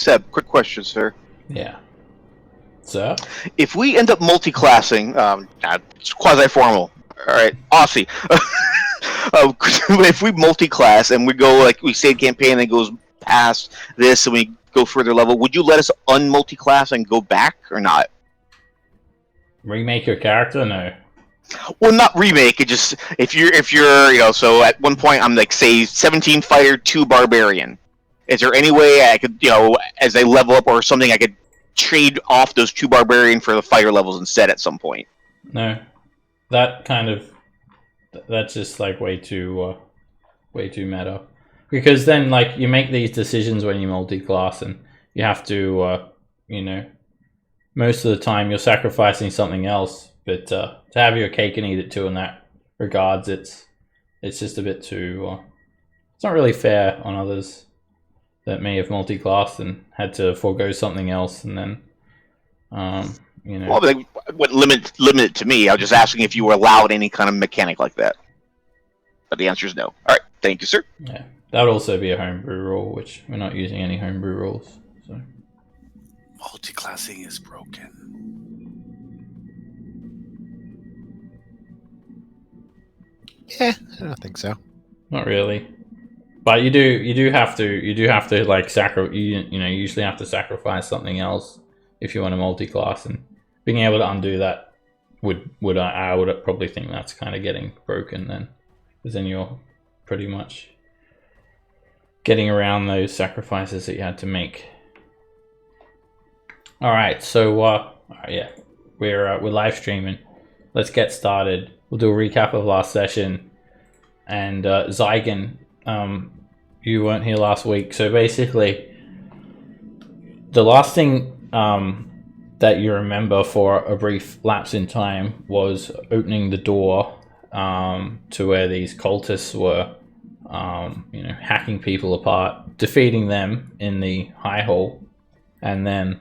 Seb, quick question, sir. Yeah. So? If we end up multi-classing, it's quasi-formal. All right, Aussie. If we multi-class and we go, like, we say campaign and it goes past this and we go further level, would you let us un-multi-class and go back or not? Remake your character? No. Well, not remake. It just if you're so at one point I'm like, say, 17 fighter, 2 barbarian. Is there any way I could, as I level up or something, I could trade off those 2 barbarian for the fighter levels instead at some point? No, that's just like way too meta. Because then, like, you make these decisions when you multi-class, and you have to, most of the time you're sacrificing something else. But to have your cake and eat it too in that regards, it's just a bit too. It's not really fair on others that may have multi-classed and had to forego something else, and then, Well, but what limit it to me? I was just asking if you were allowed any kind of mechanic like that. But the answer is no. All right, thank you, sir. Yeah, that would also be a homebrew rule, which we're not using any homebrew rules. So multi-classing is broken. Yeah, I don't think so. Not really, but you do have to like you usually have to sacrifice something else if you want to multi-class, and being able to undo that I would probably think that's kind of getting broken then, because then you're pretty much getting around those sacrifices that you had to make. All right, so yeah, we're live streaming. Let's get started. We'll do a recap of last session. And Zygon, you weren't here last week, so basically, the last thing that you remember for a brief lapse in time was opening the door to where these cultists were, hacking people apart, defeating them in the High Hall, and then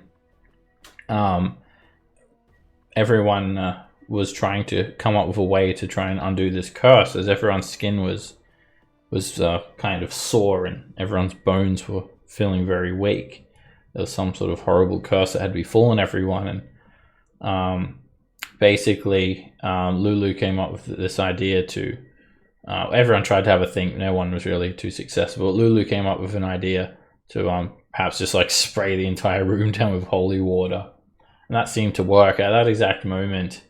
everyone was trying to come up with a way to try and undo this curse, as everyone's skin was kind of sore and everyone's bones were feeling very weak. There was some sort of horrible curse that had befallen everyone, and basically Lulu came up with this idea to everyone tried to have a think. No one was really too successful. Lulu came up with an idea to perhaps just like spray the entire room down with holy water, and that seemed to work. At that exact moment,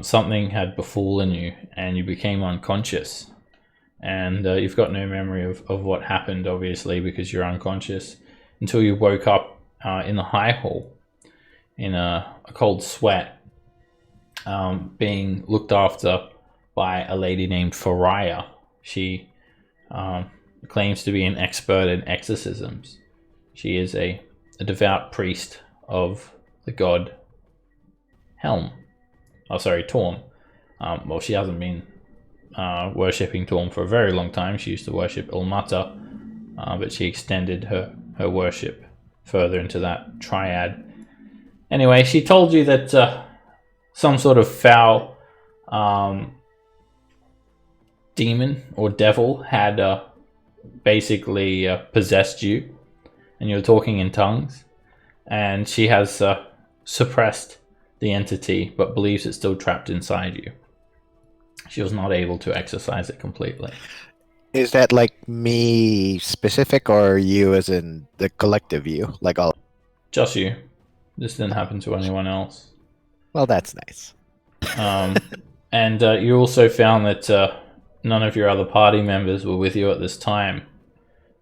something had befallen you and you became unconscious, and you've got no memory of what happened, obviously, because you're unconscious, until you woke up in the High Hall in a cold sweat, being looked after by a lady named Faraya. She claims to be an expert in exorcisms. She is a devout priest of the god Torm. Well, she hasn't been worshipping Torm for a very long time. She used to worship Ilmata, but she extended her worship further into that triad. Anyway, she told you that some sort of foul demon or devil had basically possessed you, and you were talking in tongues, and she has suppressed the entity, but believes it's still trapped inside you. She was not able to exorcise it completely. Is that like me specific, or you as in the collective you? Like all? Just you. This didn't happen to anyone else. Well, that's nice. And you also found that none of your other party members were with you at this time.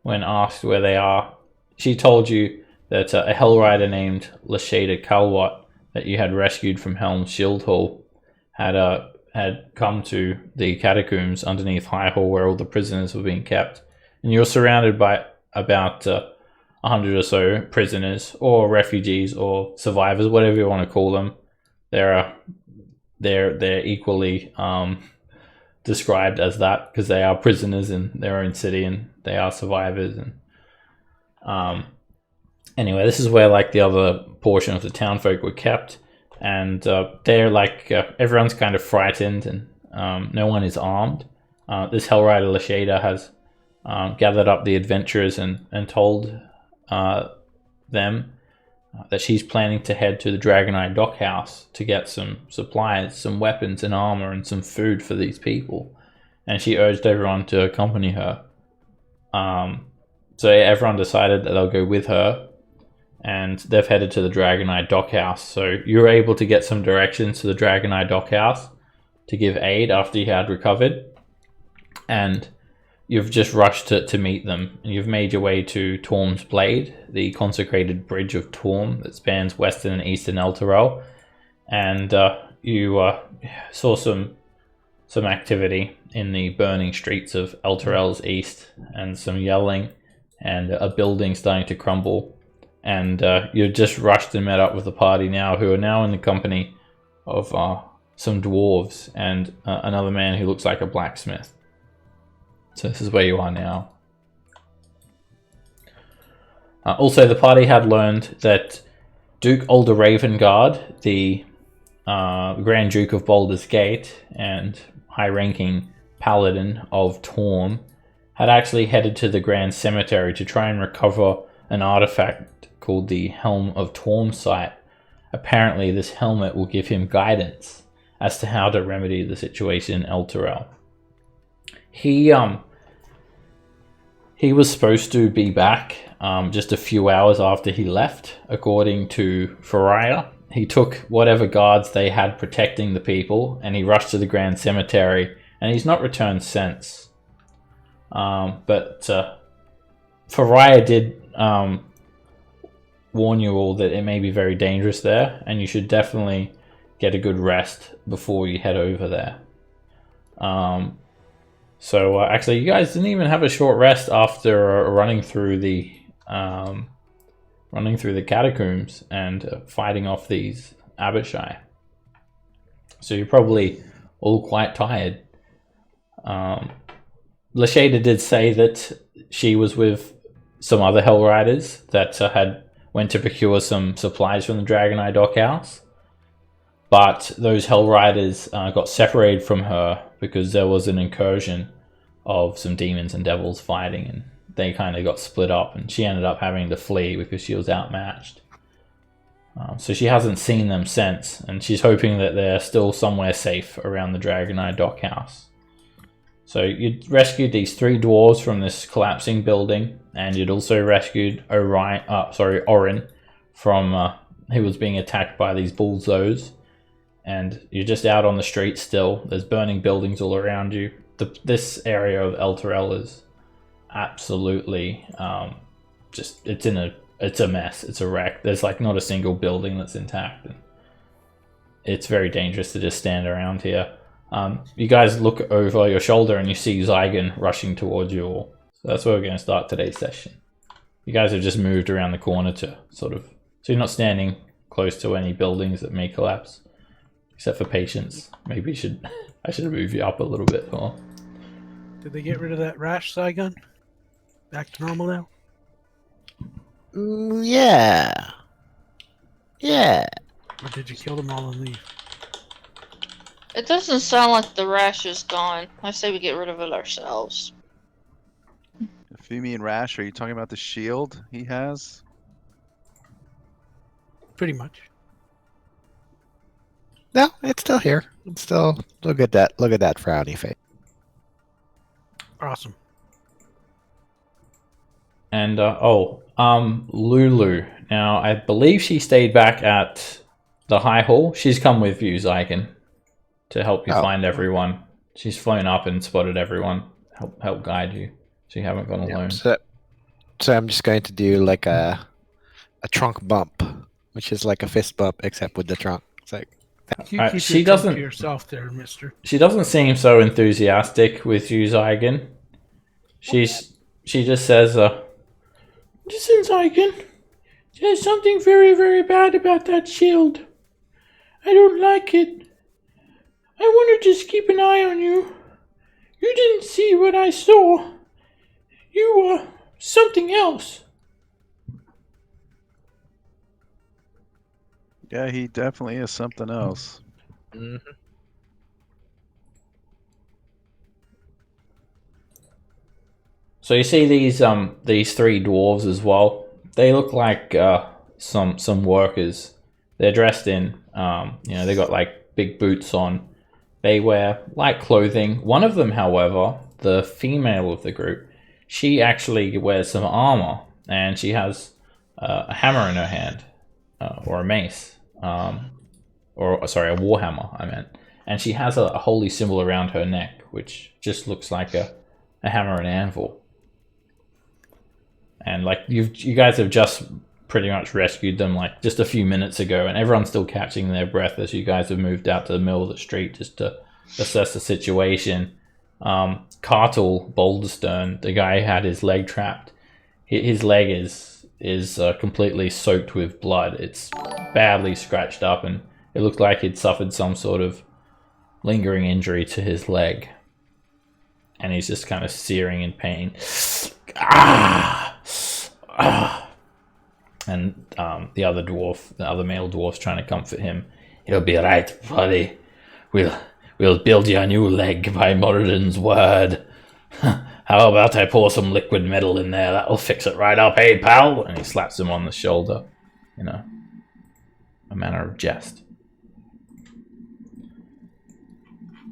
When asked where they are, she told you that a Hell Rider named Lashada Kalwat, that you had rescued from Helm's Shield Hall, had come to the catacombs underneath High Hall where all the prisoners were being kept. And you're surrounded by about 100 or so prisoners, or refugees, or survivors, whatever you want to call them. They're equally described as that, because they are prisoners in their own city and they are survivors. And anyway, this is where like the other portion of the townfolk were kept, and they're like everyone's kind of frightened, and no one is armed. This Hellrider Lashada has gathered up the adventurers and told them that she's planning to head to the Dragoneye Dockhouse to get some supplies, some weapons and armor, and some food for these people. And she urged everyone to accompany her. So everyone decided that they'll go with her, and they've headed to the Dragoneye Dockhouse. So you're able to get some directions to the Dragoneye Dockhouse to give aid after you had recovered, and you've just rushed to meet them. And you've made your way to Torm's Blade, the consecrated bridge of Torm that spans western and eastern Elturel, and you saw some activity in the burning streets of Elturel's east, and some yelling, and a building starting to crumble. And you just rushed and met up with the party now, who are now in the company of some dwarves and another man who looks like a blacksmith. So this is where you are now. Also, the party had learned that Duke Ulder Ravengard, the Grand Duke of Baldur's Gate and high-ranking paladin of Torm, had actually headed to the Grand Cemetery to try and recover an artifact called the Helm of Tormsight. Apparently, this helmet will give him guidance as to how to remedy the situation in Elturel. He was supposed to be back just a few hours after he left, according to Faria. He took whatever guards they had protecting the people, and he rushed to the Grand Cemetery, and he's not returned since. But Faria did warn you all that it may be very dangerous there, and you should definitely get a good rest before you head over there. So actually, you guys didn't even have a short rest after running through the catacombs and fighting off these Abishai. So you're probably all quite tired. Lashada did say that she was with some other Hell Riders that had went to procure some supplies from the Dragoneye Dockhouse, but those Hell Riders got separated from her because there was an incursion of some demons and devils fighting, and they kind of got split up, and she ended up having to flee because she was outmatched. So she hasn't seen them since, and she's hoping that they're still somewhere safe around the Dragoneye Dockhouse. So you'd rescued these 3 dwarves from this collapsing building, and you'd also rescued Orin from he was being attacked by these bullzos. And you're just out on the street still. There's burning buildings all around you. This area of Elturel is absolutely it's a mess. It's a wreck. There's like not a single building that's intact. And it's very dangerous to just stand around here. You guys look over your shoulder and you see Zygon rushing towards you all. So that's where we're going to start today's session. You guys have just moved around the corner to so you're not standing close to any buildings that may collapse, except for patience. Maybe I should move you up a little bit more. Did they get rid of that rash, Zygon? Back to normal now? Yeah. Yeah. Or did you kill them all and leave? It doesn't sound like the rash is gone. I say we get rid of it ourselves. If you mean Rash, are you talking about the shield he has? Pretty much. No, it's still here. It's still look at that frowny face. Awesome. And Lulu. Now I believe she stayed back at the High Hall. She's come with you, Zygon, to help you find everyone. She's flown up and spotted everyone. Help guide you, so you haven't gone alone. So I'm just going to do like a trunk bump, which is like a fist bump except with the trunk. It's like You keep she your doesn't. trunk to yourself there, mister. She doesn't seem so enthusiastic with you, Zygon. She just says, "Listen, Zygon, there's something very, very bad about that shield. I don't like it. I want to just keep an eye on you. You didn't see what I saw. You were something else." Yeah, he definitely is something else. mm-hmm. So you see these 3 dwarves as well. They look like some workers. They're dressed in, they got like big boots on. They wear light clothing. One of them, however, the female of the group, she actually wears some armor, and she has a hammer in her hand, or a mace, a warhammer, I meant. And she has a holy symbol around her neck, which just looks like a hammer and anvil. And like you guys have just pretty much rescued them like just a few minutes ago, and everyone's still catching their breath as you guys have moved out to the middle of the street just to assess the situation. Cartel Boulderstern, the guy who had his leg trapped, his leg is completely soaked with blood. It's badly scratched up, and it looked like he'd suffered some sort of lingering injury to his leg, and he's just kind of searing in pain. And the other male dwarf's trying to comfort him. You'll be right, buddy. We'll build you a new leg by Moradin's word. How about I pour some liquid metal in there? That'll fix it right up, hey pal? And he slaps him on the shoulder, a manner of jest.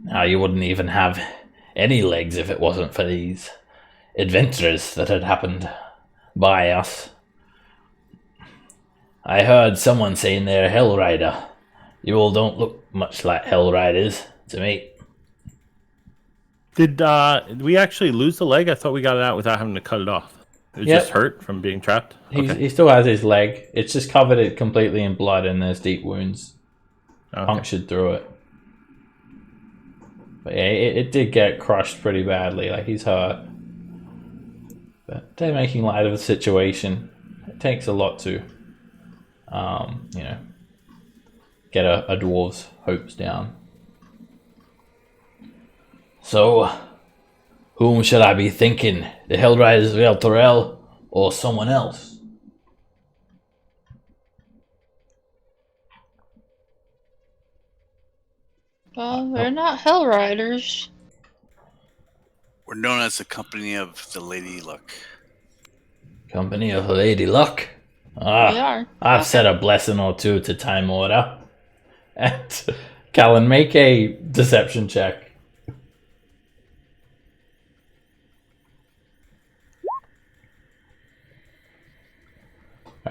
Now you wouldn't even have any legs if it wasn't for these adventurers that had happened by us. I heard someone saying they're Hell Rider. You all don't look much like Hell Riders to me. Did we actually lose the leg? I thought we got it out without having to cut it off. It was just hurt from being trapped? He still has his leg. It's just covered it completely in blood, and there's deep wounds punctured through it. But yeah, it did get crushed pretty badly. Like, he's hurt. But they're making light of the situation. It takes a lot to, get a dwarf's hopes down. So, whom should I be thinking? The Hellriders of El Torel, or someone else? Well, they're not Hell Riders. We're known as the Company of the Lady Luck. Company of Lady Luck? We are. I've said a blessing or two to Time Order. And Callan, make a deception check.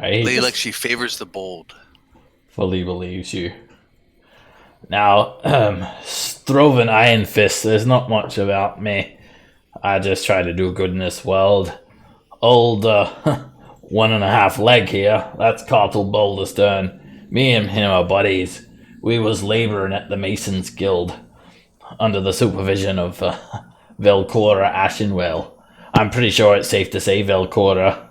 Lady Luck, she favors the bold. Fully believes you. Now, Stroven Iron Fist, there's not much about me. I just try to do good in this world. Old 1.5 leg here, that's Cartel Boulderstern. Me and him are buddies. We was labouring at the Masons Guild under the supervision of Velcora Ashenwell. I'm pretty sure it's safe to say, Velcora,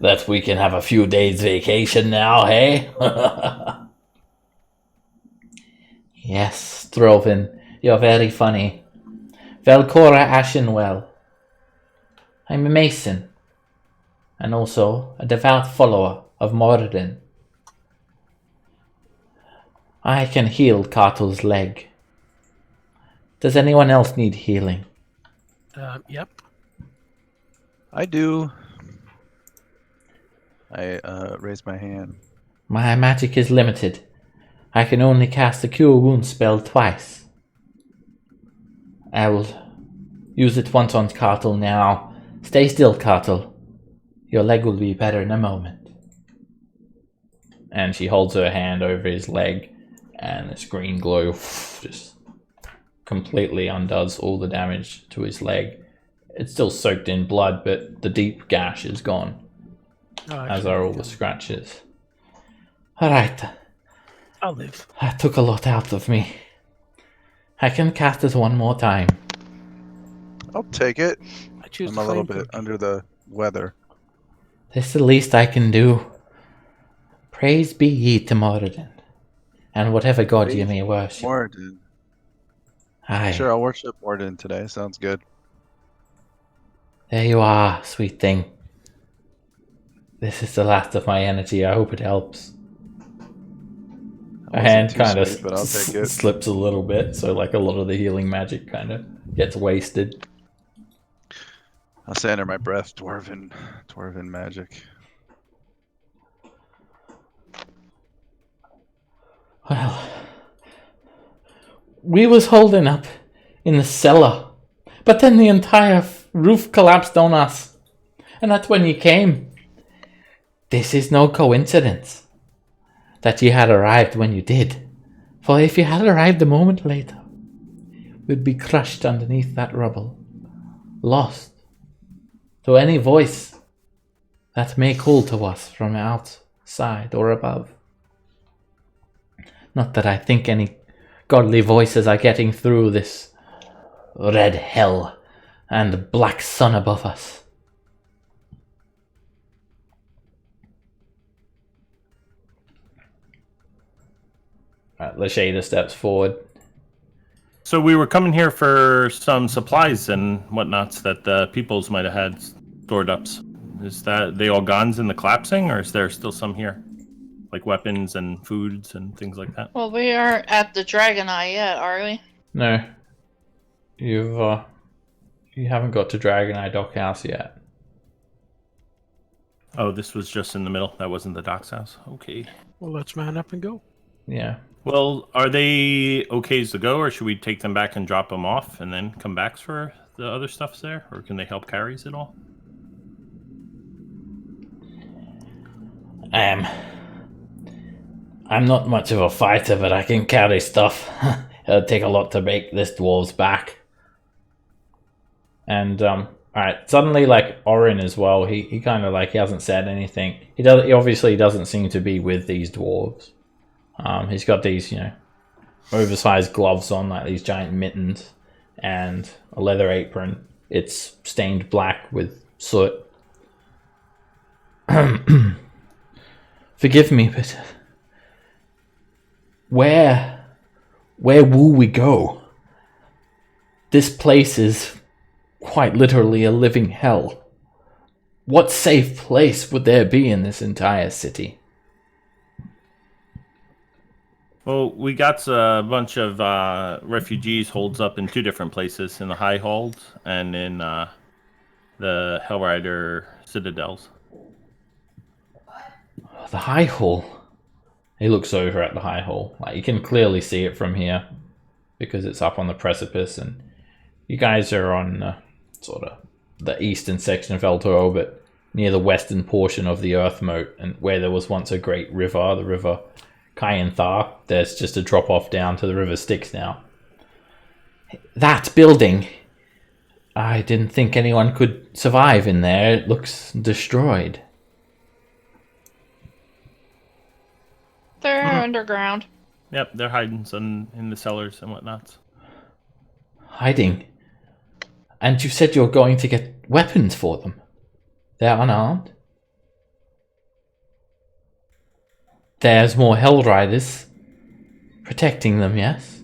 that we can have a few days vacation now, hey? Yes, Stroven, you're very funny. Velcora Ashenwell. I'm a Mason, and also a devout follower of Moradin. I can heal Cartel's leg. Does anyone else need healing? Yep. I do. I raise my hand. My magic is limited. I can only cast the Cure Wounds spell twice. I will use it once on Cartel now. Stay still, Cartel. Your leg will be better in a moment. And she holds her hand over his leg, and this green glow just completely undoes all the damage to his leg. It's still soaked in blood, but the deep gash is gone, as are all the scratches. Alright. I'll live. That took a lot out of me. I can cast it one more time. I'll take it. I choose I'm the a little flame bit cookie. under the weather. This is the least I can do. Praise be ye to Moradin, and whatever god ye may worship. Morden. Aye. Sure, I'll worship Morden today. Sounds good. There you are, sweet thing. This is the last of my energy. I hope it helps. Her hand kind of but I'll take it. slips a little bit, so like a lot of the healing magic kind of gets wasted. I'll say under my breath, dwarven magic. we was holding up in the cellar, but then the entire roof collapsed on us. And that's when you came. This is no coincidence that you had arrived when you did. For if you had arrived a moment later, we'd be crushed underneath that rubble, lost to any voice that may call to us from outside or above. Not that I think any godly voices are getting through this red hell and black sun above us. Lashada steps forward. So we were coming here for some supplies and whatnots that the peoples might have had stored up. Is that they all gone in the collapsing, or is there still some here? Like weapons and foods and things like that? Well, we aren't at the Dragoneye yet, are we? No. You haven't got to Dragoneye Dockhouse yet. Oh, this was just in the middle. That wasn't the Dockhouse. Okay. Well, let's man up and go. Yeah. Well, are they okays to go, or should we take them back and drop them off and then come back for the other stuffs there? Or can they help carries it all? I'm not much of a fighter, but I can carry stuff. It'll take a lot to break this dwarf's back. And alright, suddenly like Orin as well, he kind of like he hasn't said anything. He obviously doesn't seem to be with these dwarves. He's got these, oversized gloves on, like these giant mittens, and a leather apron. It's stained black with soot. Forgive me, but where will we go? This place is quite literally a living hell. What safe place would there be in this entire city? Well, we got a bunch of refugees holds up in two different places, in the High Hold and in the Hellrider Citadels. The High Hall. He looks over at the High Hall. Like, you can clearly see it from here because it's up on the precipice, and you guys are on sort of the eastern section of Eltoro, but near the western portion of the Earth Moat, and where there was once a great river, the river Kyanthar. There's just a drop off down to the river Styx now. That building, I didn't think anyone could survive in there. It looks destroyed. They're underground. Yep, they're hiding in the cellars and whatnot. Hiding? And you said you're going to get weapons for them. They're unarmed? There's more Hellriders protecting them, yes?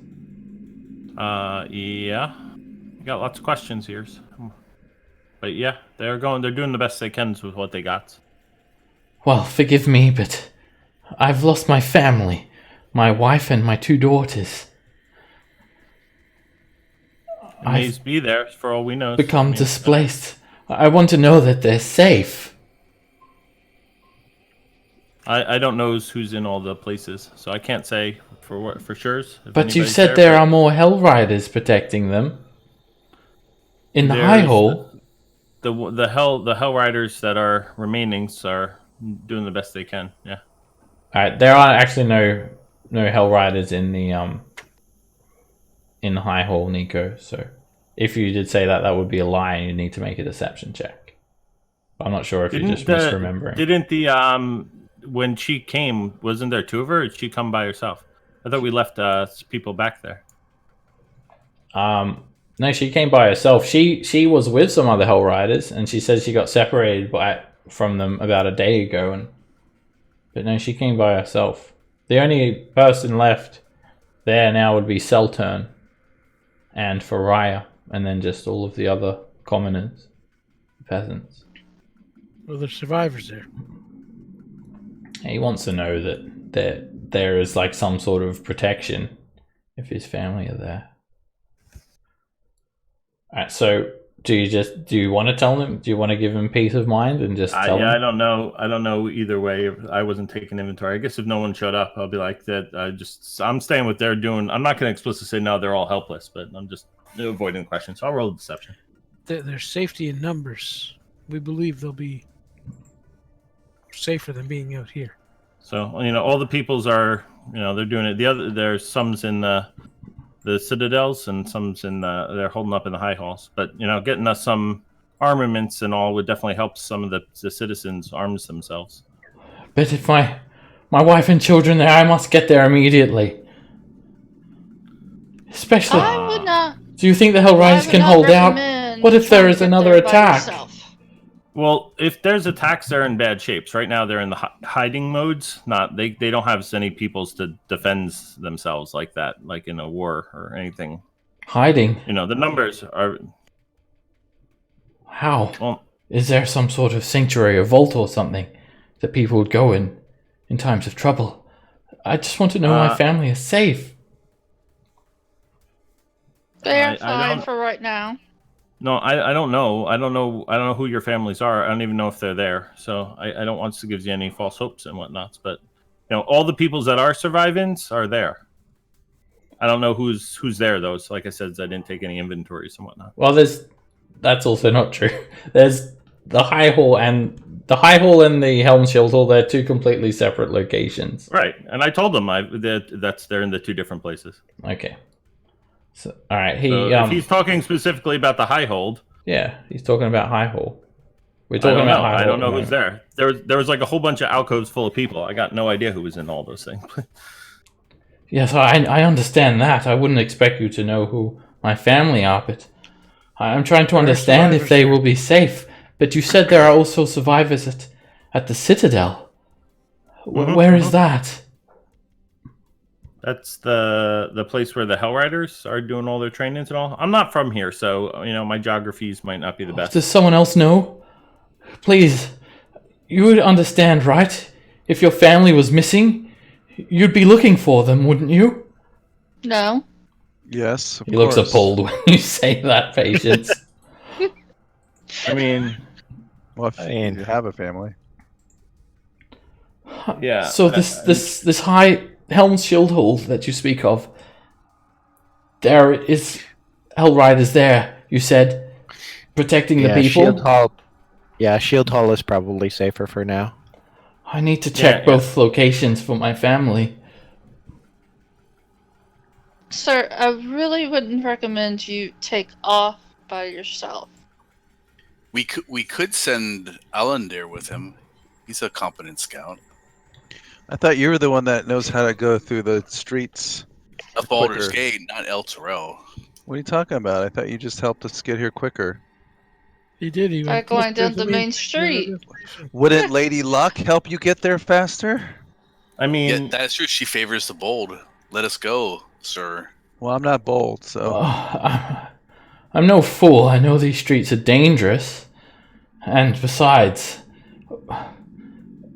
Yeah. You got lots of questions here. But yeah, they're doing the best they can with what they got. Well, forgive me, but I've lost my family, my wife and my 2 daughters. They may be there for all we know. Become displaced. I want to know that they're safe. I don't know who's in all the places, so I can't say for sure. But you said there are more Hellriders protecting them. In the High Hall. The Hellriders that are remaining are doing the best they can. Yeah. Alright, there are actually no Hellriders in the High Hall, Nico. So if you did say that, that would be a lie, and you need to make a deception check. I'm not sure if you're just misremembering. Didn't the when she came, wasn't there 2 of her, or did she come by herself? I thought we left people back there. No, she came by herself. She was with some other Hellriders, and she said she got separated from them about a day ago. But no, she came by herself. The only person left there now would be Seltern and Faraya, and then just all of the other commoners, peasants. Well, there's survivors there. He wants to know that there is like some sort of protection if his family are there. Alright, so Do you want to tell them? Do you want to give him peace of mind and just tell I him? don't know. I don't know either way. I wasn't taking inventory. I guess if no one showed up, I'll be like that. I'm staying with they're doing. I'm not going to explicitly say no. They're all helpless, but I'm just avoiding the question. So I'll roll a deception. There's safety in numbers. We believe they'll be safer than being out here. So all the peoples are they're doing it. There's some's in the citadels and some's in they're holding up in the high halls. But getting us some armaments and all would definitely help some of the citizens arms themselves. But if my wife and children there, I must get there immediately. Especially. I would not. Do you think the Hell Riders can hold out? What if there is another attack? Well, if there's attacks, they're in bad shapes. Right now, they're in the hiding modes. They don't have any peoples to defend themselves like that, like in a war or anything. Hiding? The numbers are... How? Well, is there some sort of sanctuary or vault or something that people would go in times of trouble? I just want to know my family is safe. They're fine for right now. No, I don't know. I don't know who your families are. I don't even know if they're there. So I don't want to give you any false hopes and whatnots. But all the peoples that are surviving are there. I don't know who's there though. So like I said, I didn't take any inventories and whatnot. Well, that's also not true. There's the High Hall and the Helm Shield Hall. They're two completely separate locations. Right, and I told them they're in the two different places. Okay. So, all right. If he's talking specifically about the High Hold, yeah, he's talking about High Hall. We're talking about High Hall. I don't know who's there. There was like a whole bunch of alcoves full of people. I got no idea who was in all those things. Yes, I understand that. I wouldn't expect you to know who my family are, but I'm trying to understand if they will be safe. But you said there are also survivors at the Citadel. Where is that? That's the place where the Hell Riders are doing all their trainings and all. I'm not from here, so my geographies might not be the best. Does someone else know? Please, you would understand, right? If your family was missing, you'd be looking for them, wouldn't you? No. Yes, of He course. looks appalled when you say that, Patience. I mean, Well, if you have a family. yeah. So this high Helm's Shield Hall that you speak of, there is Hell Riders there, you said, protecting the people? Shield Hall is probably safer for now. I need to check both locations for my family. Sir, I really wouldn't recommend you take off by yourself. We could send Alan there with him. He's a competent scout. I thought you were the one that knows how to go through the streets. Of Baldur's quicker. Gate, not El Terrell. What are you talking about? I thought you just helped us get here quicker. He did. He By went going down quicker the than main street. Wouldn't Lady Luck help you get there faster? I mean, Yeah, that's true. She favors the bold. Let us go, sir. Well, I'm not bold, so... I'm no fool. I know these streets are dangerous. And besides,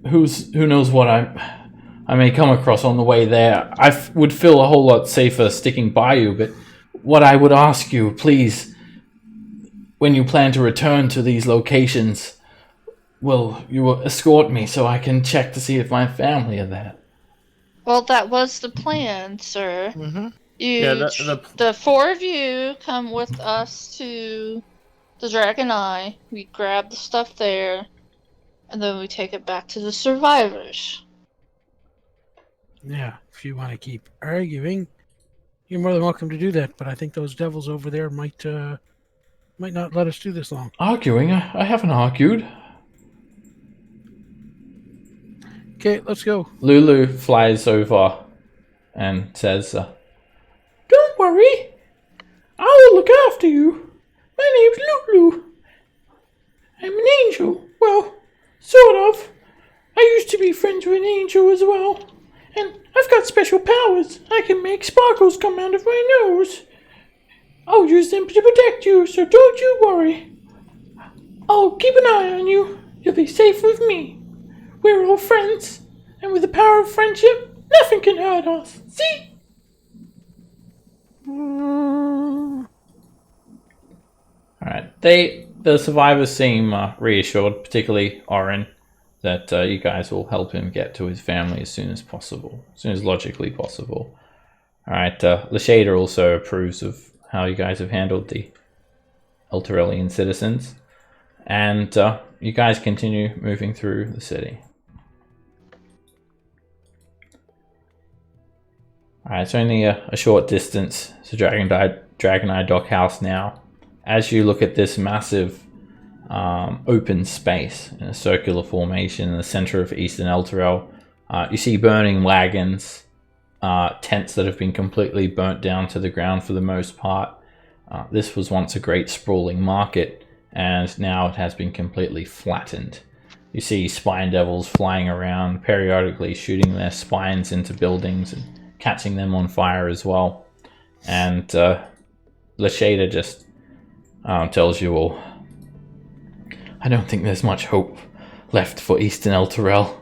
who knows what I may come across on the way there. I would feel a whole lot safer sticking by you, but what I would ask you, please, when you plan to return to these locations, you will escort me so I can check to see if my family are there. Well, that was the plan, sir. Mm-hmm. The four of you come with us to the Dragoneye. We grab the stuff there, and then we take it back to the survivors. Yeah, if you want to keep arguing, you're more than welcome to do that. But I think those devils over there might not let us do this long. Arguing? I haven't argued. Okay, let's go. Lulu flies over and says, "Don't worry, I will look after you. My name's Lulu. I'm an angel. Well, sort of. I used to be friends with an angel as well. And I've got special powers. I can make sparkles come out of my nose. I'll use them to protect you, so don't you worry. I'll keep an eye on you. You'll be safe with me. We're all friends, and with the power of friendship, nothing can hurt us. See?" Alright. The survivors seem reassured, particularly Oren, that you guys will help him get to his family as soon as possible, as soon as logically possible. Alright, Lashada also approves of how you guys have handled the Elturellian citizens. And you guys continue moving through the city. Alright, it's only a short distance to Dragoneye Dockhouse now. As you look at this massive open space in a circular formation in the center of Eastern Elturel, you see burning wagons, tents that have been completely burnt down to the ground for the most part. This was once a great sprawling market, and now it has been completely flattened. You see spine devils flying around, periodically shooting their spines into buildings and catching them on fire as well. And Lashada just tells you all, I don't think there's much hope left for Eastern Elturel.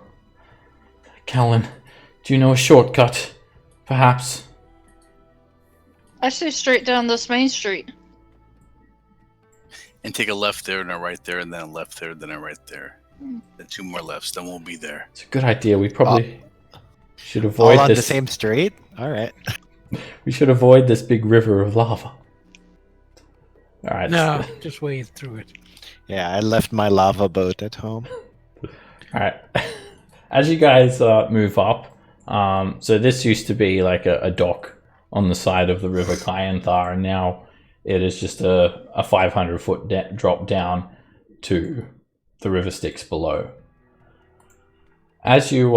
Callan, do you know a shortcut, perhaps? I say straight down this main street. And take a left there and a right there, and then a left there, then a right there. Then 2 more lefts, then we'll be there. It's a good idea. We probably should All avoid on this. the same street? Alright. We should avoid this big river of lava. All right. No, just wade through it. Yeah, I left my lava boat at home. All right. As you guys move up, so this used to be like a dock on the side of the river Kyanthar, and now it is just a 500-foot drop down to the river Styx below. As you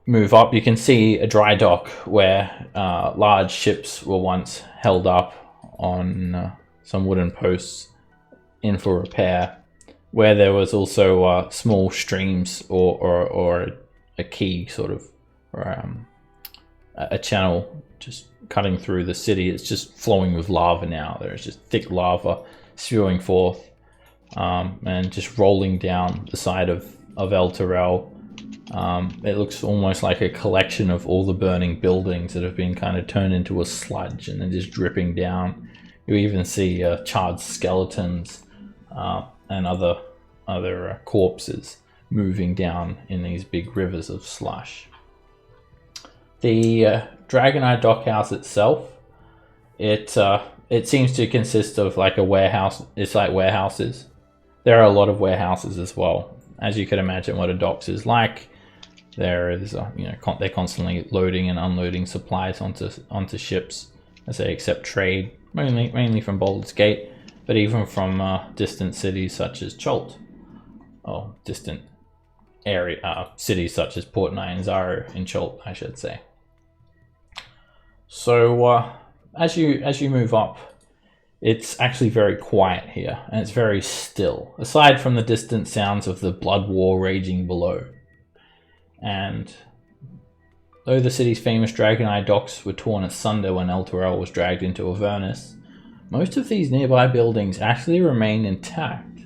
move up, you can see a dry dock where large ships were once held up on some wooden posts in for repair, where there was also small streams or a key sort of, or a channel just cutting through the city. It's just flowing with lava now. There's just thick lava spewing forth and just rolling down the side of Elturel. It looks almost like a collection of all the burning buildings that have been kind of turned into a sludge and then just dripping down. You even see charred skeletons and other corpses moving down in these big rivers of slush. The Dragoneye Dockhouse itself, it seems to consist of like a warehouse. It's like warehouses. There are a lot of warehouses as well. As you can imagine what a docks is like, there is they're constantly loading and unloading supplies onto ships as they accept trade, mainly from Baldur's Gate, but even from distant cities such as Cholt, or distant cities such as Port Nyanzaru in Cholt, I should say. So as you move up, it's actually very quiet here, and it's very still, aside from the distant sounds of the blood war raging below. And though the city's famous Dragoneye docks were torn asunder when Elturel was dragged into Avernus, most of these nearby buildings actually remain intact.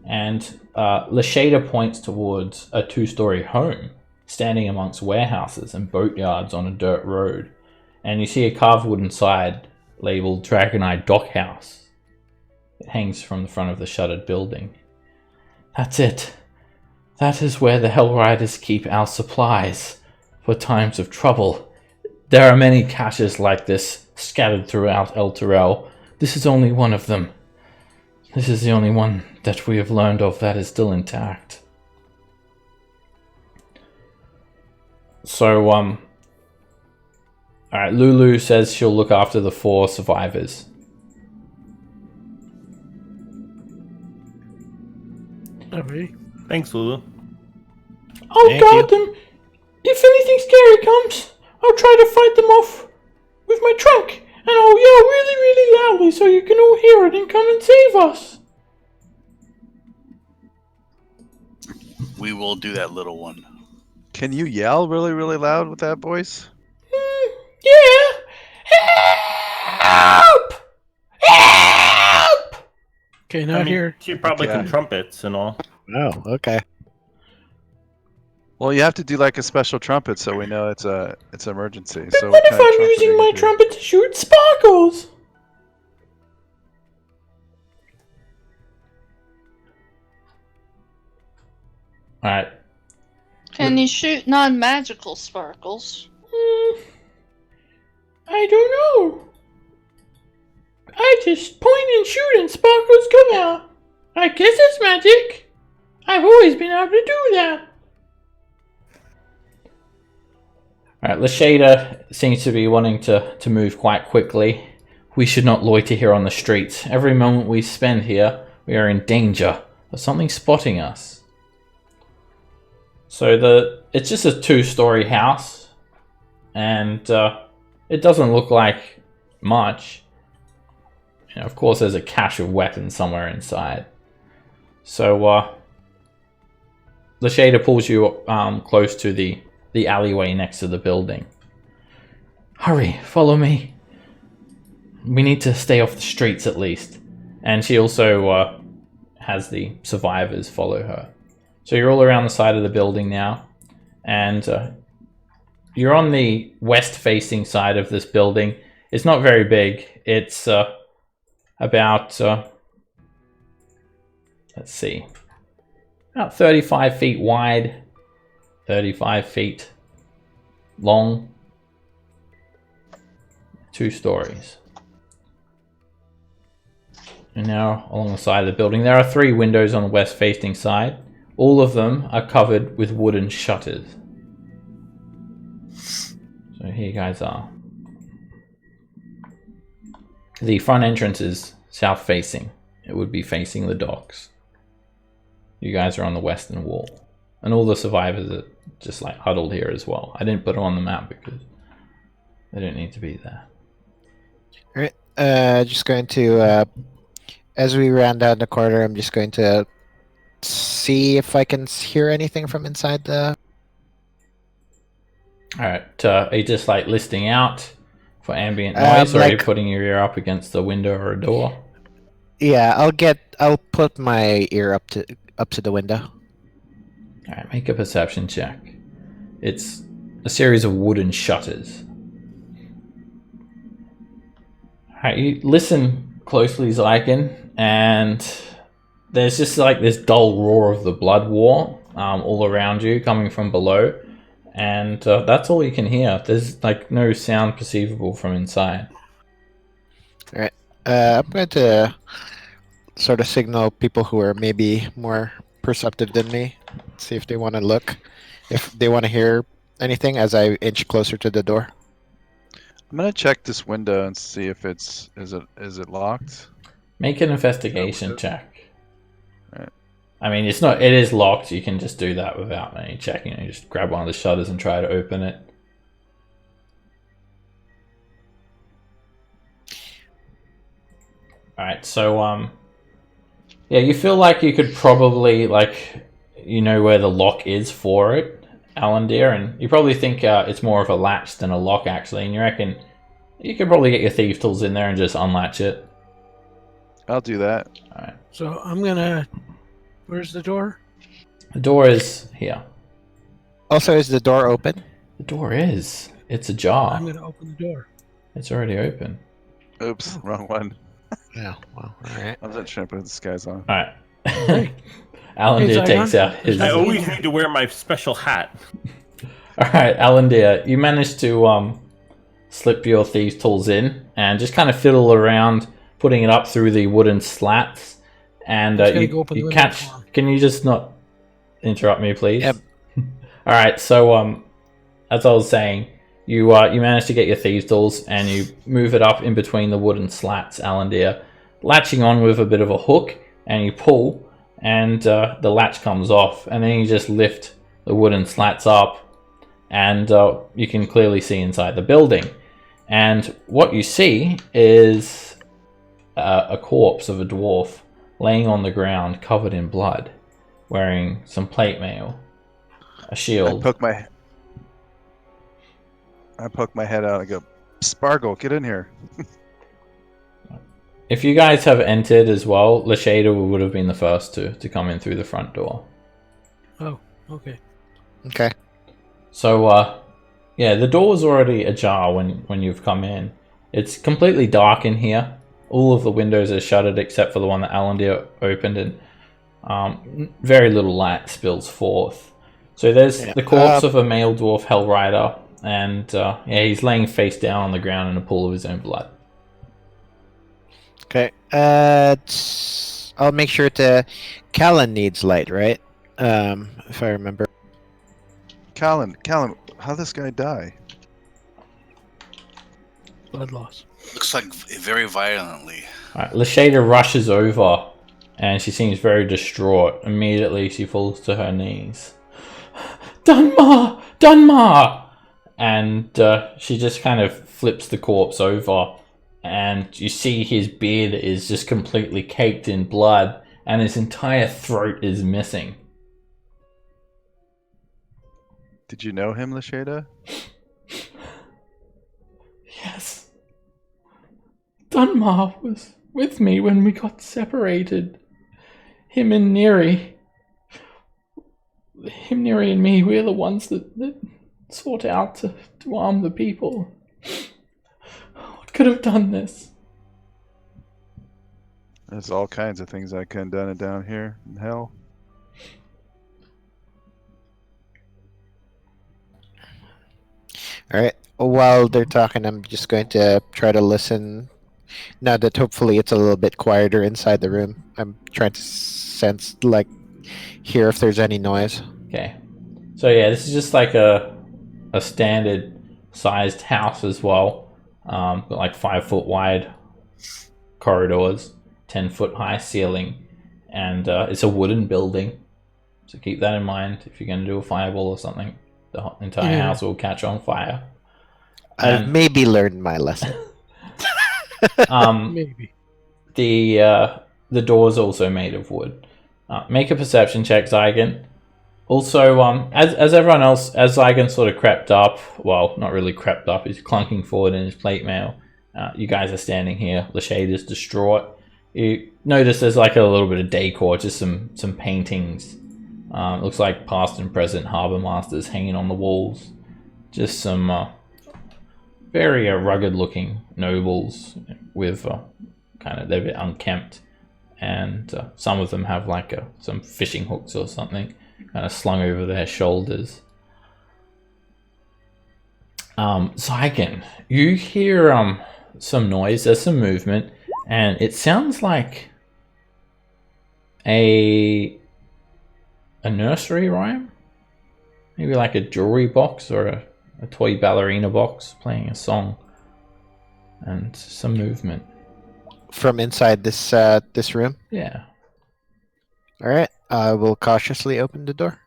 And Lashada points towards a 2-story home standing amongst warehouses and boatyards on a dirt road. And you see a carved wooden side labeled Dragoneye Dockhouse. It hangs from the front of the shuttered building. That's it. That is where the Hellriders keep our supplies for times of trouble. There are many caches like this scattered throughout Elturel. This is only one of them. This is the only one that we have learned of that is still intact. So, alright, Lulu says she'll look after the 4 survivors. Alright. Thanks, Lulu. I'll Thank guard them. If anything scary comes, I'll try to fight them off with my trunk, and I'll yell really, really loudly so you can all hear it and come and save us. We will do that, little one. Can you yell really, really loud with that voice? Yeah. Help! Help! Okay, now here. She probably Okay. can trumpets and all. Oh, okay. Well, you have to do like a special trumpet so we know it's an emergency. But So what if kind of I'm trumpet using are my you doing? trumpet to shoot sparkles? Alright. Can you shoot non-magical sparkles? I don't know. I just point and shoot and sparkles come out. I guess it's magic. I've always been able to do that. Alright, Lashada seems to be wanting to move quite it's we should not loiter here on the streets. Every moment we spend here, we are in danger of something spotting us. So it's just a 2-story house, and it doesn't look like much. You know, of course, there's a cache of weapons somewhere inside. So Lashada pulls you close to the alleyway next to the building. Hurry, follow me. We need to stay off the streets at least. And she also has the survivors follow her. So you're all around the side of the building now. And you're on the west-facing side of this building. It's not very big. It's about, let's see, about 35 feet wide, 35 feet long, 2 stories. And now along the side of the building, there are 3 windows on the west-facing side. All of them are covered with wooden shutters. So here you guys are. The front entrance is south-facing. It would be facing the docks. You guys are on the western wall. And all the survivors are just like huddled here as well. I didn't put them on the map because they don't need to be there. Alright, just going to, as we ran down the corridor, I'm just going to see if I can hear anything from inside the... Alright, are you just like listing out for ambient noise, or are you putting your ear up against the window or a door? Yeah, I'll put my ear up to the window. Alright, make a perception check. It's a series of wooden shutters. Alright, you listen closely, Zyken, and there's just like this dull roar of the blood war all around you coming from below. And that's all you can hear. There's like no sound perceivable from inside. Alright, I'm going to sort of signal people who are maybe more perceptive than me. See if they want to look. If they want to hear anything as I inch closer to the door. I'm gonna check this window and see if is it locked? Make an investigation check. Right. I mean, it is locked. You can just do that without any checking. You just grab one of the shutters and try to open it. Alright, so, yeah, you feel like you could probably, you know where the lock is for it, Alandir, and you probably think it's more of a latch than a lock, actually, and you reckon you could probably get your thief tools in there and just unlatch it. I'll do that. Alright. So I'm gonna... Where's the door? The door is here. Also, is the door open? The door is. It's ajar. I'm gonna open the door. It's already open. Oops, wrong one. Yeah, well, alright. I wasn't trying to put the disguise on. Alright. Hey. Alandir Hey, takes out his... I always need to wear my special hat. Alright, Alandir, you managed to slip your thieves' tools in and just kind of fiddle around, putting it up through the wooden slats. And you catch... Can you just not interrupt me, please? Yep. Alright, so as I was saying, you manage to get your thieves' tools and you move it up in between the wooden slats, Alandir, latching on with a bit of a hook, and you pull, and the latch comes off, and then you just lift the wooden slats up, and you can clearly see inside the building. And what you see is a corpse of a dwarf laying on the ground covered in blood, wearing some plate mail, a shield. I poke my head out and go, Spargle, get in here. If you guys have entered as well, Lashada would have been the first to come in through the front door. Oh, okay. Okay. So, yeah, the door was already ajar when you've come in. It's completely dark in here. All of the windows are shuttered except for the one that Alandir opened, and Very little light spills forth. So there's the corpse of a male dwarf hell rider, and he's laying face down on the ground in a pool of his own blood. Okay. I'll make sure to. Callan needs light, right? If I remember. Callan, how'd this guy die? Blood loss. Looks like very violently. Right, Lashada rushes over, and she seems very distraught. Immediately, she falls to her knees. Dunmar! Dunmar! And she just kind of flips the corpse over, and you see his beard is just completely caked in blood, and his entire throat is missing. Did you know him, Lashada? Yes. Dunmar was with me when we got separated. Him and Neri. Neri and me, we're the ones that sought out to arm the people. What could have done this? There's all kinds of things I could have done it down here in hell. All right. While they're talking, I'm just going to try to listen. Now that hopefully it's a little bit quieter inside the room, I'm trying to sense, hear if there's any noise. Okay. So yeah, this is just like a standard sized house as well. Got like 5 foot wide corridors, 10 foot high ceiling, and it's a wooden building. So keep that in mind if you're going to do a fireball or something. The entire house will catch on fire. I've maybe learned my lesson. Maybe. The door's also made of wood. Make a perception check, Zygon. Also, as everyone else, as Zygon sort of crept up, well, not really crept up, he's clunking forward in his plate mail. You guys are standing here. Lashada's distraught. You notice there's like a little bit of decor, just some paintings. Looks like past and present harbour masters hanging on the walls. Just some very rugged-looking nobles with they're a bit unkempt, and some of them have like some fishing hooks or something kind of slung over their shoulders. Zygon, you hear some noise. There's some movement, and it sounds like a nursery rhyme, maybe like a jewelry box or a toy ballerina box playing a song, and some movement From inside this room? Yeah. All right. I will cautiously open the door.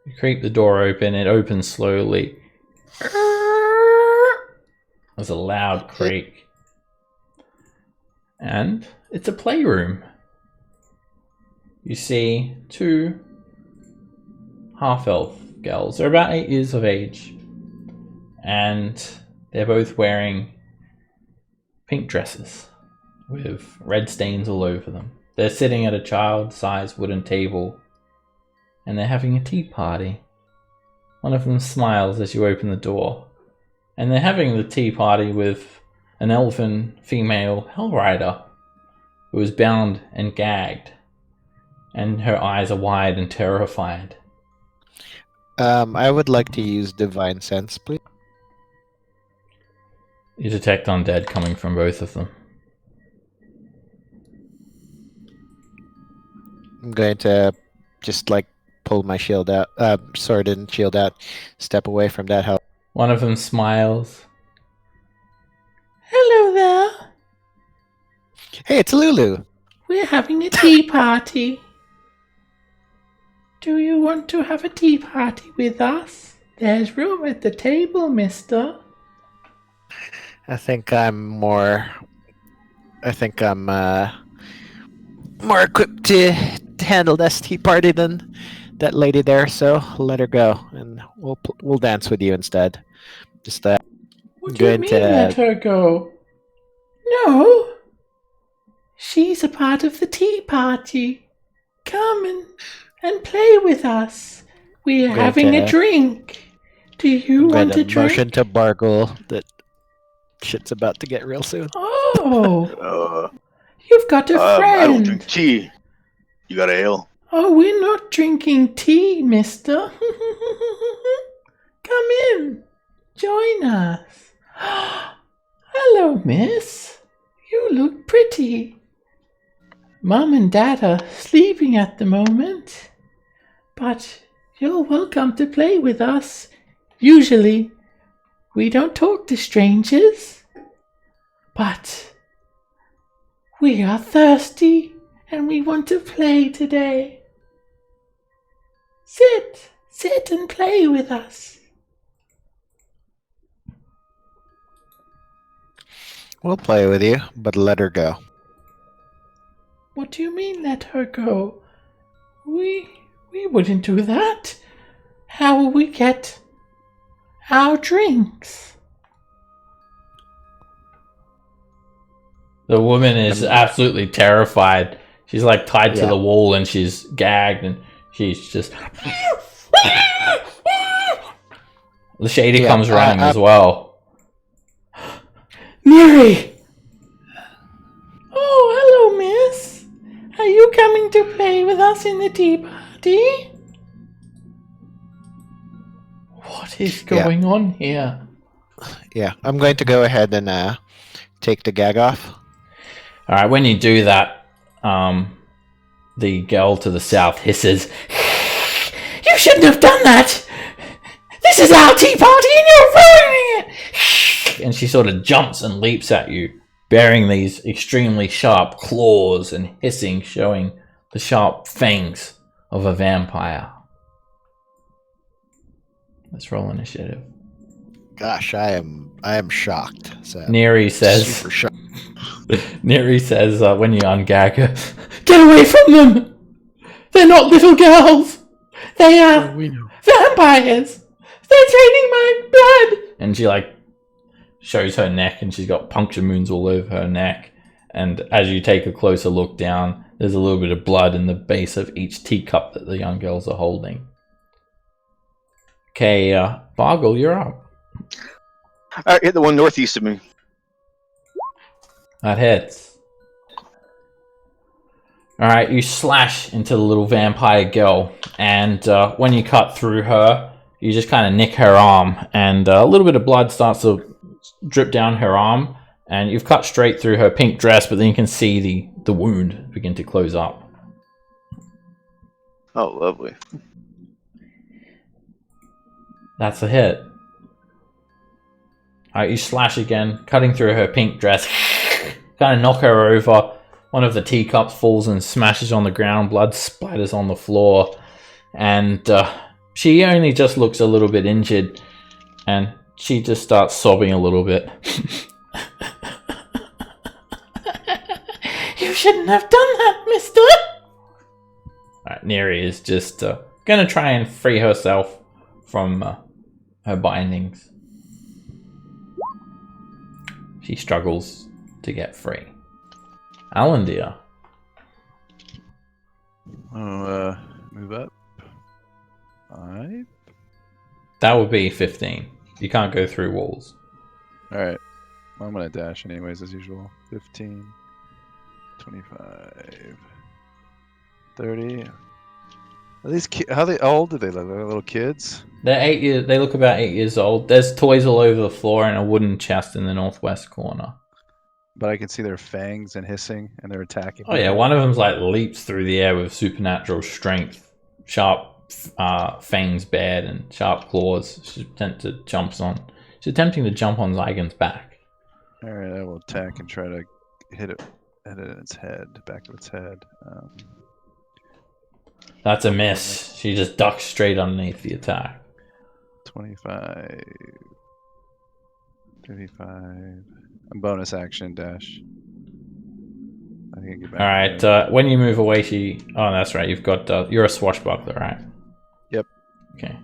You creak the door open. It opens slowly. There's a loud creak, and it's a playroom. You see 2 half-elf girls. They're about 8 years of age, and they're both wearing pink dresses with red stains all over them. They're sitting at a child-sized wooden table, and they're having a tea party. One of them smiles as you open the door, and they're having the tea party with an elven female hellrider who is bound and gagged, and her eyes are wide and terrified. I would like to use Divine Sense, please. You detect undead coming from both of them. I'm going to just pull my shield out, sword and shield out, step away from that hell. One of them smiles. Hello there. Hey, it's Lulu. We're having a tea party. Do you want to have a tea party with us? There's room at the table, mister. I think I'm more equipped to handle this tea party than that lady there, so let her go, and we'll dance with you instead. Just What do you mean let her go? No. She's a part of the tea party. Come and play with us. We're having a drink. Do you want a drink? Motion to Bargle that shit's about to get real soon. Oh. You've got a friend. I don't drink tea. You got ale? Oh, we're not drinking tea, mister. Come in. Join us. Hello, miss. You look pretty. Mum and Dad are sleeping at the moment, but you're welcome to play with us. Usually, we don't talk to strangers, but we are thirsty and we want to play today. Sit and play with us. We'll play with you, but let her go. What do you mean, let her go? We wouldn't do that. How will we get our drinks? The woman is absolutely terrified. She's like tied to the wall and she's gagged and she's just... The Shady comes running as well. Neri! Oh, hello, miss. Are you coming to play with us in the tea party? What is going on here? Yeah, I'm going to go ahead and take the gag off. Alright, when you do that, the girl to the south hisses, "You shouldn't have done that! This is our tea party and you're ruining it!" And she sort of jumps and leaps at you, bearing these extremely sharp claws and hissing, showing the sharp fangs of a vampire. Let's roll initiative. Gosh, I am shocked. So Neri says, super shocked. Neri says when you ungag her, "Get away from them! They're not little girls! They are vampires! They're draining my blood!" And she like shows her neck and she's got puncture wounds all over her neck. And as you take a closer look down, there's a little bit of blood in the base of each teacup that the young girls are holding. Okay, Bargle, you're up. Alright, hit the one northeast of me. That hits. Alright, you slash into the little vampire girl, and when you cut through her, you just kind of nick her arm, and a little bit of blood starts to drip down her arm, and you've cut straight through her pink dress, but then you can see the wound begin to close up. Oh, lovely. That's a hit. Alright, you slash again, cutting through her pink dress, kind of knock her over. One of the teacups falls and smashes on the ground, blood splatters on the floor, and she only just looks a little bit injured, and she just starts sobbing a little bit. You shouldn't have done that, mister! Alright, Neri is just gonna try and free herself from her bindings. She struggles to get free. Alandir. Oh, move up. 5. That would be 15. You can't go through walls. Alright. Well, I'm gonna dash anyways, as usual. 15. 25. 30. Are these how old do they look? They're little kids? They're 8 years. They look about 8 years old. There's toys all over the floor and a wooden chest in the northwest corner. But I can see their fangs and hissing, and they're attacking. Oh yeah, one of them's like leaps through the air with supernatural strength, sharp fangs bared and sharp claws. She's attempting to jump on Zygon's back. All right, I will attack and try to hit it in its head, back of its head. That's a miss. She just ducks straight underneath the attack. 25, 35. A bonus action dash. I think I get back. All right. When you move away, she. Oh, that's right. You've got. You're a swashbuckler, right? Yep. Okay.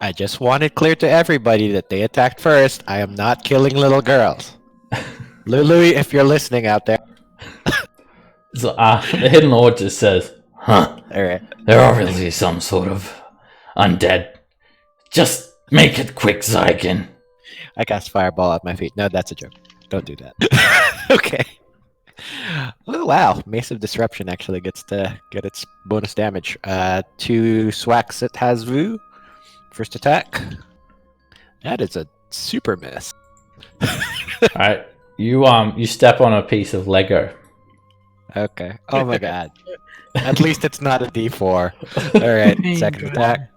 I just want it clear to everybody that they attacked first. I am not killing little girls. Lulu, if you're listening out there. So, the Hidden Lord just says, "Huh? All right. They're obviously some sort of undead. Just make it quick, Zygon." I cast fireball at my feet. No, that's a joke. Don't do that. Okay. Oh wow, Mace of Disruption actually gets to get its bonus damage. 2 swacks it has Vu. First attack. That is a super miss. Alright. You step on a piece of Lego. Okay. Oh my god. At least it's not a D4. Alright, second attack.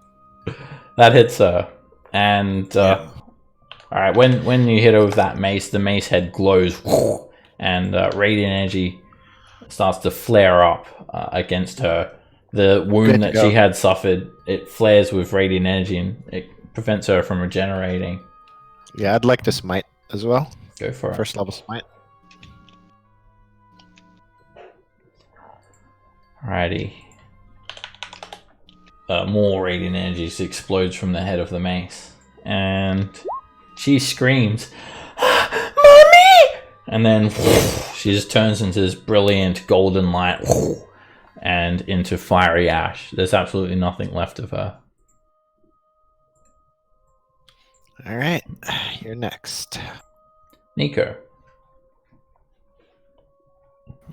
That hits her. And alright, when you hit her with that mace, the mace head glows and radiant energy starts to flare up against her. The wound that she had suffered, it flares with radiant energy and it prevents her from regenerating. Yeah, I'd like to smite as well. Go for it. First level smite. Alrighty. More radiant energy explodes from the head of the mace. And she screams, Mommy! And then she just turns into this brilliant golden light and into fiery ash. There's absolutely nothing left of her. Alright, you're next. Nico.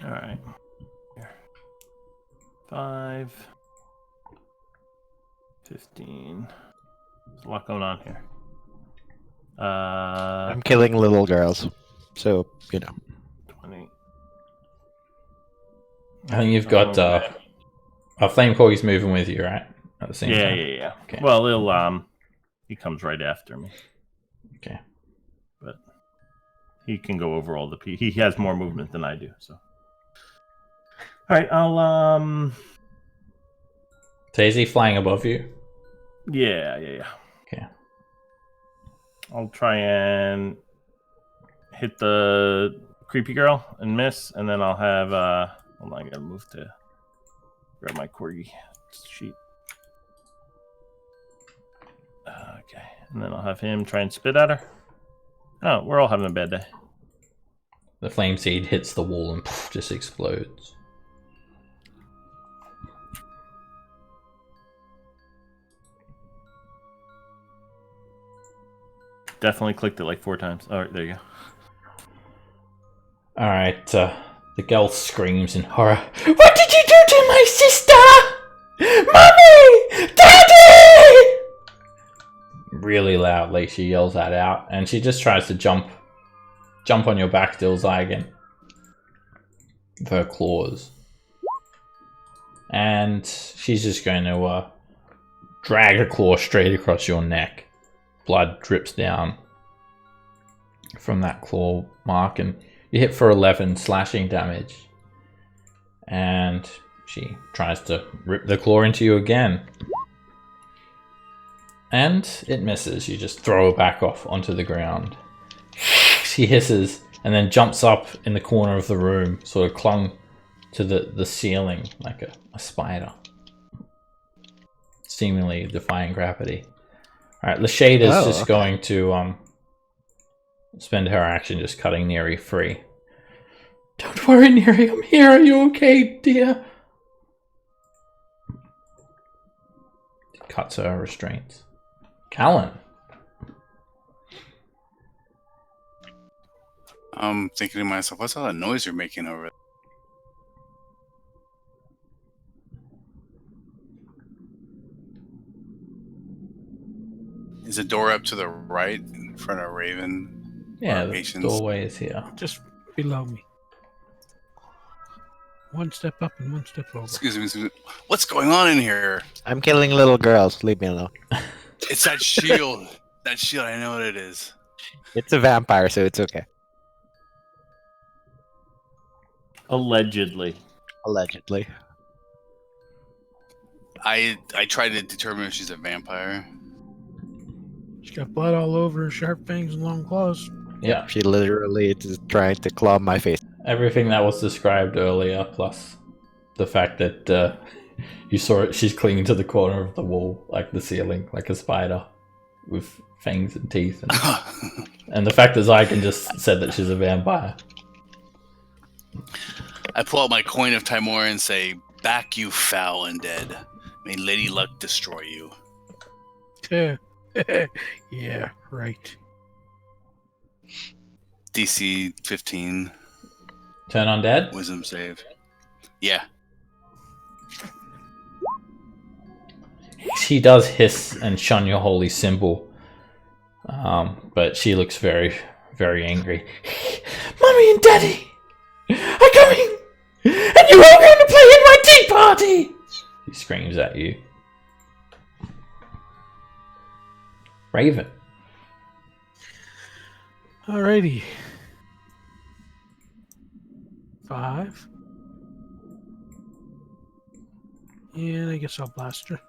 Alright. 5. 15. There's a lot going on here. I'm killing little girls. So, 20. I think you've got a flame corgi's moving with you, right? At the same time. Yeah. Okay. Well, he comes right after me. Okay. But he can go over all the he has more movement than I do, so. Alright, I'll So is he flying above you? Yeah. Okay. I'll try and hit the creepy girl and miss, and then I'll have hold on, I gotta move to grab my corgi sheet. Okay, and then I'll have him try and spit at her. Oh, we're all having a bad day. The flame seed hits the wall and just explodes. Definitely clicked it like 4 times. All right, there you go. Alright, the girl screams in horror. What did you do to my sister? Mommy! Daddy! Really loudly she yells that out, and she just tries to jump on your back, Dilzai, with her claws. And she's just going to drag a claw straight across your neck. Blood drips down from that claw mark, and you hit for 11 slashing damage. And she tries to rip the claw into you again. And it misses. You just throw her back off onto the ground. She hisses and then jumps up in the corner of the room, sort of clung to the ceiling like a spider, seemingly defying gravity. Alright, Lashade is just going to spend her action just cutting Neri free. Don't worry, Neri, I'm here. Are you okay, dear? Cuts her restraints. Callan. I'm thinking to myself, what's all that noise you're making over there? Is the door up to the right in front of Raven? Yeah, the doorway is here. Just below me. One step up and one step over. Excuse me. What's going on in here? I'm killing little girls. Leave me alone. It's that shield. That shield, I know what it is. It's a vampire, so it's okay. Allegedly. Allegedly. I tried to determine if she's a vampire. She's got blood all over her, sharp fangs and long claws. Yeah. She literally is trying to claw my face. Everything that was described earlier, plus the fact that you saw it, she's clinging to the corner of the wall, like the ceiling, like a spider, with fangs and teeth. And the fact that Zygon just said that she's a vampire. I pull out my coin of Timor and say, "Back, you foul undead. May Lady Luck destroy you." Yeah, right. DC 15 Turn undead? wisdom save. Yeah. She does hiss and shun your holy symbol. But she looks very, very angry. Mummy and Daddy are coming! And you're all going to play in my tea party! He screams at you. Raven. Alrighty. 5. And I guess I'll blast her.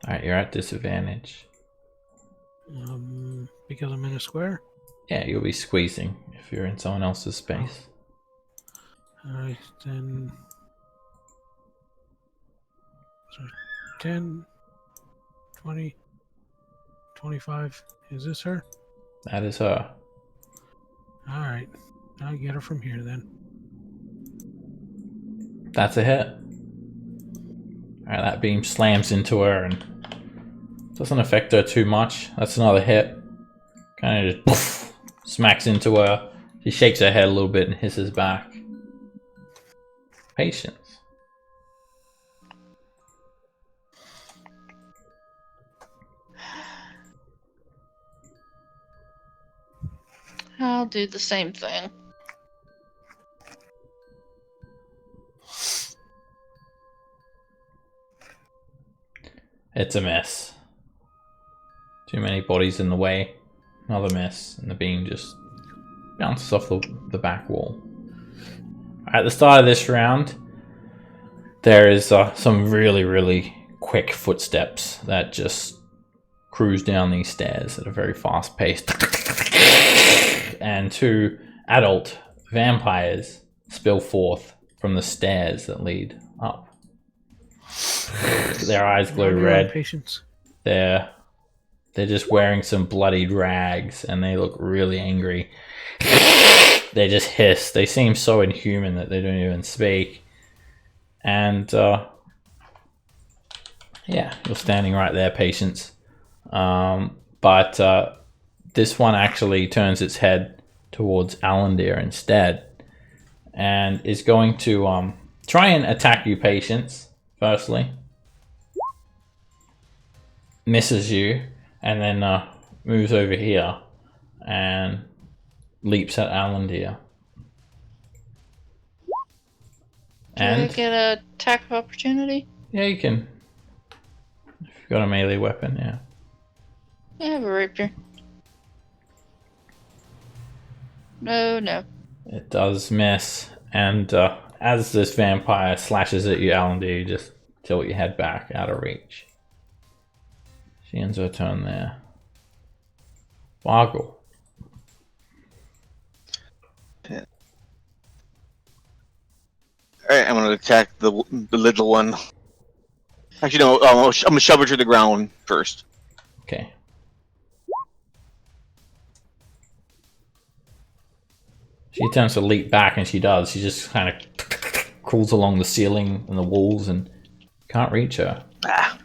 Alright, you're at disadvantage. Because I'm in a square. Yeah, you'll be squeezing if you're in someone else's space. Alright, then. So 10, 20, 25. Is this her? That is her. Alright. I'll get her from here then. That's a hit. Alright, that beam slams into her and doesn't affect her too much. That's another hit. Kind of just poof, smacks into her. She shakes her head a little bit and hisses back. Patience. I'll do the same thing. It's a mess. Too many bodies in the way. Another mess, and the beam just bounces off the back wall. At the start of this round, there is some really, really quick footsteps that just cruise down these stairs at a very fast pace. And 2 adult vampires spill forth from the stairs that lead up. Their eyes glow red. Patience. They're just wearing some bloodied rags and they look really angry. They just hiss. They seem so inhuman that they don't even speak. And yeah, you're standing right there, Patience. But this one actually turns its head towards Alandir instead and is going to try and attack you, Patience, firstly. Misses you. And then moves over here and leaps at Alandir. And Do I get an attack of opportunity? yeah, you can. If you've got a melee weapon, yeah. I have a rapier. No. It does miss. And as this vampire slashes at you, Alandir, you just tilt your head back out of reach. She ends her turn there. Bargle. Alright, I'm gonna attack the little one. Actually, no, I'm gonna shove her to the ground first. Okay. She attempts to leap back, and she does. She just kind of crawls along the ceiling and the walls and can't reach her. Ah.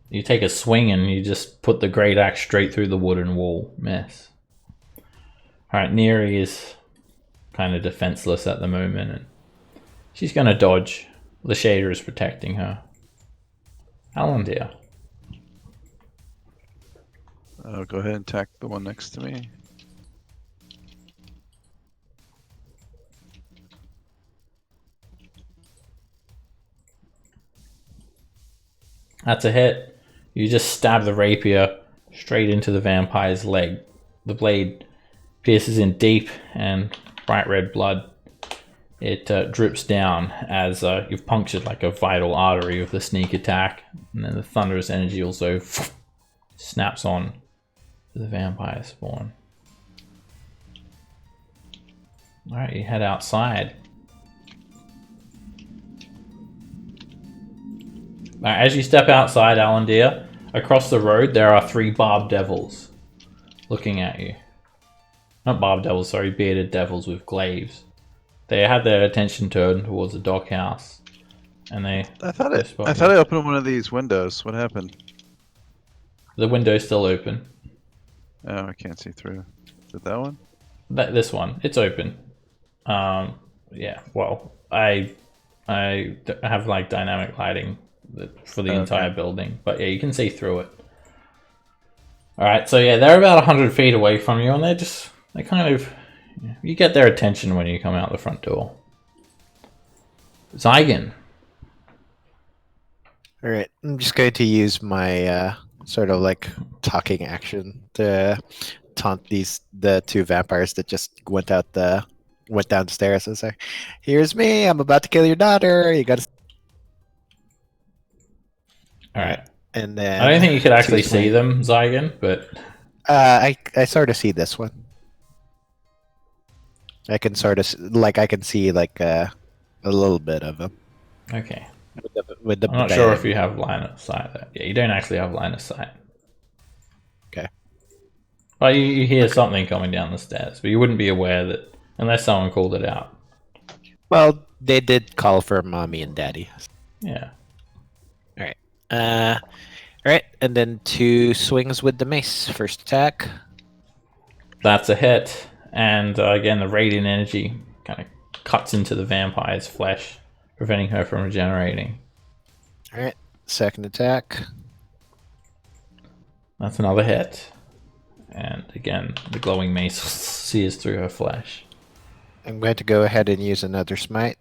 You take a swing and you just put the great axe straight through the wooden wall. Miss. Alright, Neri is kind of defenseless at the moment and she's going to dodge. The shader is protecting her. Alandir. I'll go ahead and attack the one next to me. That's a hit. You just stab the rapier straight into the vampire's leg. The blade pierces in deep and bright red blood. It drips down as you've punctured like a vital artery with the sneak attack. And then the thunderous energy also snaps on to the vampire spawn. Alright, you head outside. As you step outside Alandir, across the road there are 3 barbed devils looking at you. Not barbed devils, sorry, bearded devils with glaives. They had their attention turned towards the Dockhouse, and they. I thought I opened one of these windows. What happened? The window's still open. Oh, I can't see through. Is it that one? This one, it's open. Yeah. Well, I have like dynamic lighting for the entire building, but yeah, you can see through it. All right, so yeah, they're about 100 feet away from you, and they kind of, you get their attention when you come out the front door. Zygon. All right, I'm just going to use my sort of like talking action to taunt the two vampires that just went downstairs and say, "Here's me. I'm about to kill your daughter. You got to." All right. And then I don't think you could actually choose my- see them, Zygon, but I sort of see this one. I can sort of I can see like a little bit of him. okay. With the I'm not sure if you have line of sight there. Yeah, you don't actually have line of sight. Okay. Well, you hear something coming down the stairs, but you wouldn't be aware that unless someone called it out. Well, they did call for mommy and daddy. Yeah. All right, and then 2 swings with the mace. First attack. That's a hit. And again, the radiant energy kind of cuts into the vampire's flesh, preventing her from regenerating. All right, second attack. That's another hit. And again, the glowing mace sears through her flesh. I'm going to go ahead and use another smite.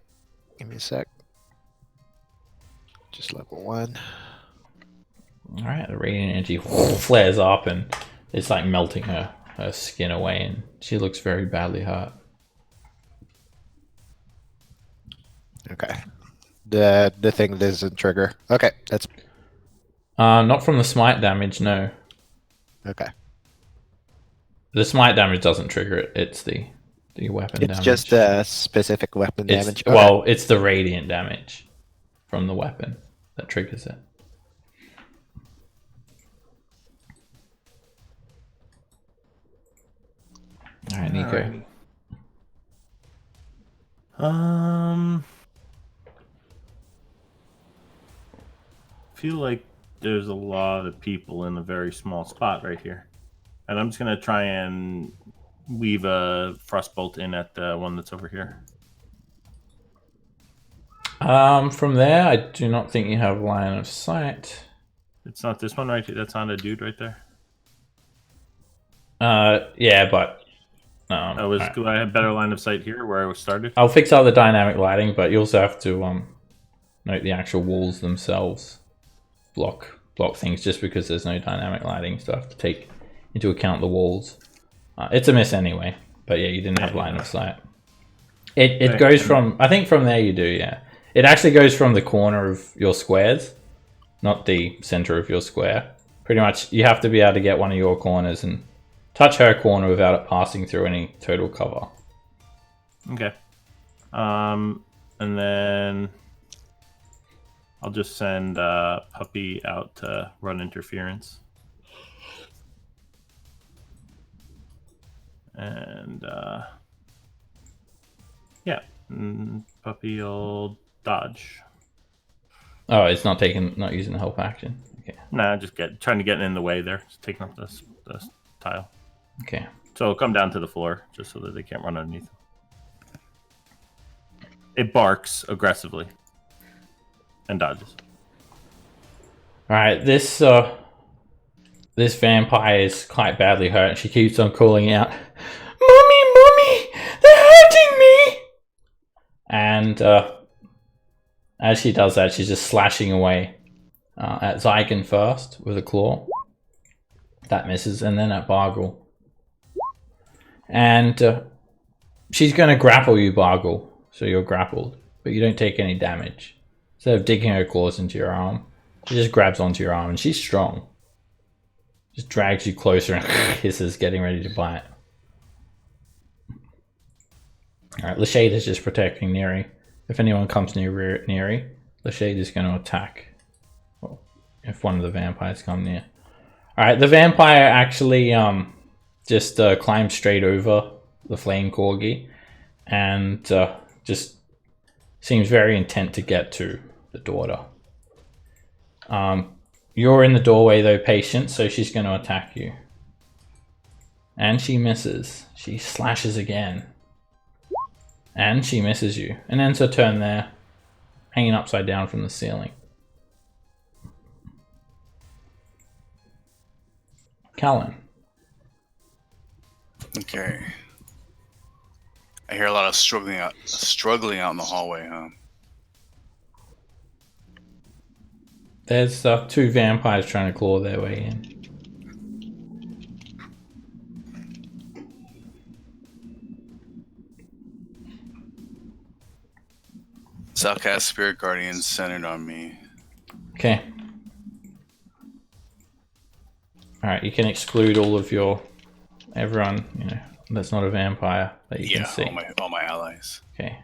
Give me a sec. Just level 1. All right, the radiant energy flares up and it's like melting her skin away, and she looks very badly hurt. Okay. The thing doesn't trigger. Okay, that's Not from the smite damage, no. okay. The smite damage doesn't trigger it. It's the weapon It's damage. just specific weapon It's- damage. Okay. Well, it's the radiant damage from the weapon that triggers it. All right, Nico. Feel like there's a lot of people in a very small spot right here, and I'm just gonna try and weave a frostbolt in at the one that's over here. From there, I do not think you have line of sight. It's not this one right here. That's on a dude right there. Yeah, but Do I have better line of sight here where I was started? I'll fix all the dynamic lighting, but you also have to note the actual walls themselves block things just because there's no dynamic lighting, so I have to take into account the walls. It's a miss anyway, but yeah, you didn't have line of sight. It Right. goes from, I think from there you do, yeah. It actually goes from the corner of your squares, not the center of your square. Pretty much, you have to be able to get one of your corners and touch her corner without it passing through any total cover. Okay. And then I'll just send Puppy out to run interference. And yeah, Puppy will dodge. Oh, it's not using the help action. Okay. Nah, just trying to get in the way there. Just taking up this tile. Okay. So it'll come down to the floor just so that they can't run underneath. It barks aggressively and dodges. All right, this vampire is quite badly hurt. She keeps on calling out, "Mummy, they're hurting me!" And as she does that, she's just slashing away at Zygon first with a claw. That misses, and then at Bargle. And she's going to grapple you, Bargle. So you're grappled, but you don't take any damage. Instead of digging her claws into your arm, she just grabs onto your arm, and she's strong. Just drags you closer and hisses, getting ready to bite. Alright, Lashade is just protecting Neri. If anyone comes near Neri, Lashade is going to attack. Well, if one of the vampires come near. Alright, the vampire actually just climbs straight over the flame corgi and just seems very intent to get to the daughter. You're in the doorway though, Patient, so she's going to attack you. And she misses. She slashes again. And she misses you. And ends her turn there, hanging upside down from the ceiling. Callan. Okay. I hear a lot of struggling out in the hallway, huh? There's 2 vampires trying to claw their way in. So I'll cast Spirit Guardian centered on me. Okay. Alright, you can exclude all of everyone, that's not a vampire that you can see. all my allies. Okay.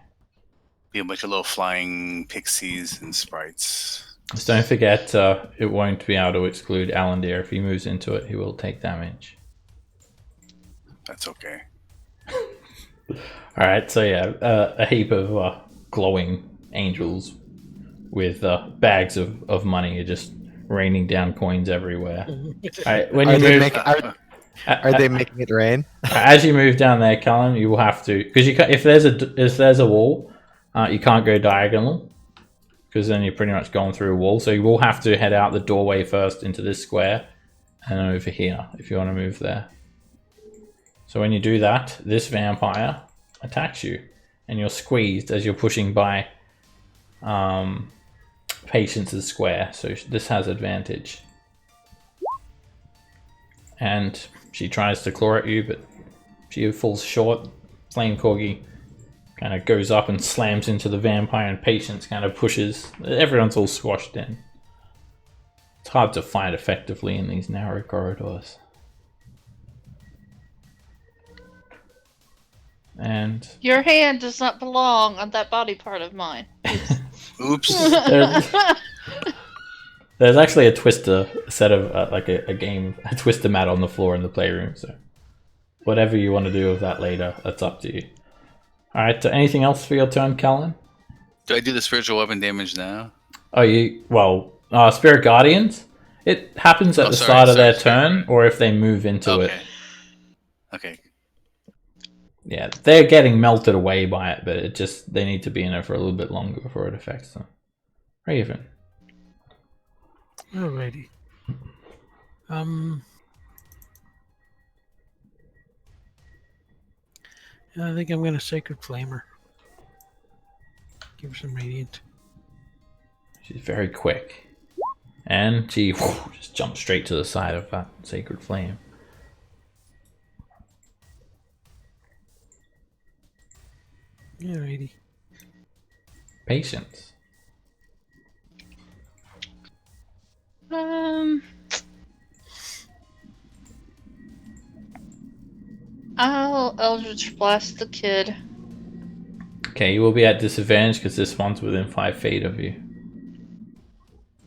Be a bunch of little flying pixies and sprites. Just don't forget, it won't be able to exclude Alandir. If he moves into it, he will take damage. That's okay. Alright, so yeah, a heap of glowing angels with bags of money are just raining down coins everywhere. Alright, when you move, Are they making it rain? as you move down there, Cullen, you will have to, because you can't, if there's a wall, you can't go diagonal, because then you're pretty much going through a wall. So you will have to head out the doorway first into this square, and then over here if you want to move there. So when you do that, this vampire attacks you, and you're squeezed as you're pushing by Patience's square. So this has advantage. And she tries to claw at you, but she falls short. Flame Corgi kind of goes up and slams into the vampire, and Patience kind of pushes. Everyone's all squashed in. It's hard to fight effectively in these narrow corridors. And Your hand does not belong on that body part of mine. Oops. there's actually a twister set of a twister mat on the floor in the playroom. So whatever you want to do with that later, that's up to you. All right. Anything else for your turn, Callan? Do I do the spiritual weapon damage now? Oh, Spirit Guardians. It happens at the start of their turn, or if they move into it. Okay. Yeah, they're getting melted away by it, but they need to be in it for a little bit longer before it affects them. Raven. Alrighty. I think I'm gonna Sacred Flame her. Give her some radiant. She's very quick. And she just jumps straight to the side of that Sacred Flame. Alrighty. Patience. I'll Eldritch Blast the kid. Okay, you will be at disadvantage because this one's within 5 feet of you.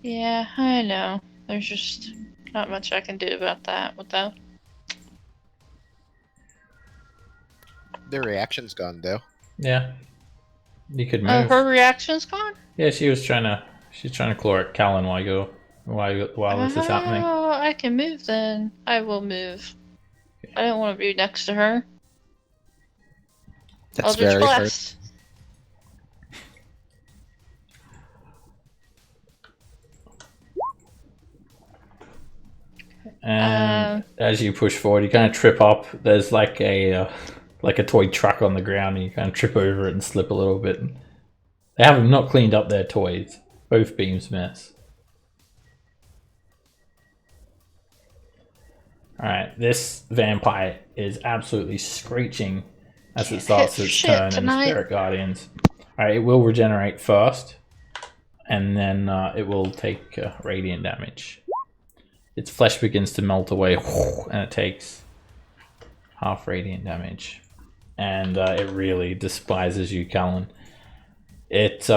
Yeah, I know. There's just not much I can do about that without. Their reaction's gone though. Yeah. You could move. Her reaction's gone? Yeah, she's trying to claw at Callan while this is happening. Oh, I can move then. I will move. I don't want to be next to her. That's Eldritch very Blast. And as you push forward, you kind of trip up. There's like a toy truck on the ground, and you kind of trip over it and slip a little bit. They have not cleaned up their toys. Both beams miss. Alright, this vampire is absolutely screeching as it starts its turn in the Spirit Guardians. Alright, it will regenerate first, and then it will take radiant damage. Its flesh begins to melt away, and it takes half radiant damage. And it really despises you, Callan. It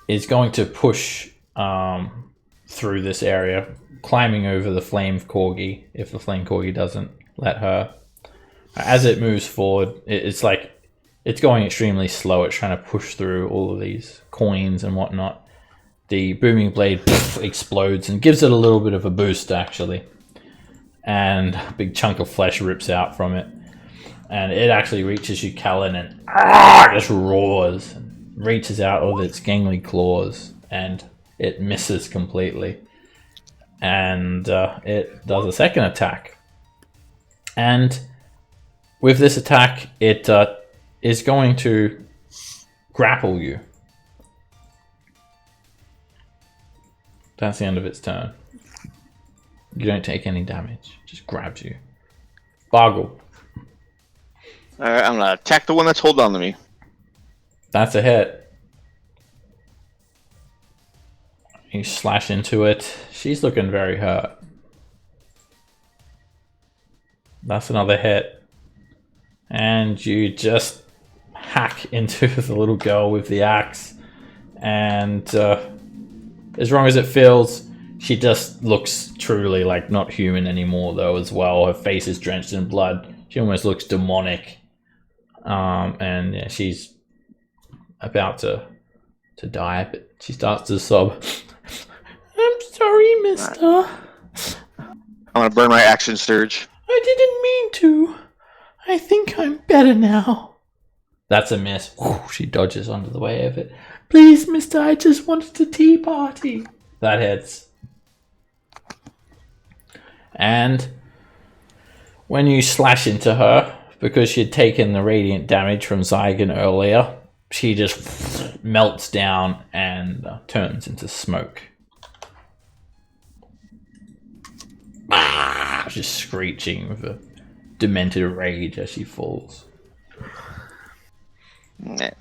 is going to push through this area, climbing over the Flame Corgi, if the Flame Corgi doesn't let her. As it moves forward, it's going extremely slow. It's trying to push through all of these coins and whatnot. The booming blade explodes and gives it a little bit of a boost, actually. and a big chunk of flesh rips out from it. And it actually reaches you, Callan, and just roars and reaches out with its gangly claws, and it misses completely. And it does a second attack. And with this attack, it is going to grapple you. That's the end of its turn. You don't take any damage. It just grabs you. Bargle. Alright, I'm gonna attack the one that's holding on to me. That's a hit. You slash into it. She's looking very hurt. That's another hit. And you just hack into the little girl with the axe. And as wrong as it feels, she just looks truly like not human anymore, though, as well. Her face is drenched in blood. She almost looks demonic. And yeah, she's about to die, but she starts to sob. I'm sorry, mister. I'm gonna burn my action surge. I didn't mean to. I think I'm better now. That's a miss. She dodges under the way of it. Please, mister, I just wanted a tea party. That hits. And when you slash into her, because she had taken the radiant damage from Zygon earlier, she just melts down and turns into smoke. Just screeching with a demented rage as she falls.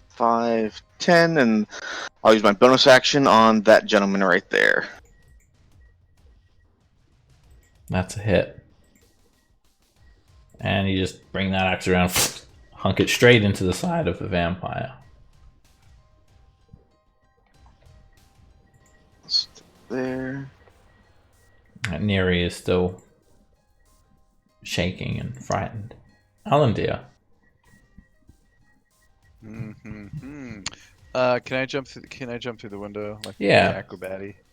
5, 10, and I'll use my bonus action on that gentleman right there. That's a hit. And you just bring that axe around, hunk it straight into the side of the vampire. There. And Neri is still shaking and frightened. Alandir. Can I jump through the window? Like Yeah. acrobatic.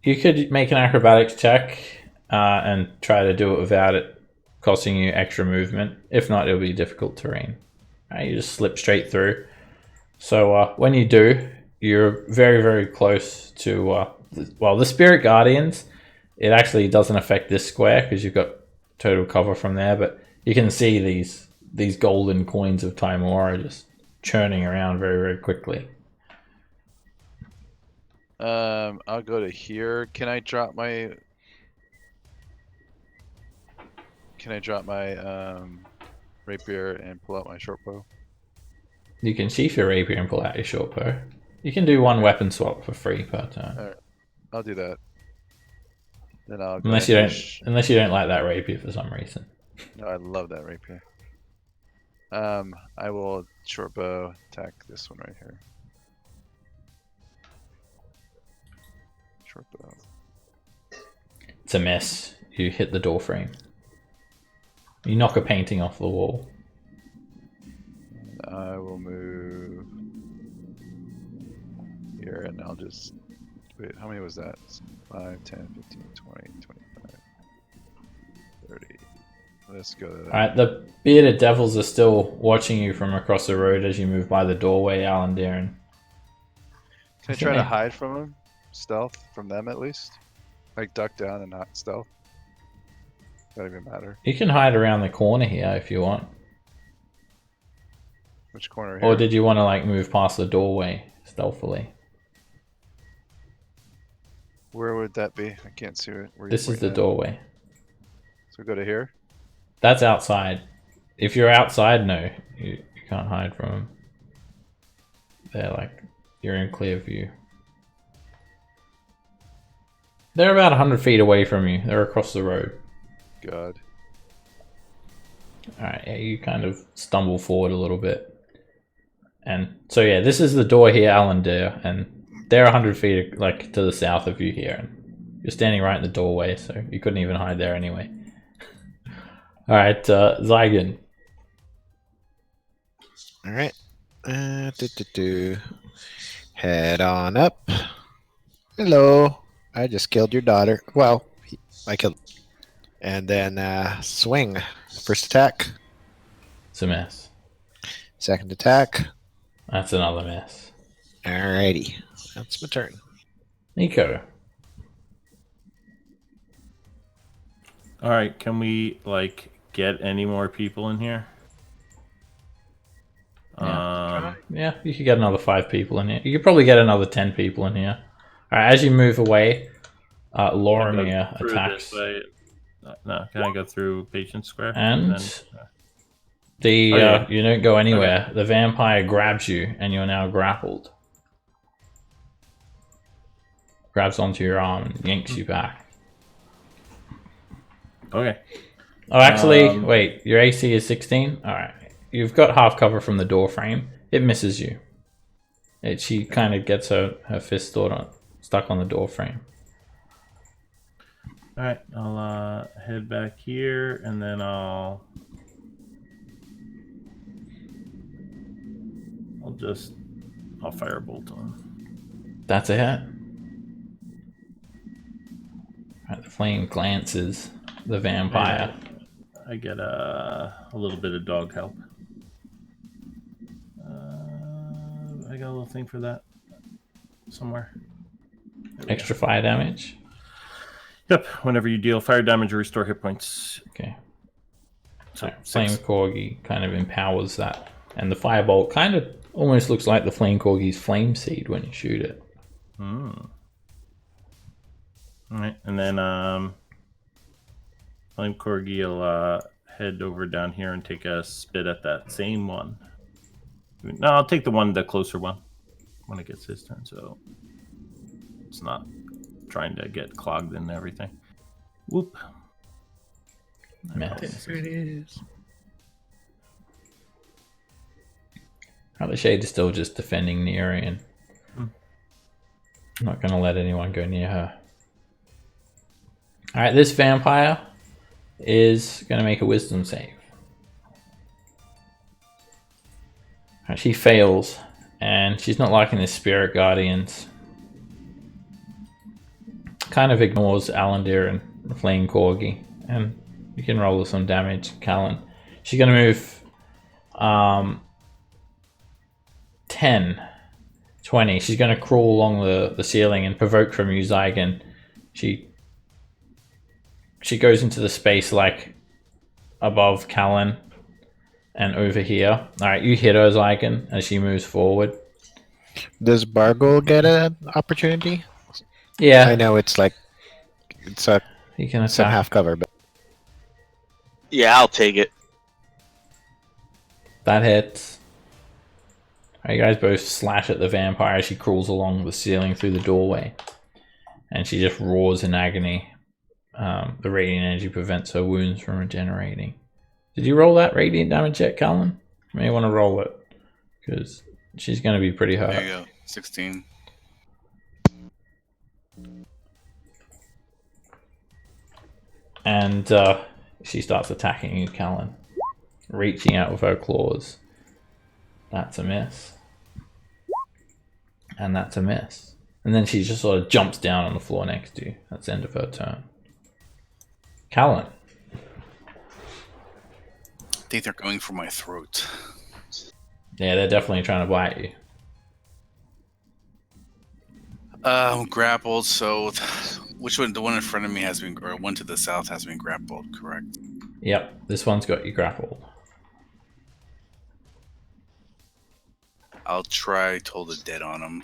You could make an acrobatics check and try to do it without it costing you extra movement. If not, it'll be difficult terrain. You just slip straight through. So when you do, you're very, very close to... the Spirit Guardians, it actually doesn't affect this square because you've got total cover from there, but you can see these golden coins of Timora just churning around very, very quickly. I'll go to here. Can I drop my rapier and pull out my short bow? You can sheath your rapier and pull out your short bow. You can do one weapon swap for free per turn. Alright, I'll do that. Then I'll go Unless you don't like that rapier for some reason. No, I love that rapier. I will short bow attack this one right here. Short bow. It's a miss. You hit the door frame. You knock a painting off the wall. And I will move here and I'll just... Wait, how many was that? 5, 10, 15, 20, 25, 30. Let's go to that. Alright, the bearded devils are still watching you from across the road as you move by the doorway, Alandir. Can I try to hide from them? Stealth? From them at least? Like duck down and not stealth? Doesn't even matter. You can hide around the corner here if you want. Which corner here? Or did you want to like move past the doorway stealthily? Where would that be? I can't see it. This is the doorway. So go to here? That's outside. If you're outside, no. You can't hide from them. They're like, you're in clear view. They're about 100 feet away from you. They're across the road. God. Alright, yeah, you kind of stumble forward a little bit. And so yeah, this is the door here, Alandir, and they're 100 feet like to the south of you here. And you're standing right in the doorway, so you couldn't even hide there anyway. Alright, Zygon. Alright. Head on up. Hello. I just killed your daughter. Well, I killed... And then swing. First attack. It's a miss. Second attack. That's another miss. Alrighty. That's my turn. Nico. All right, can we like get any more people in here? Yeah, you could get another 5 people in here. You could probably get another 10 people in here. All right, as you move away, Lorimir Through attacks. this way. No, can I go through Patient Square? And then, you don't go anywhere. Okay. The vampire grabs you, and you're now grappled. Grabs onto your arm and yanks you back. Okay. Oh, actually, wait. Your AC is 16? All right. You've got half cover from the door frame. It misses you. She kind of gets her fist stuck on the door frame. All right, I'll head back here, and then I'll firebolt on. That's a hit. Right, the flame glances the vampire. I get a little bit of dog help. I got a little thing for that somewhere. Extra fire damage. Yep. Whenever you deal fire damage or restore hit points. Okay. So Flame Corgi kind of empowers that, and the firebolt kind of almost looks like the Flame Corgi's flame seed when you shoot it. All right, and then Flame Corgi will head over down here and take a spit at that same one. No, I'll take the closer one when it gets his turn, so it's not trying to get clogged and everything. Whoop. There it is. The Shade is still just defending Nerean. I'm not going to let anyone go near her. Alright, this vampire is going to make a wisdom save. Right, she fails, and she's not liking the spirit guardians. Kind of ignores Alandir and the Flame Corgi, and you can roll some damage, Callan. She's going to move 10, 20. She's going to crawl along the ceiling and provoke from you, Zygon. She goes into the space like above Callan and over here. Alright, you hit her, Zygon, as she moves forward. Does Bargle get an opportunity? Yeah. I know it's He can some attack. half cover, but Yeah, I'll take it. That hits. Alright, you guys both slash at the vampire as she crawls along the ceiling through the doorway. And she just roars in agony. The radiant energy prevents her wounds from regenerating. Did you roll that radiant damage yet, Callan? You may want to roll it, because she's going to be pretty hurt. There you go. 16. And she starts attacking you, Callan. Reaching out with her claws. That's a miss. And that's a miss. And then she just sort of jumps down on the floor next to you. That's the end of her turn. Callan. I think they're going for my throat. Yeah, they're definitely trying to bite you. I'm grappled, so which one? The one in front of me has been, or one to the south has been grappled, correct? Yep, this one's got you grappled. I'll try Toll the Dead on him.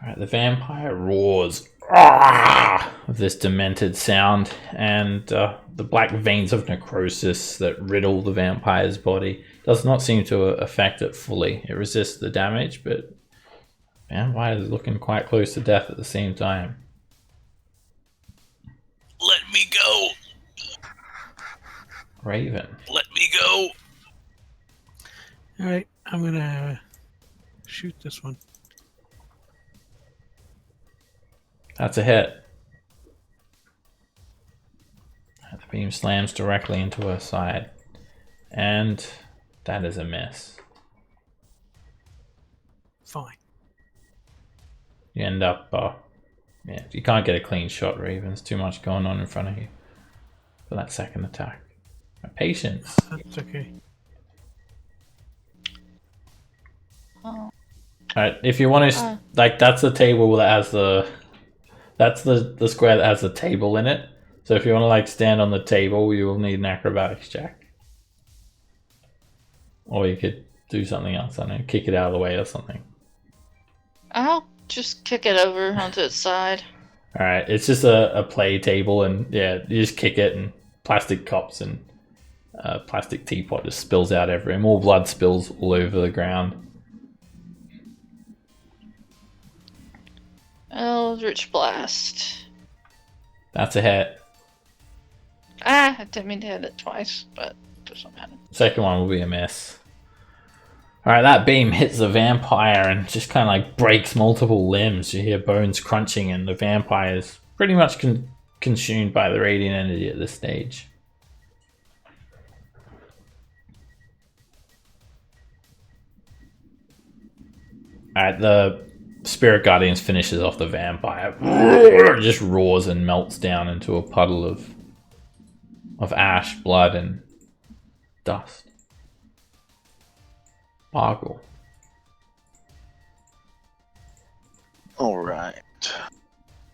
Alright, the vampire roars with this demented sound, and the black veins of necrosis that riddle the vampire's body does not seem to affect it fully. It resists the damage, but the vampire is looking quite close to death at the same time. Let me go! Raven. Let me go! Alright, I'm gonna shoot this one. That's a hit. The beam slams directly into her side. And that is a miss. fine. You end up, yeah, you can't get a clean shot, Raven. There's too much going on in front of you for that second attack. Patience. That's okay. Oh. Alright, if you want to, like, that's the table that has that's the square that has the table in it. So if you want to, like, stand on the table, you will need an acrobatics check. Or you could do something else, I don't know, kick it out of the way or something. I'll just kick it over onto its side. Alright, it's just a play table, and yeah, you just kick it, and plastic cups and plastic teapot just spills out everywhere. More blood spills all over the ground. Eldritch Blast. That's a hit. I didn't mean to hit it twice, but it doesn't matter. Second one will be a miss. Alright, that beam hits the vampire and just kind of like breaks multiple limbs. You hear bones crunching, and the vampire is pretty much consumed by the radiant energy at this stage. Alright, the Spirit Guardians finishes off the vampire. It just roars and melts down into a puddle of ash, blood, and dust. Bargle. Alright.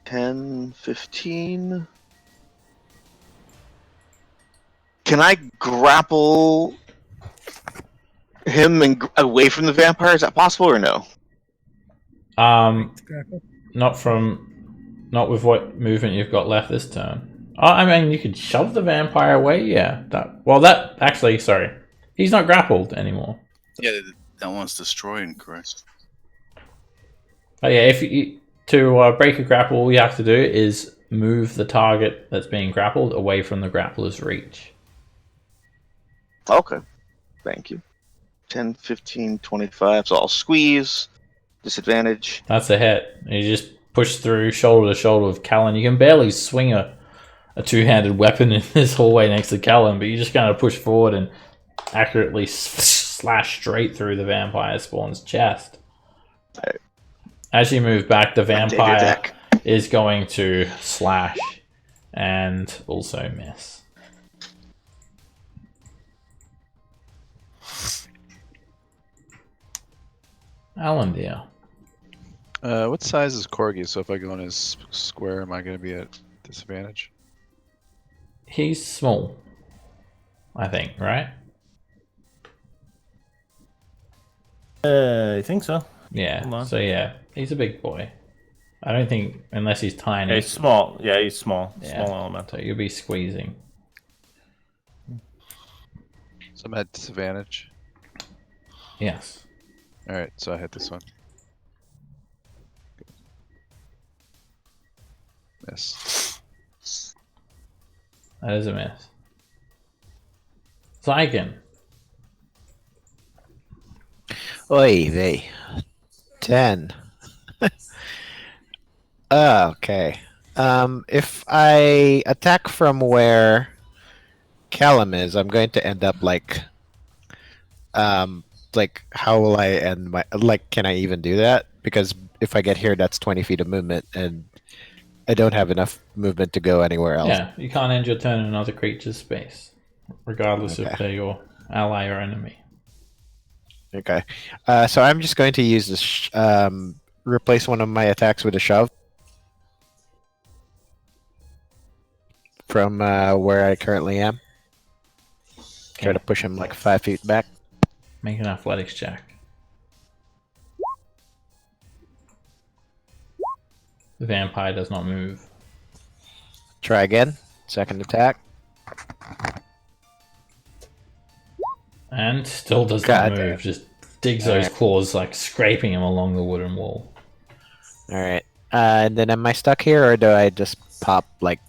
10, 15. Can I grapple him and away from the vampire? Is that possible or no? Not with what movement you've got left this turn. Oh, I mean, you could shove the vampire away. Yeah. That actually, sorry, he's not grappled anymore. Yeah, that one's destroyed, correct? Oh yeah, to break a grapple, all you have to do is move the target that's being grappled away from the grappler's reach. Okay. Thank you. 10, 15, 25. So I'll squeeze. Disadvantage. That's a hit. You just push through shoulder to shoulder with Callan. You can barely swing a two-handed weapon in this hallway next to Callan, but you just kind of push forward and accurately slash straight through the vampire spawn's chest. Right. As you move back, the vampire is going to slash and also miss. Alan, dear. What size is Corgi? So if I go in his square, am I going to be at disadvantage? He's small, I think, right? I think so. Yeah. So yeah, he's a big boy. I don't think unless he's tiny. Yeah, he's small. Yeah, he's small. Yeah. Small element. So you'll be squeezing. So I'm at disadvantage. Yes. All right, so I hit this one. Miss. That is a miss. Zygon. Oy vey. 10. Okay. If I attack from where Callum is, I'm going to end up like how will I end my, like, can I even do that? Because if I get here, that's 20 feet of movement, and I don't have enough movement to go anywhere else. Yeah, you can't end your turn in another creature's space, regardless if they're your ally or enemy. Okay. So I'm just going to use this, replace one of my attacks with a shove. From where I currently am. Try to push him like 5 feet back. Make an athletics check. The vampire does not move. Try again. Second attack. And still does not move. Just digs those claws, like scraping him along the wooden wall. Alright. And then am I stuck here, or do I just pop, like...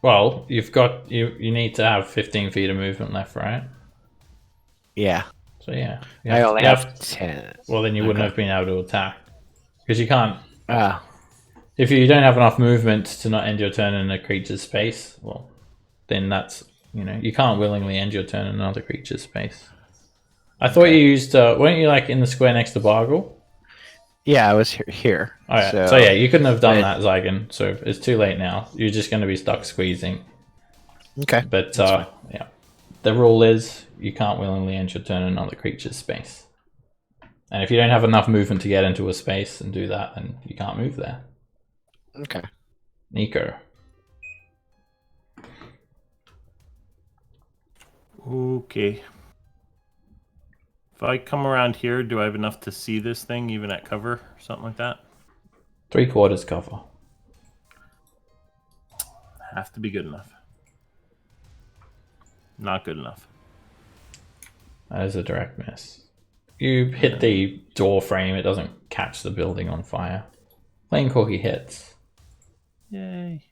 Well, you've got... You need to have 15 feet of movement left, right? Yeah. So yeah. I only have 10. Well, then you wouldn't have been able to attack. Because you can't... Ah. If you don't have enough movement to not end your turn in a creature's space, well, then that's, you can't willingly end your turn in another creature's space. I thought you used, weren't you like in the square next to Bargle? Yeah, I was here. Oh, yeah. So yeah, you couldn't have done that, Zygon. So it's too late now. You're just going to be stuck squeezing. Okay. But yeah, the rule is you can't willingly end your turn in another creature's space. And if you don't have enough movement to get into a space and do that, then you can't move there. Okay. Nico. Okay. If I come around here, do I have enough to see this thing even at cover or something like that? 3/4 cover. Have to be good enough. Not good enough. That is a direct miss. You hit the door frame, it doesn't catch the building on fire. Flame Corky hits. Yay.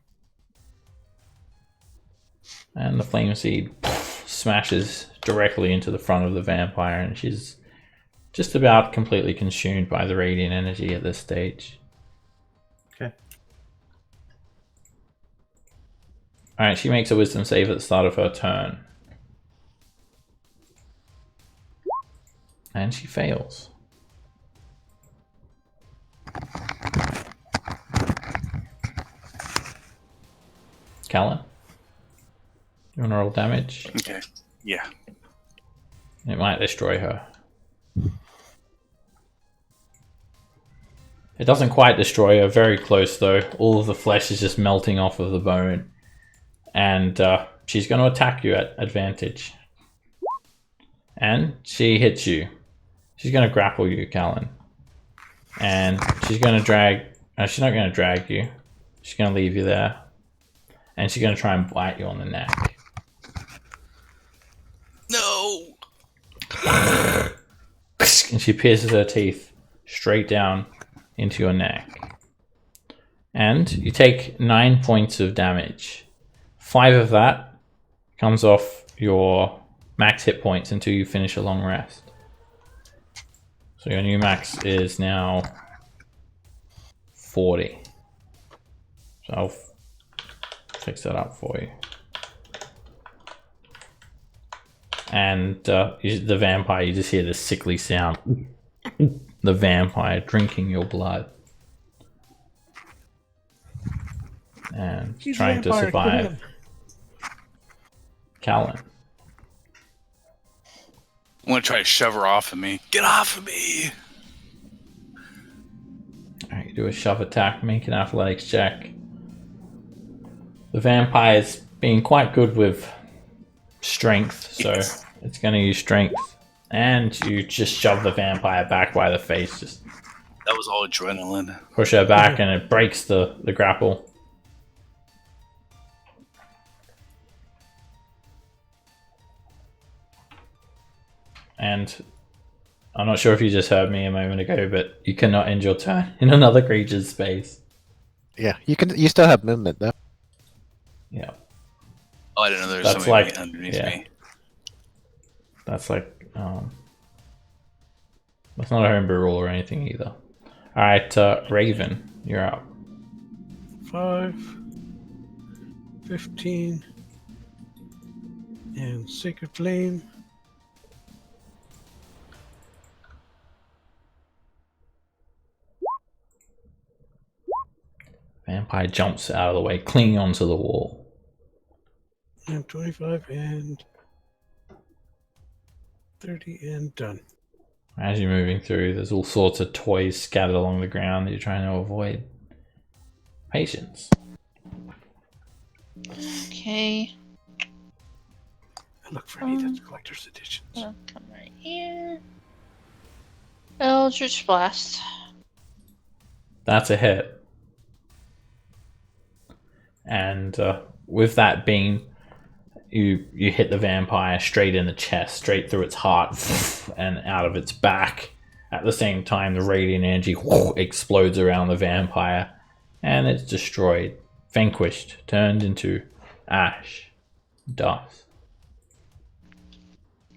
And the flame seed smashes directly into the front of the vampire, and she's just about completely consumed by the radiant energy at this stage. Okay. Alright, she makes a wisdom save at the start of her turn. And she fails. Callan? You want to roll damage? Okay. Yeah. It might destroy her. It doesn't quite destroy her, very close though. All of the flesh is just melting off of the bone. And she's going to attack you at advantage. And she hits you. She's going to grapple you, Callan. And she's going to drag... she's not going to drag you. She's going to leave you there. And she's going to try and bite you on the neck. No. And she pierces her teeth straight down into your neck. And you take 9 points of damage. 5 of that comes off your max hit points until you finish a long rest. So your new max is now 40. So I'll fix that up for you. And the vampire, you just hear this sickly sound. The vampire drinking your blood. And He's trying to vampire, kill survive. him. Callan. I'm gonna try to shove her off of me. Get off of me! Alright, do a shove attack, make an athletics check. The vampire's being quite good with strength, so Yes. it's going to use strength. And you just shove the vampire back by the face, just That was all adrenaline. push her back and it breaks the grapple. And I'm not sure if you just heard me a moment ago, but you cannot end your turn in another creature's space. Yeah, you can. You still have movement though. Yeah. Oh, I didn't know there was That's somebody like- underneath yeah. me. That's like, that's not a homebrew rule or anything either. Alright, Raven, you're up. 5, 15, and Sacred Flame. Vampire jumps out of the way, clinging onto the wall. And 25 and 30 and done. As you're moving through, there's all sorts of toys scattered along the ground that you're trying to avoid. Patience. Okay. I look for any that's collector's editions. I'll come right here. Eldritch Blast. That's a hit. And with that beam, you hit the vampire straight in the chest, straight through its heart, and out of its back. At the same time, the radiant energy explodes around the vampire, and it's destroyed, vanquished, turned into ash, dust,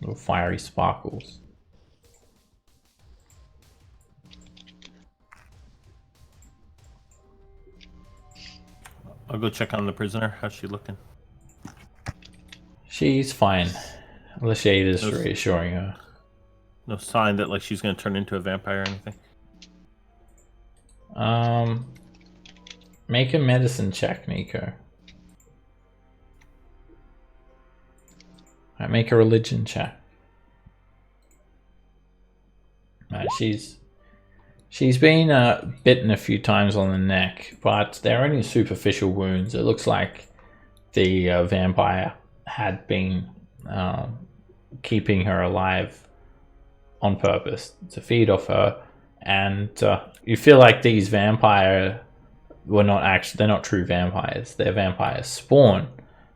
little fiery sparkles. I'll go check on the prisoner. How's she looking? She's fine. The shade is No- reassuring her. No sign that like she's gonna turn into a vampire or anything. Make a medicine check, Nico. Alright, make a religion check. Alright, she's been bitten a few times on the neck, but they're only superficial wounds. It looks like the vampire had been keeping her alive on purpose to feed off her, and you feel like these vampire they're not true vampires. They're vampire spawn.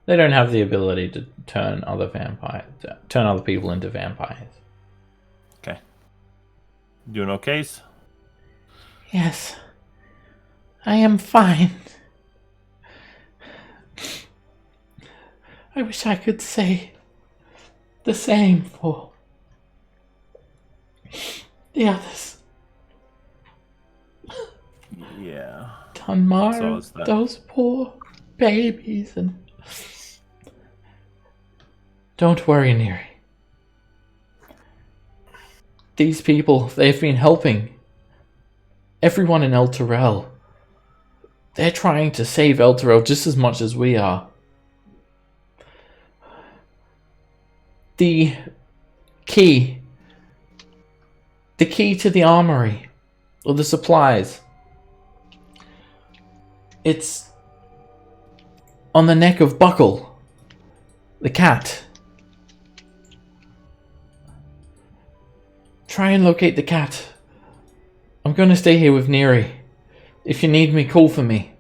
They don't have the ability to turn other people into vampires. Okay. Doing okay? Yes. I am fine. I wish I could say the same for the others. Yeah. Dunmar, So those poor babies, and don't worry, Neri. These people, they've been helping everyone in El Terrell. They're trying to save El Terrell just as much as we are. The key to the armory, or the supplies, it's on the neck of Buckle, the cat. Try and locate the cat. I'm gonna stay here with Neri. If you need me, call for me.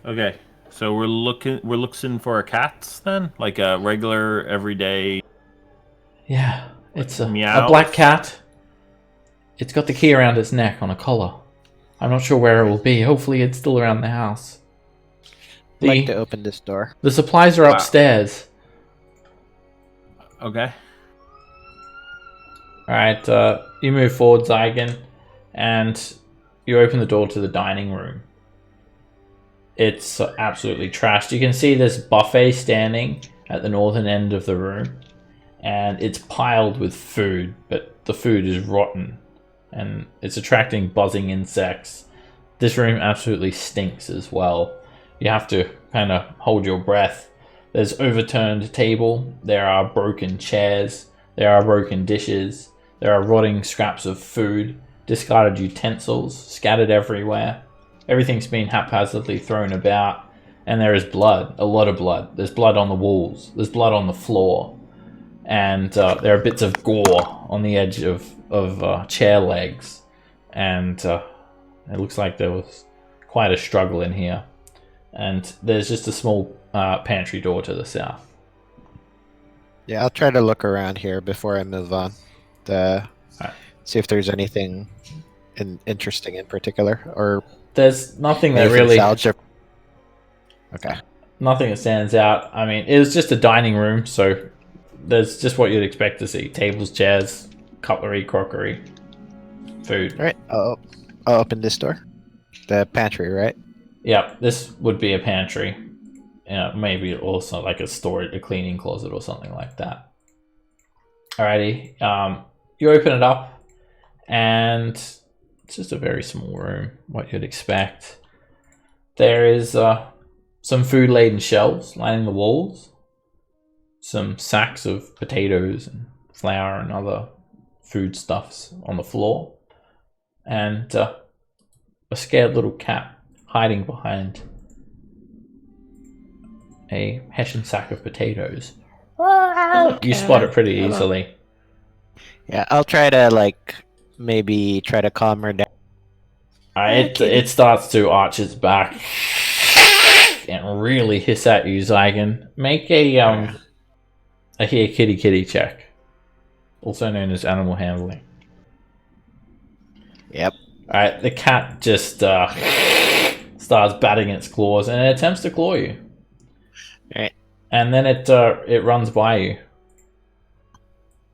Okay, so we're looking for a cat then, like a regular everyday. Yeah, it's a Meow. black cat. It's got the key around its neck on a collar. I'm not sure where it will be. Hopefully it's still around the house. I'd like to open this door. The supplies are upstairs. Okay. Alright, you move forward, Zygon, and you open the door to the dining room. It's absolutely trashed. You can see this buffet standing at the northern end of the room, and it's piled with food, but the food is rotten, and it's attracting buzzing insects. This room absolutely stinks as well. You have to kind of hold your breath. There's overturned table, there are broken chairs, there are broken dishes, there are rotting scraps of food, discarded utensils scattered everywhere. Everything's been haphazardly thrown about, and there is blood, a lot of blood. There's blood on the walls, there's blood on the floor, and there are bits of gore on the edge of chair legs, and it looks like there was quite a struggle in here. And there's just a small pantry door to the south. Yeah, I'll try to look around here before I move on. See if there's anything interesting in particular, or there's nothing that anything really. Okay. Nothing that stands out. I mean, it was just a dining room, so there's just what you'd expect to see: tables, chairs, cutlery, crockery, food. All right. I'll open this door. The pantry, right? Yeah, this would be a pantry. Maybe also like a cleaning closet or something like that. Alrighty, you open it up, and it's just a very small room, what you'd expect. There is some food-laden shelves lining the walls, some sacks of potatoes and flour and other foodstuffs on the floor, and a scared little cat hiding behind a Hessian sack of potatoes. You spot it pretty easily. Yeah, I'll try to maybe try to calm her down. It starts to arch its back and really hiss at you, Zygon. Make a here kitty check, also known as animal handling. Yep. All right, the cat just starts batting its claws and it attempts to claw you. Alright. And then it runs by you.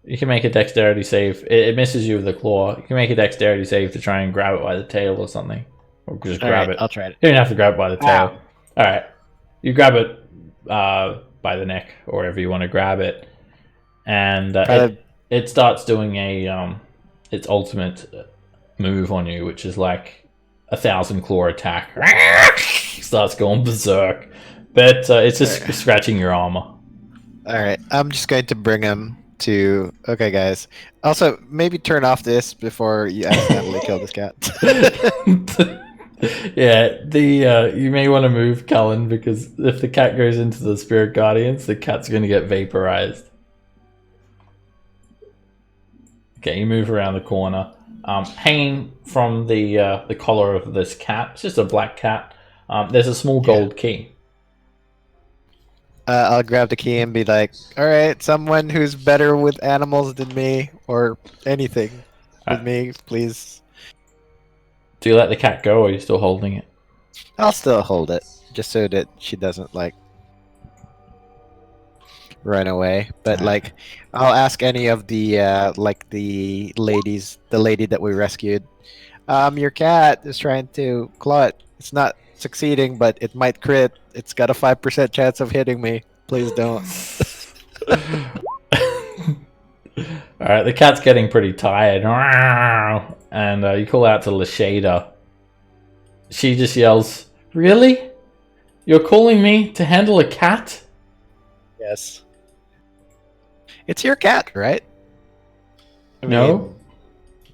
You can make a dexterity save. It misses you with the claw. You can make a dexterity save to try and grab it by the tail or something. Or just grab it. I'll try it. You don't have to grab it by the tail. Alright. You grab it by the neck or wherever you want to grab it, and it starts doing a its ultimate move on you, which is like 1,000 claw attack. Starts going berserk, but it's just scratching your armor. All right, I'm just going to bring him to. Okay, guys. Also, maybe turn off this before you accidentally kill this cat. Yeah, you may want to move, Cullen, because if the cat goes into the spirit guardians, the cat's going to get vaporized. Okay, you move around the corner. Hanging from the collar of this cat, it's just a black cat. There's a small gold key. I'll grab the key and be like, "All right, someone who's better with animals than me, or anything with me, please." Do you let the cat go, or are you still holding it? I'll still hold it, just so that she doesn't like run away. But like, I'll ask any of the like the lady that we rescued. Your cat is trying to claw it. It's not succeeding, but it might crit. It's got a 5% chance of hitting me. Please don't. Alright, the cat's getting pretty tired. And you call out to Lashada. She just yells, "Really? You're calling me to handle a cat?" Yes. It's your cat, right? No.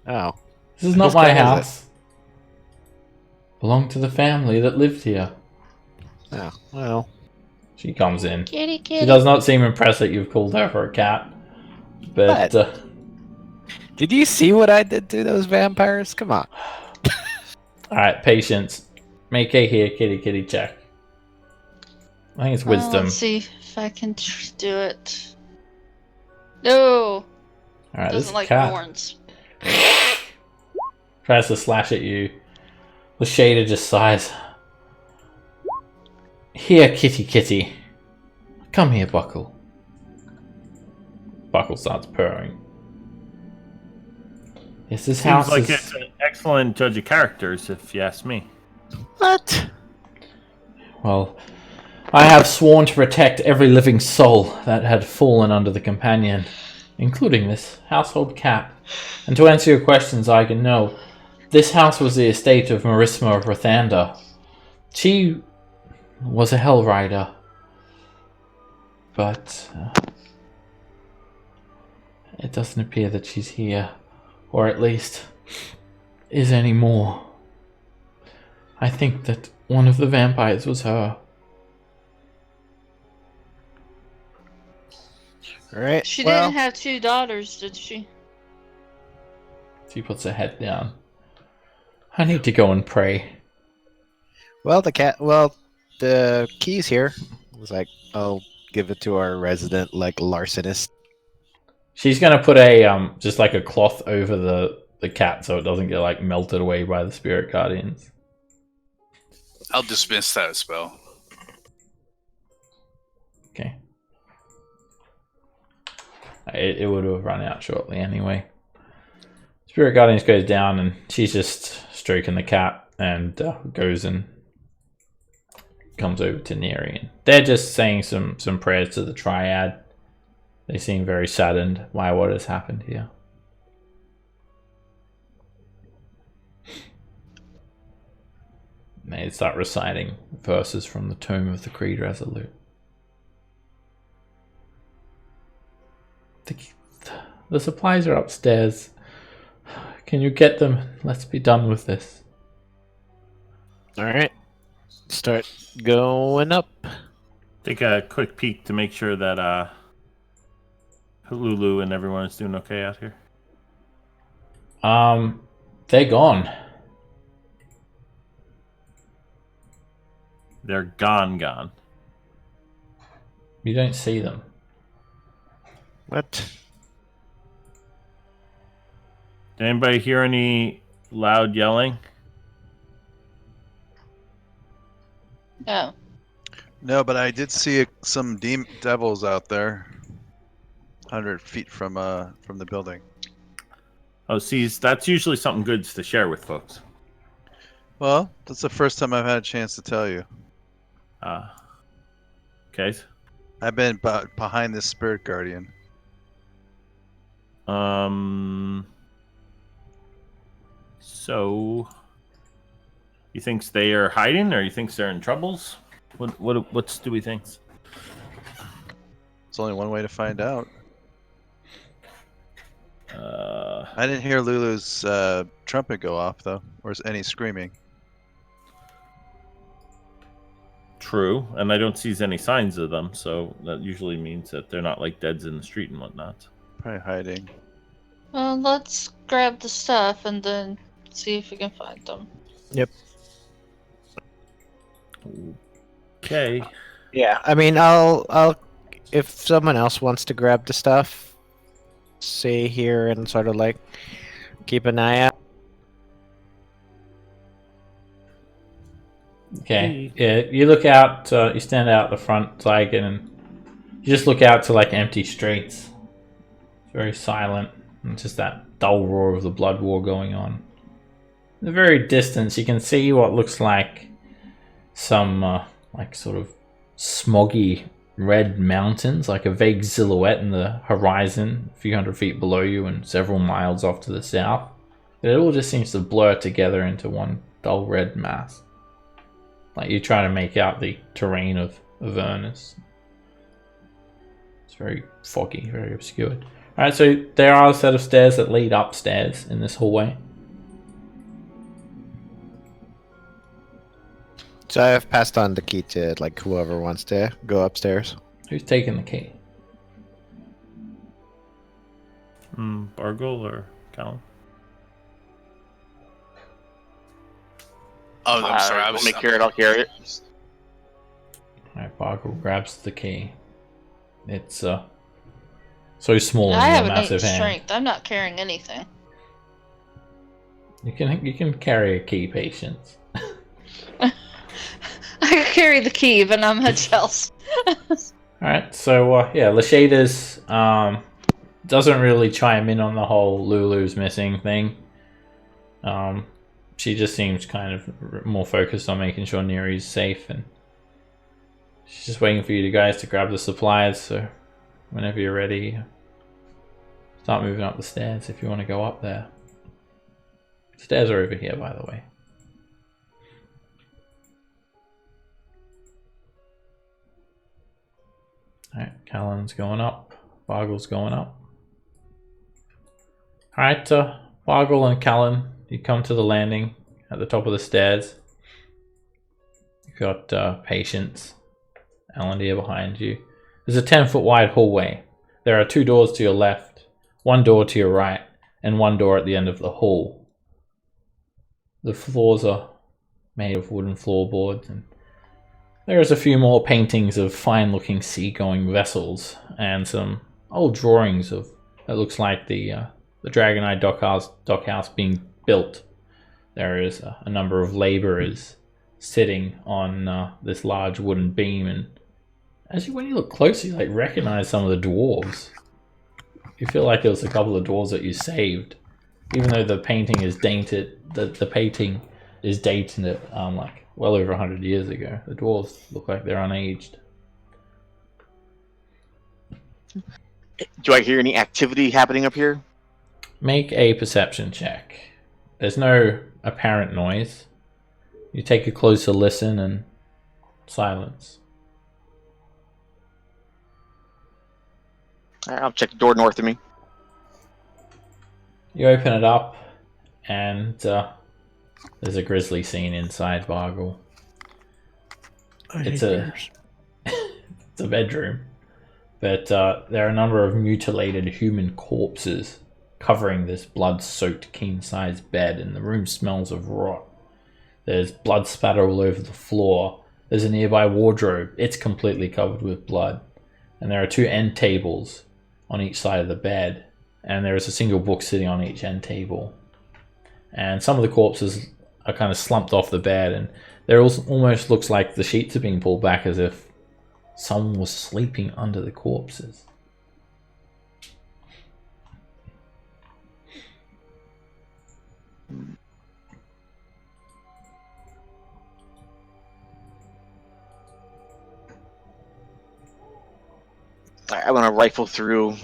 Oh. This is not Whose my cat is it? house. Belonged to the family that lived here. Oh, well. She comes in. Kitty, kitty. She does not seem impressed that you've called her for a cat. But Did you see what I did to those vampires? Come on. alright, patience. Make a here kitty check. I think it's wisdom. Let's see if I can do it. No. Alright, this Doesn't like cat horns. tries to slash at you. The shader just sighs. "Here, kitty. Come here, Buckle." Buckle starts purring. Yes, this house Seems like is... it's an excellent judge of characters, if you ask me. What? Well, I have sworn to protect every living soul that had fallen under the companion, including this household cat. And to answer your questions, I can know. This house was the estate of Marisma of Rathander. She was a Hell Rider. But it doesn't appear that she's here. Or at least is anymore. I think that one of the vampires was her. Alright. She didn't have 2 daughters, did she? She puts her head down. I need to go and pray. Well, the key's here. I was like, I'll give it to our resident, like, larcenist. She's gonna put a just like a cloth over the cat so it doesn't get like melted away by the spirit guardians. I'll dismiss that spell. Okay. It would have run out shortly anyway. Spirit guardians goes down and she's just stroking the cat and goes and comes over to Neri. They're just saying some prayers to the Triad. They seem very saddened by what has happened here. They start reciting verses from the Tome of the Creed Resolute. The supplies are upstairs. Can you get them? Let's be done with this. Alright. Start going up. Take a quick peek to make sure that Lulu and everyone is doing okay out here. They're gone. They're gone. You don't see them. What? Did anybody hear any loud yelling? No. No, but I did see some devils out there, 100 feet from the building. Oh, see, that's usually something good to share with folks. Well, that's the first time I've had a chance to tell you. Okay. I've been behind the spirit guardian. So, you thinks they are hiding, or you thinks they're in troubles? What's do we think? There's only one way to find out. Uh, I didn't hear Lulu's trumpet go off though, or any screaming. True, and I don't see any signs of them, so that usually means that they're not like deads in the street and whatnot. Probably hiding. Well, let's grab the stuff and then see if we can find them. Yep. Okay. Yeah. I mean, I'll if someone else wants to grab the stuff, stay here and sort of like keep an eye out. Okay. Yeah, you look out. You stand out the front, Zygon, and you just look out to like empty streets. It's very silent, and just that dull roar of the blood war going on. In the very distance, you can see what looks like some like sort of smoggy red mountains, like a vague silhouette in the horizon, a few hundred feet below you and several miles off to the south. But it all just seems to blur together into one dull red mass. Like you try to make out the terrain of Avernus. It's very foggy, very obscured. Alright, so there are a set of stairs that lead upstairs in this hallway. So I've passed on the key to like whoever wants to go upstairs. Who's taking the key? Bargle or Callum? Oh, I'm sorry. I was Let me carry it. I'll carry it. Alright, Bargle grabs the key. It's so small I in have your an 8 massive hand. strength. I'm not carrying anything. You can carry a key, Patience. I can carry the key, but not much else. Alright, so yeah, Lashada's doesn't really chime in on the whole Lulu's missing thing. She just seems kind of more focused on making sure Neri's safe, and she's just waiting for you guys to grab the supplies, so whenever you're ready, start moving up the stairs if you want to go up there. Stairs are over here, by the way. Alright, Callan's going up. Bargle's going up. Alright, Bargle and Callan, you come to the landing at the top of the stairs. You've got Patience, Alandir behind you. There's a 10-foot wide hallway. There are 2 doors to your left, 1 door to your right, and 1 door at the end of the hall. The floors are made of wooden floorboards, and there's a few more paintings of fine-looking sea-going vessels and some old drawings of that looks like the Dragoneye dockhouse being built. There is a number of laborers sitting on this large wooden beam, and when you look closely, you recognize some of the dwarves. You feel like there was a couple of dwarves that you saved, even though the painting is dated. The painting is dated well over 100 years ago. The dwarves look like they're unaged. Do I hear any activity happening up here? Make a perception check. There's no apparent noise. You take a closer listen and silence. Alright, I'll check the door north of me. You open it up, and there's a grisly scene inside Bargle. It's a bedroom, but there are a number of mutilated human corpses covering this blood-soaked king-size bed, and the room smells of rot. There's blood spatter all over the floor. There's a nearby wardrobe. It's completely covered with blood. And there are 2 end tables on each side of the bed, and there is a single book sitting on each end table. And some of the corpses are kind of slumped off the bed, and there almost looks like the sheets are being pulled back as if someone was sleeping under the corpses. I want to rifle through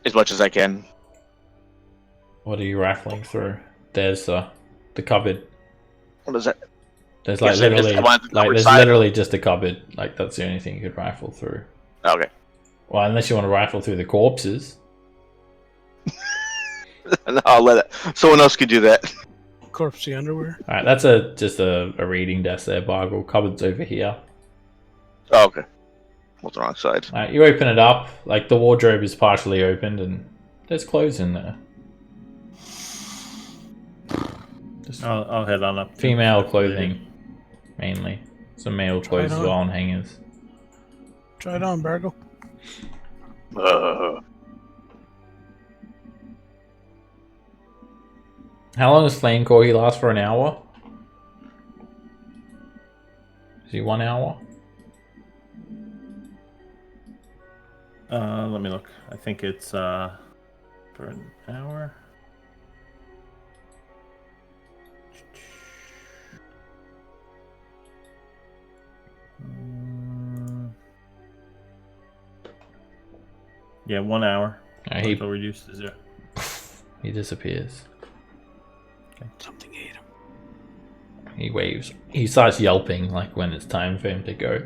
as much as I can. What are you rifling through? There's the cupboard. What is that? There's like Yes, literally, I want the cupboard there's side. literally just a cupboard. Like that's the only thing you could rifle through. Okay. Well, unless you want to rifle through the corpses. No, I'll let it. Someone else could do that. Corpsey underwear. All right, that's just a reading desk there, Bargle. Cupboard's over here. Oh, okay. What's the wrong side? All right, you open it up. Like the wardrobe is partially opened, and there's clothes in there. Just I'll head on up. female clothing, mainly. Some male clothes as on. well on hangers. Try it on, Bargle. How long does Flame Core? He last for an hour? Is he 1 hour? Let me look. I think it's for an hour. Yeah, 1 hour. He So reduced to 0. He disappears. Something ate him. He waves. He starts yelping like when it's time for him to go.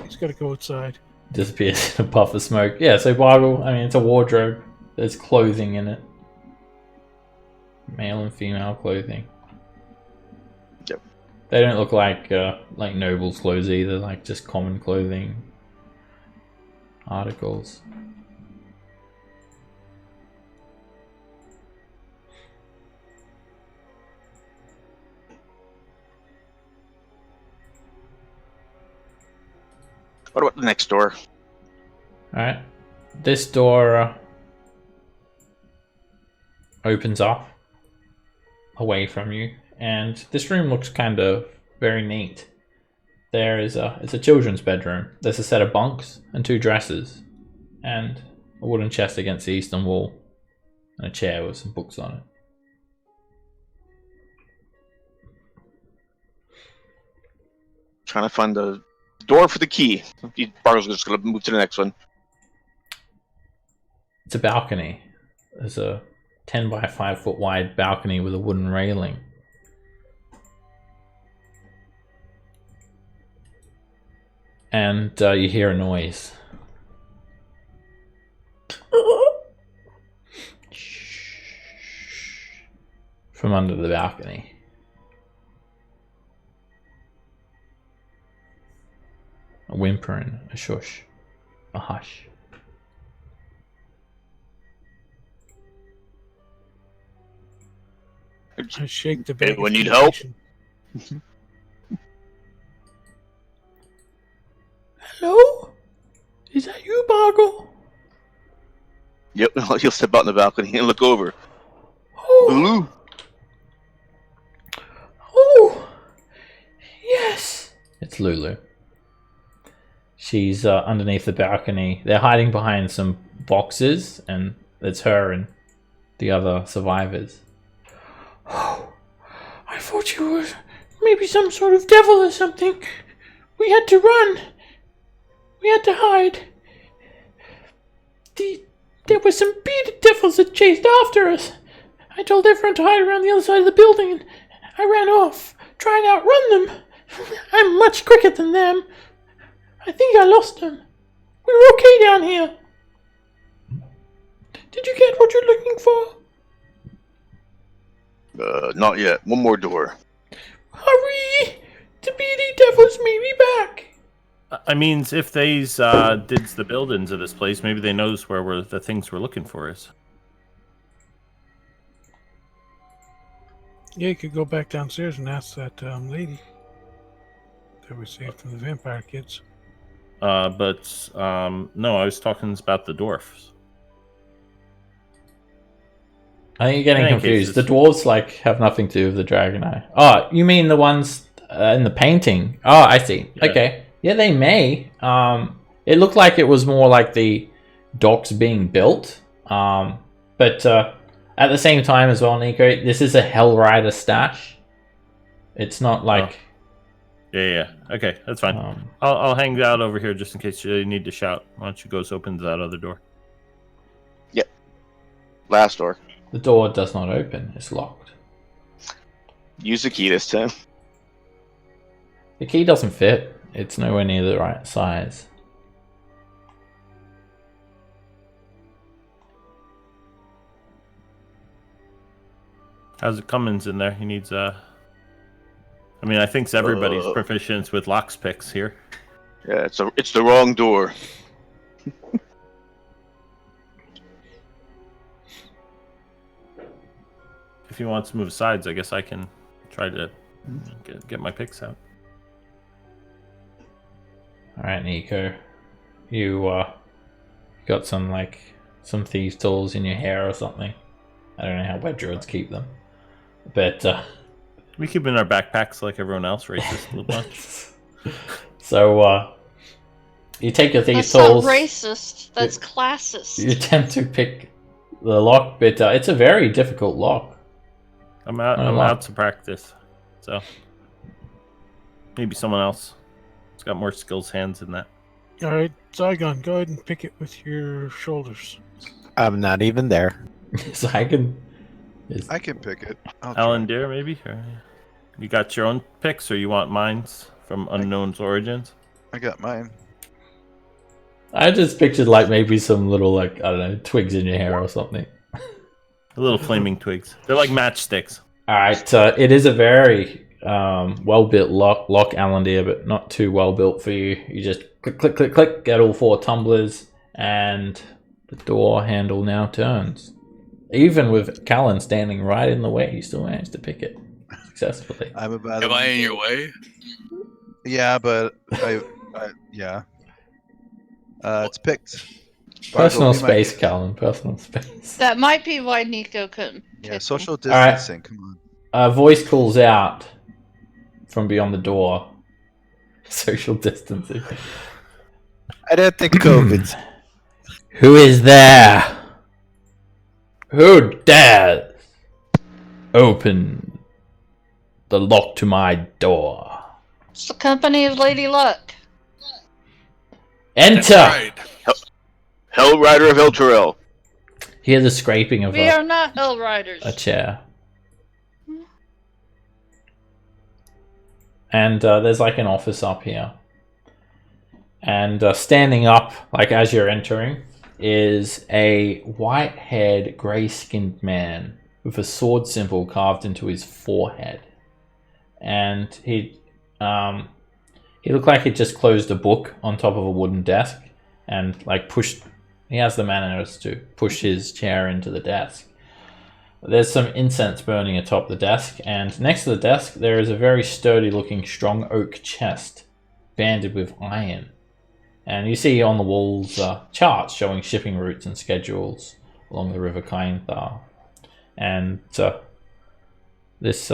He's got to go outside. Disappears in a puff of smoke. Yeah, so Bargle, I mean, it's a wardrobe. There's clothing in it. Male and female clothing. Yep. They don't look like nobles' clothes either, like just common clothing articles. What about the next door? Alright. This door opens up away from you, and this room looks kind of very neat. There is it's a children's bedroom. There's a set of bunks and 2 dressers, and a wooden chest against the eastern wall, and a chair with some books on it. Trying to find the door for the key. Bartle's just going to move to the next one. It's a balcony. There's a 10 by 5 foot wide balcony with a wooden railing. And you hear a noise. From under the balcony. A whimpering, a shush, a hush. I shake the bag. Anyone need help? Hello? Is that you, Bargle? Yep, he'll step out on the balcony and look over. Oh, Lulu? oh, yes. It's Lulu. She's underneath the balcony. They're hiding behind some boxes, and it's her and the other survivors. Oh, I thought you were maybe some sort of devil or something. We had to run. We had to hide. There were some bearded devils that chased after us. I told everyone to hide around the other side of the building, and I ran off, trying to outrun them. I'm much quicker than them. I think I lost them. We were okay down here. Did you get what you're looking for? Not yet. One more door. Hurry! The beady devils may be back. I mean, if they's dids the buildings of this place, maybe they knows where the things we're looking for is. Yeah, you could go back downstairs and ask that lady that we saved from the vampire kids. But no, I was talking about the dwarfs. I think you're getting In any confused. cases- The dwarves have nothing to do with the Dragoneye. Oh, you mean the ones in the painting? Oh, I see. Yeah. Okay. Yeah, they may. It looked like it was more like the docks being built. But at the same time as well, Nico, this is a Hellrider stash. It's not like Yeah. Okay, that's fine. Um, I'll hang out over here just in case you need to shout. Why don't you go open that other door? Last door. the door does not open. It's locked. Use the key this time. The key doesn't fit. It's nowhere near the right size. How's it Cummins in there? He needs I mean, I think everybody's proficient with locks picks here. Yeah, it's the wrong door. If he wants to move sides, I guess I can try to get my picks out. Alright, Nico. You got some thieves' tools in your hair or something. I don't know how wet druids keep them. But We keep them in our backpacks like everyone else, racist a little much. so you take your thieves' That's tools. not racist. That's classist. You attempt to pick the lock, but it's a very difficult lock. I'm out to practice, so maybe someone else. It's got more skills hands than that. All right, Zygon, go ahead and pick it with your shoulders. I'm not even there. So I can pick it. Alan Deere, maybe? Or you got your own picks, or you want mines from Unknown's Origins? I got mine. I just pictured maybe some little I don't know, twigs in your hair or something. The little flaming twigs. They're like matchsticks. All right, it is a very well-built lock, Alan Deere, but not too well-built for you. You just click, click, click, click, get all 4 tumblers, and the door handle now turns. Even with Callan standing right in the way, you still managed to pick it successfully. I'm about. Am I in your way? Yeah, but yeah. It's picked. Personal Bargo, we might- space, Callan. Personal space. That might be why Nico couldn't. Yeah, pick social them. right. distancing. Come on. A voice calls out from beyond the door. Social distancing. I don't think COVID's. Who is there? Who dares open the lock to my door? It's the company of Lady Luck. Enter! Right. Hell Rider of Elturel. Hear the scraping of We are not Hell Riders. a chair. And there's an office up here. And standing up, as you're entering, is a white-haired, grey-skinned man with a sword symbol carved into his forehead. And he looked like he just closed a book on top of a wooden desk and pushed. He has the manners to push his chair into the desk. There's some incense burning atop the desk, and next to the desk there is a very sturdy-looking strong oak chest banded with iron. And you see on the walls charts showing shipping routes and schedules along the River Kainthar. And this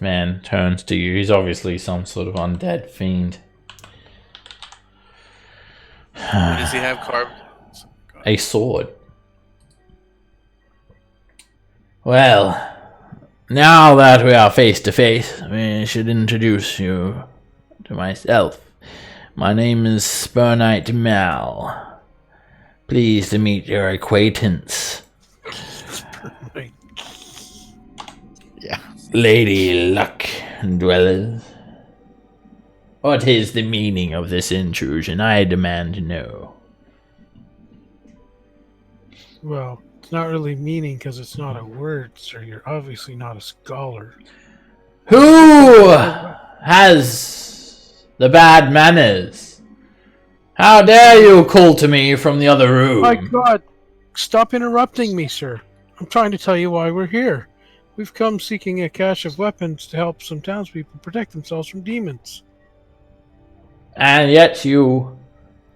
man turns to you. He's obviously some sort of undead fiend. What does he have carved? A sword. Well, now that we are face to face, I should introduce you to myself. My name is Spurnite Mal. Pleased to meet your acquaintance. Yeah. Lady Luck Dwellers. What is the meaning of this intrusion? I demand to know. Well, it's not really meaning because it's not a word, sir. You're obviously not a scholar. Who has the bad manners? How dare you call to me from the other room? My God! Stop interrupting me, sir. I'm trying to tell you why we're here. We've come seeking a cache of weapons to help some townspeople protect themselves from demons. And yet you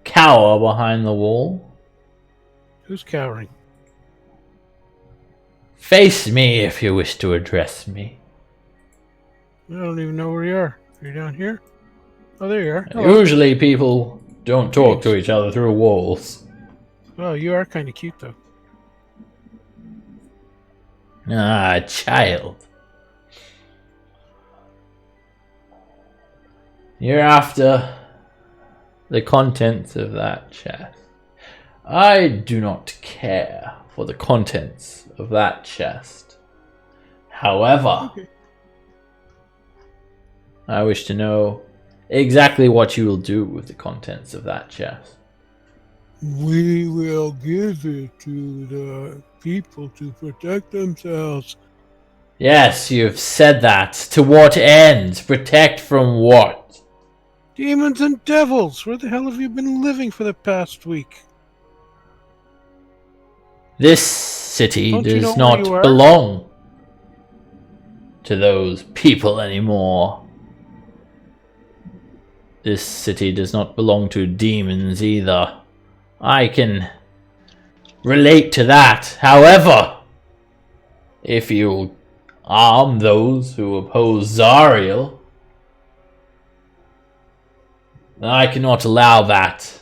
cower behind the wall? Who's cowering? Face me if you wish to address me. I don't even know where you are. Are you down here? Oh, there you are. Hello. Usually people don't talk to each other through walls. Oh, you are kind of cute, though. Ah, child. You're after the contents of that chest. I do not care for the contents of that chest. However, Okay. I wish to know exactly what you will do with the contents of that chest. We will give it to the people to protect themselves. Yes, you have said that. To what end? Protect from what? Demons and devils! Where the hell have you been living for the past week? This city Don't you know does where you not are? belong to those people anymore. This city does not belong to demons either. I can relate to that. However, if you arm those who oppose Zariel, then I cannot allow that.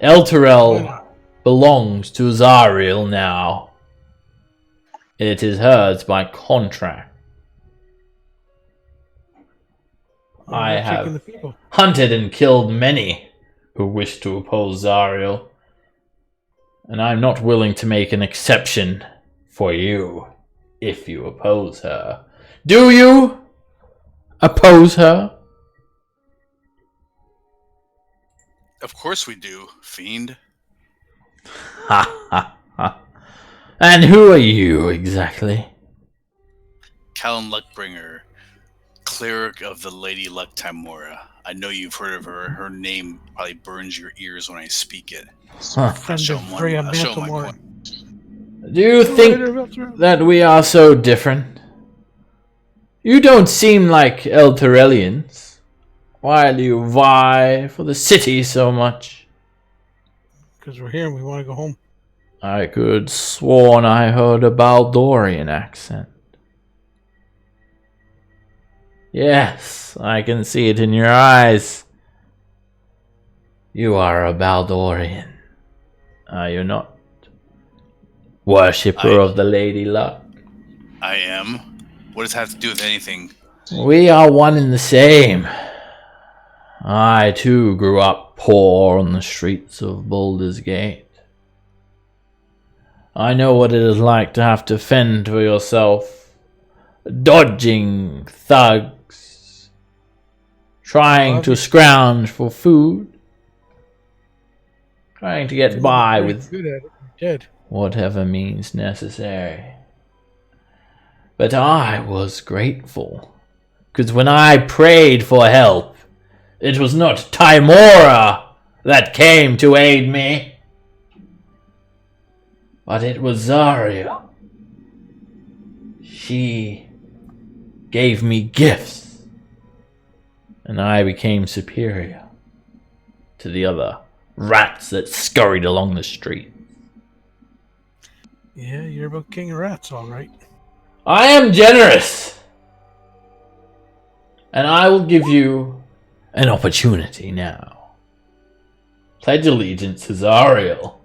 Elturel belongs to Zariel now. It is hers by contract. I You're kicking have the people. hunted and killed many who wish to oppose Zariel, and I'm not willing to make an exception for you if you oppose her. Do you oppose her? Of course we do, fiend. Ha ha ha. And who are you exactly? Callum Luckbringer, cleric of the Lady Luck Timora. I know you've heard of her. Her name probably burns your ears when I speak it. Huh. I'll show 'em I'll show 'em my point. Do you think that we are so different? You don't seem like Elturelians. Why do you vie for the city so much? Because we're here and we want to go home. I could sworn I heard a Baldurian accent. Yes, I can see it in your eyes. You are a Baldurian, are you not? Worshipper of the Lady Luck. I am. What does that have to do with anything? We are one and the same. I too grew up poor on the streets of Baldur's Gate. I know what it is like to have to fend for yourself, dodging thugs, trying to scrounge for food, trying to get by with Good at it. You're dead. whatever means necessary. But I was grateful, because when I prayed for help, it was not Timora that came to aid me, but it was Zariel. She gave me gifts, and I became superior to the other rats that scurried along the street. Yeah, you're about king of rats, all right. I am generous, and I will give you an opportunity now. Pledge allegiance to Zariel,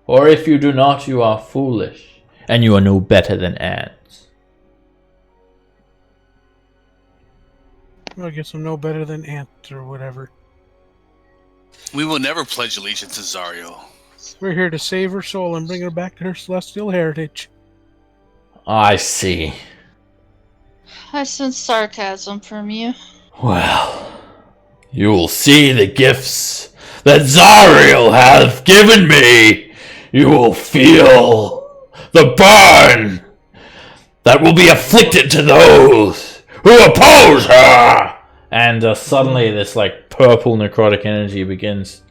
or if you do not, you are foolish, and you are no better than ants. Well, I guess I'm no better than Ant or whatever. We will never pledge allegiance to Zariel. We're here to save her soul and bring her back to her celestial heritage. I see. I sense sarcasm from you. Well, you will see the gifts that Zariel hath given me. You will feel the burn that will be afflicted to those who oppose her. And suddenly this like purple necrotic energy begins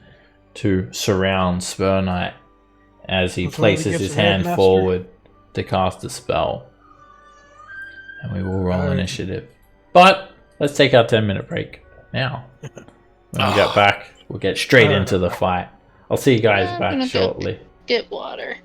to surround Spur Knight as he That's one of the places gifts his of hand Headmaster. forward to cast a spell. And we will roll Alright. initiative. But let's take our 10-minute break now. When we get back, we'll get straight into the fight. I'll see you guys I'm back gonna shortly. Get water.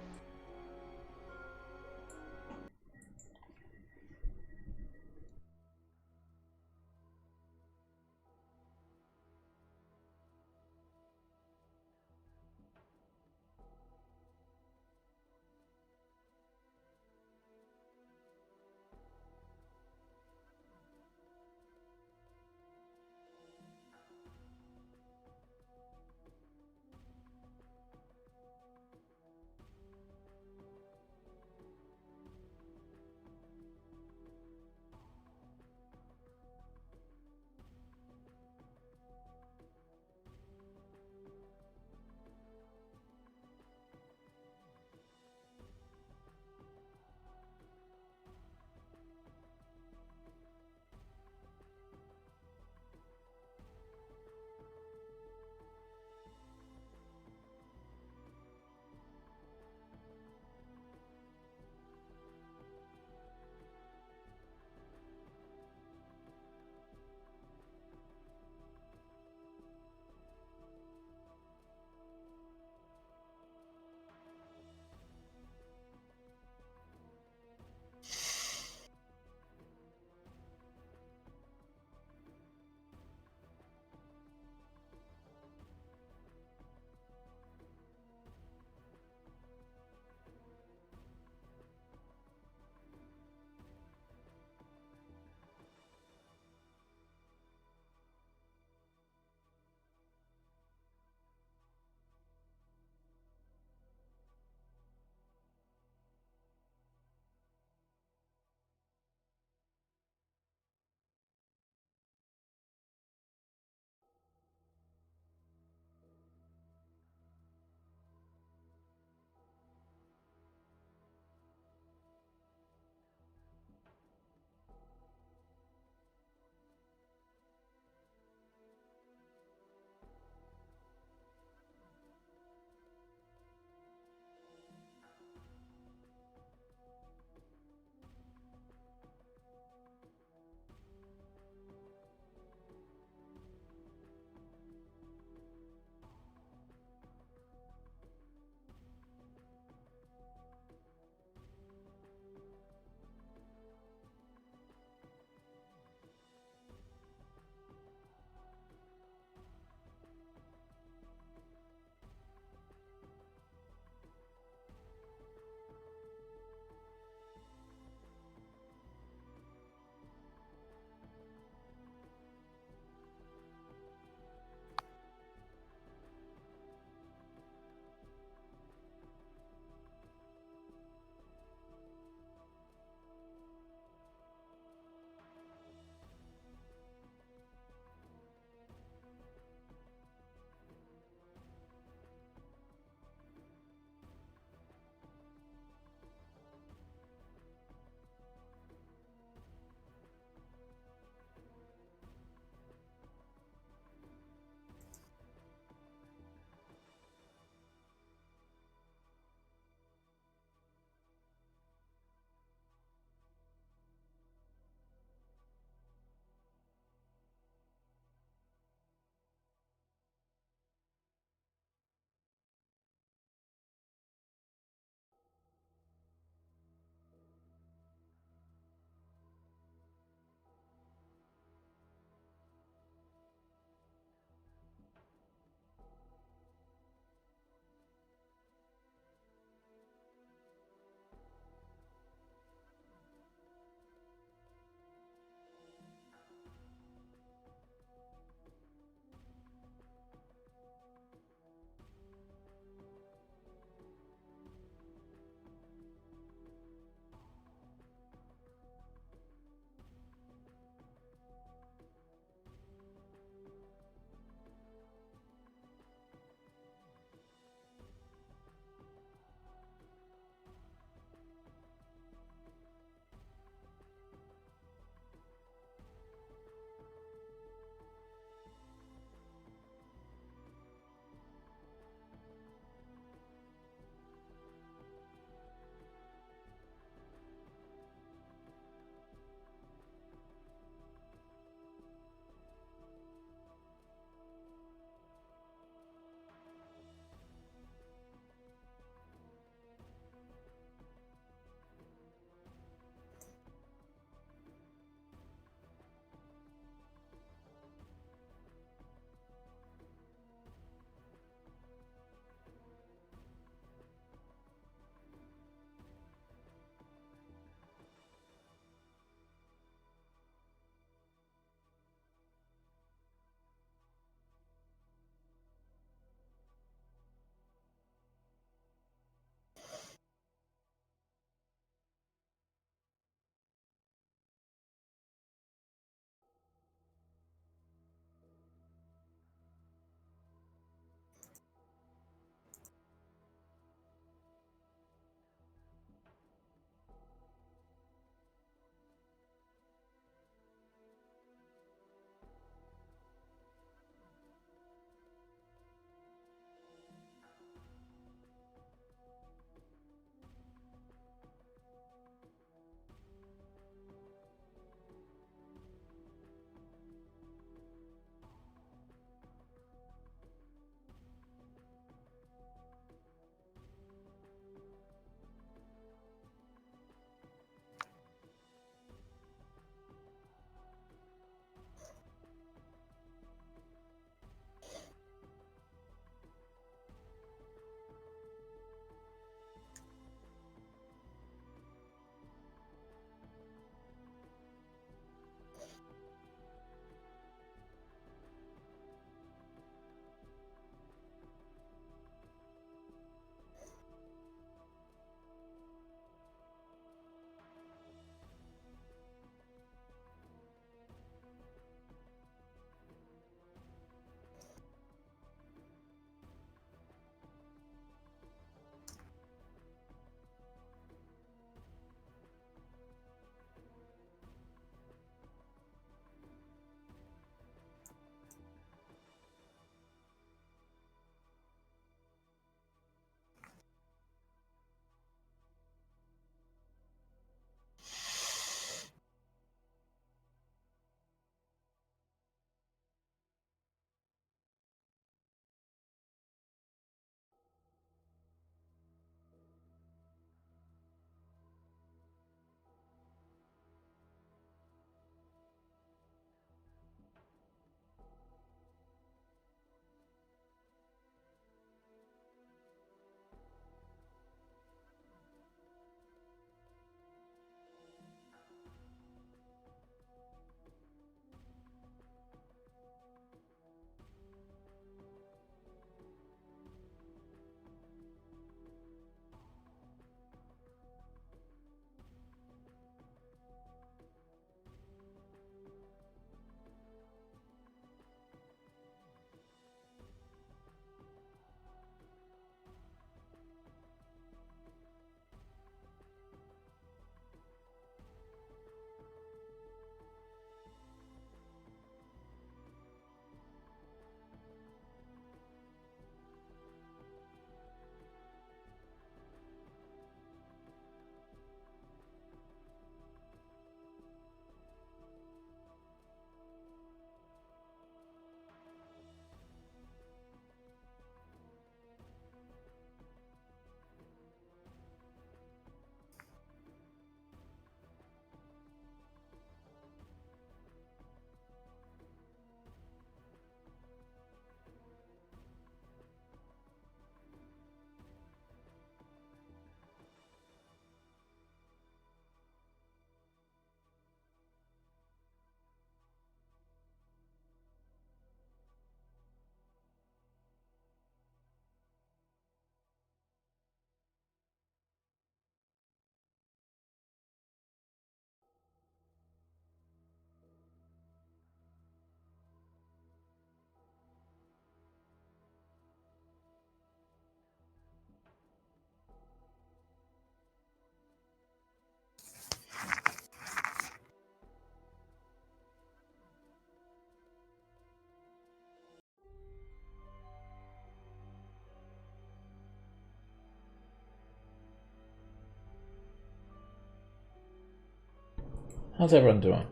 How's everyone doing?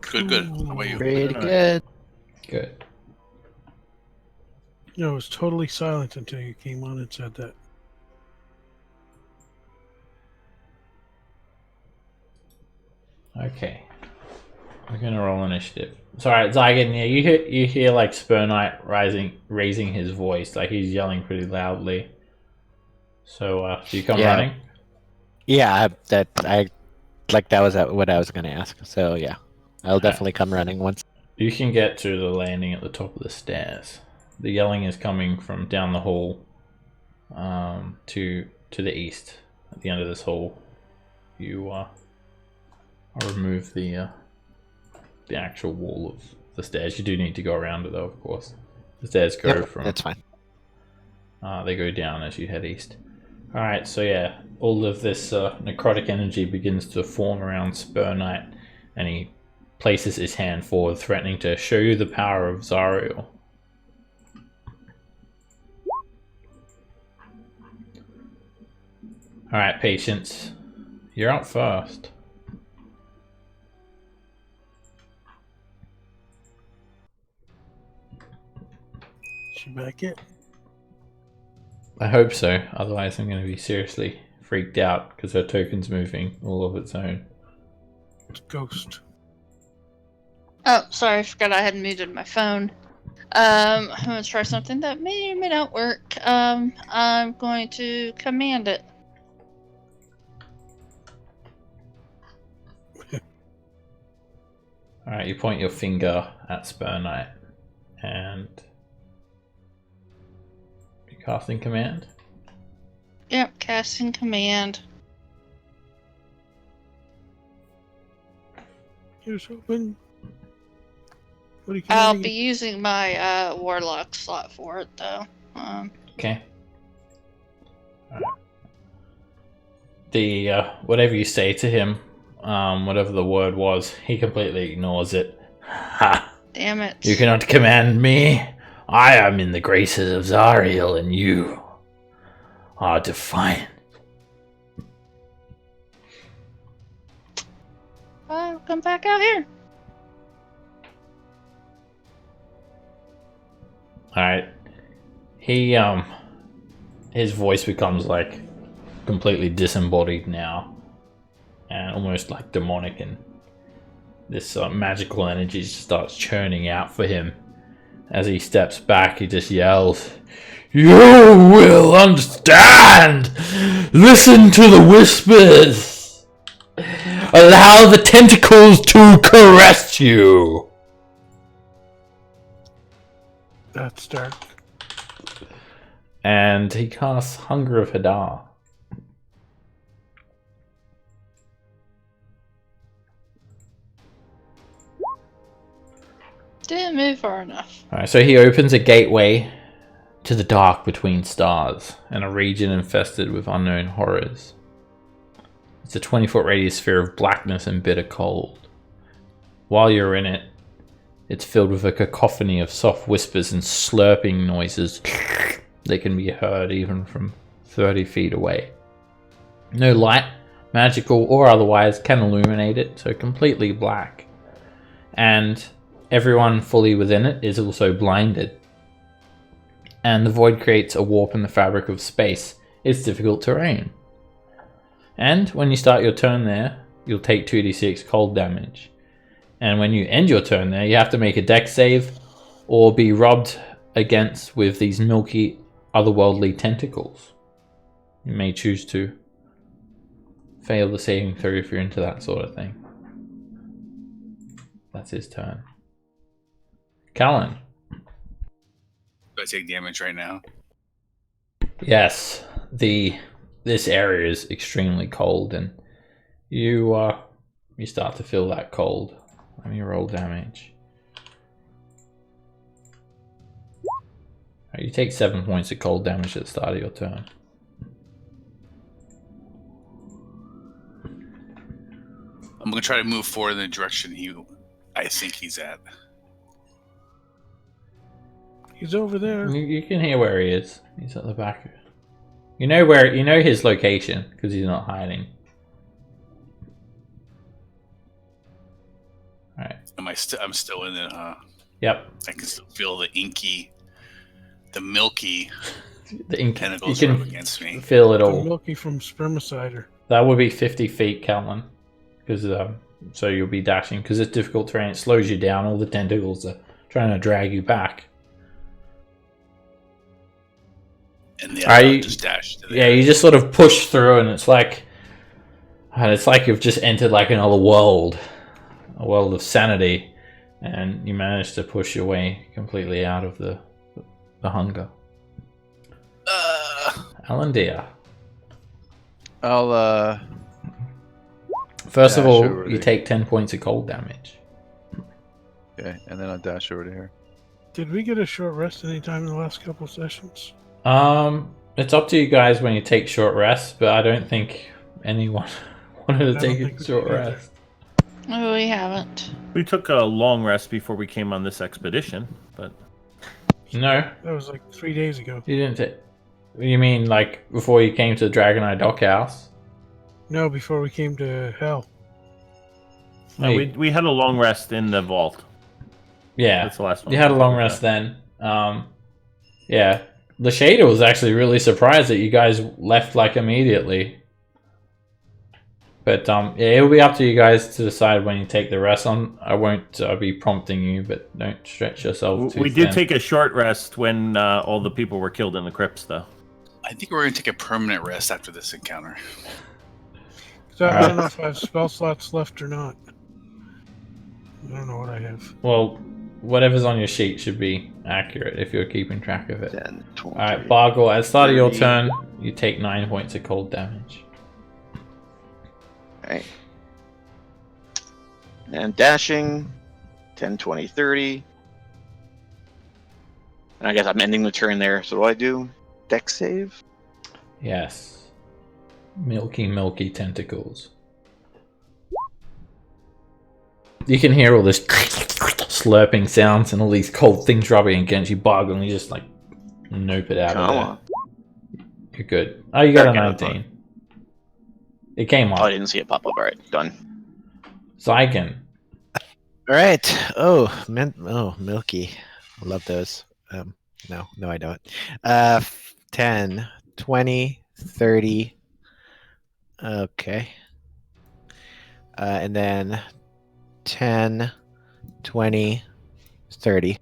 Good, good. How about you? Pretty good. Good. No, it was totally silent until you came on and said that. Okay. We're gonna roll initiative. Sorry, Zygon, yeah, you hear like Spur Knight raising his voice, like he's yelling pretty loudly. So do you come running? Yeah, that was what I was gonna ask. So yeah, I'll definitely come running once. You can get to the landing at the top of the stairs. The yelling is coming from down the hall to the east. At the end of this hall, you I'll remove the actual wall of the stairs. You do need to go around it though, of course. The stairs go from... That's fine. They go down as you head east. Alright, so yeah, all of this necrotic energy begins to form around Spur Knight, and he places his hand forward, threatening to show you the power of Zariel. Alright, Patience. You're up first. She back it? I hope so, otherwise I'm going to be seriously freaked out because her token's moving all of its own. It's Ghost. Oh, sorry, I forgot I had muted my phone. I'm going to try something that may or may not work. I'm going to command it. Alright, you point your finger at Spur Knight and you casting command? Yep, casting command. Here's open. What are you I'll commanding be using my warlock slot for it, though. Okay. Alright. The whatever you say to him, whatever the word was, he completely ignores it. Ha! Damn it. You cannot command me. I am in the graces of Zariel, and you are defiant. Well, come back out here. Alright. He, his voice becomes like completely disembodied now. And almost like demonic, and this magical energy just starts churning out for him. As he steps back, he just yells, "You will understand! Listen to the whispers! Allow the tentacles to caress you!" That's dark. And he casts Hunger of Hadar. Didn't move far enough. Alright, so he opens a gateway to the dark between stars and a region infested with unknown horrors. It's a 20-foot radius sphere of blackness and bitter cold. While you're in it, it's filled with a cacophony of soft whispers and slurping noises that can be heard even from 30 feet away. No light, magical or otherwise, can illuminate it, so completely black. And everyone fully within it is also blinded. And the void creates a warp in the fabric of space. It's difficult terrain. And when you start your turn there, you'll take 2d6 cold damage. And when you end your turn there, you have to make a dex save or be rubbed against with these milky, otherworldly tentacles. You may choose to fail the saving throw if you're into that sort of thing. That's his turn. Callan. Do I take damage right now? Yes, this area is extremely cold, and you start to feel that cold. Let me roll damage. Right, you take 7 points of cold damage at the start of your turn. I'm gonna try to move forward in the direction I think he's at. He's over there. You can hear where he is. He's at the back. You know his location because he's not hiding. I'm still in it, huh? Yep. I can still feel the milky The ink. tentacles You rub can against me. feel it The all. Milky from Spermicider. That would be 50 feet, Callan. Because so you'll be dashing. Because it's difficult terrain. It slows you down. All the tentacles are trying to drag you back. And I just dash to Yeah, you just sort of push through, and it's like you've just entered like another world, a world of sanity, and you manage to push your way completely out of the hunger. Alan dear. I'll First of dash all, over you to- take 10 points of cold damage. Okay, and then I'll dash over to here. Did we get a short rest anytime in the last couple sessions? It's up to you guys when you take short rests, but I don't think anyone wanted to I take don't a think we short did either. rest. No, we haven't. We took a long rest before we came on this expedition, but No, That was like 3 days ago. you didn't take. You mean like before you came to the Dragoneye Dockhouse? No, before we came to Hell. no, we had a long rest in the vault. Yeah, That's the last one. you had a long rest then. Yeah, the Shader was actually really surprised that you guys left like immediately. But yeah, it'll be up to you guys to decide when you take the rest on. I won't be prompting you, but don't stretch yourself too We did thin. take a short rest when all the people were killed in the crypts, though. I think we're going to take a permanent rest after this encounter. So I don't know if I have spell slots left or not. I don't know what I have. Well, whatever's on your sheet should be accurate if you're keeping track of it. 10, 20. Alright, Bargle, at the start of your 30. turn, you take 9 points of cold damage. Okay. And dashing, 10, 20, 30. And I guess I'm ending the turn there. So what do I do? Dex save? Yes. Milky tentacles. You can hear all this slurping sounds and all these cold things rubbing against you, Bargle, and you just like nope it out Come of there. on. You're good. Oh, you got a Okay, 19. It came Oh, I up. didn't see it pop up. Alright, done. Zygon. All right. Oh, milky. I love those. No, I don't. 10, 20, 30. Okay. And then 10, 20, 30.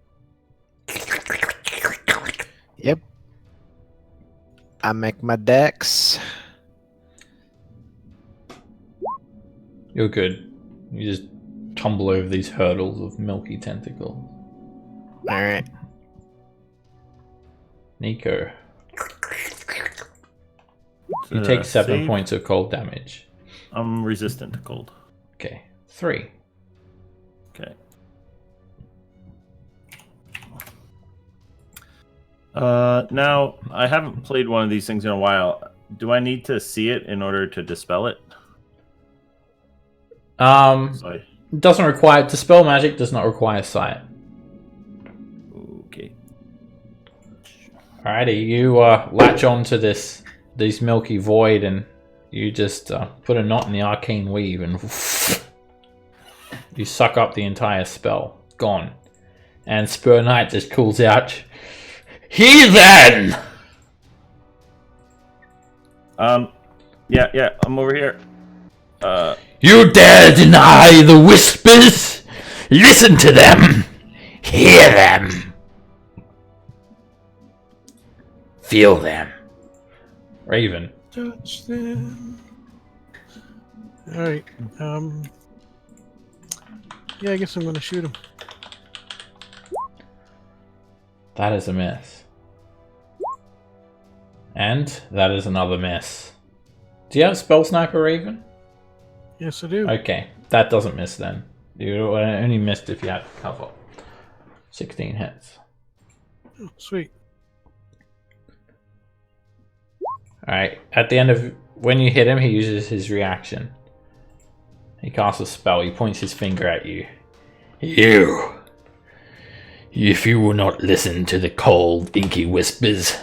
Yep. I make my dex. You're good. You just tumble over these hurdles of milky tentacles. All right. Nico. You take 7 Save. points of cold damage. I'm resistant to cold. Okay. 3. Okay. Now, I haven't played one of these things in a while. Do I need to see it in order to dispel it? Sorry. Doesn't require dispel magic. Does not require sight. Okay. Alrighty, you latch on to this milky void, and you just put a knot in the arcane weave, and you suck up the entire spell. Gone. And Spur Knight just calls out, "Heathen!" Yeah, I'm over here. You dare deny the whispers? Listen to them! Hear them! Feel them. Raven. Touch them. Alright. Yeah, I guess I'm gonna shoot him. That is a miss. And that is another miss. Do you have Spell Sniper, Raven? Yes, I do. Okay, that doesn't miss then. You only missed if you had cover. 16 hits. Oh, sweet. Alright, at the end of... When you hit him, he uses his reaction. He casts a spell. He points his finger at you. You! If you will not listen to the cold, inky whispers,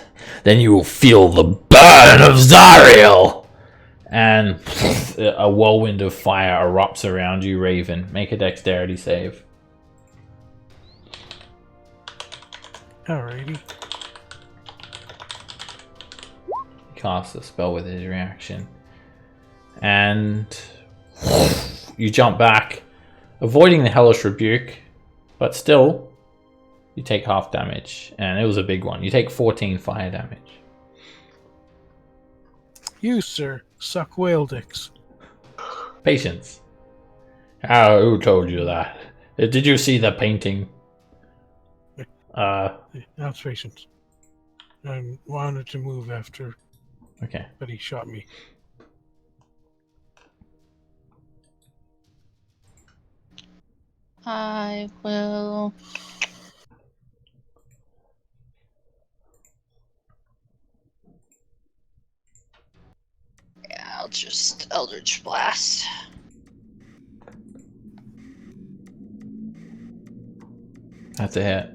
then you will feel the burn of Zariel! And a whirlwind of fire erupts around you, Raven. Make a dexterity save. Alrighty. He casts a spell with his reaction. And you jump back, avoiding the Hellish Rebuke, but still, you take half damage. And it was a big one. You take 14 fire damage. You, sir, suck whale dicks. Patience. Oh, who told you that? Did you see the painting? That's patience. I wanted to move after, Okay. but he shot me. I will. Yeah, I'll just Eldritch Blast. That's a hit.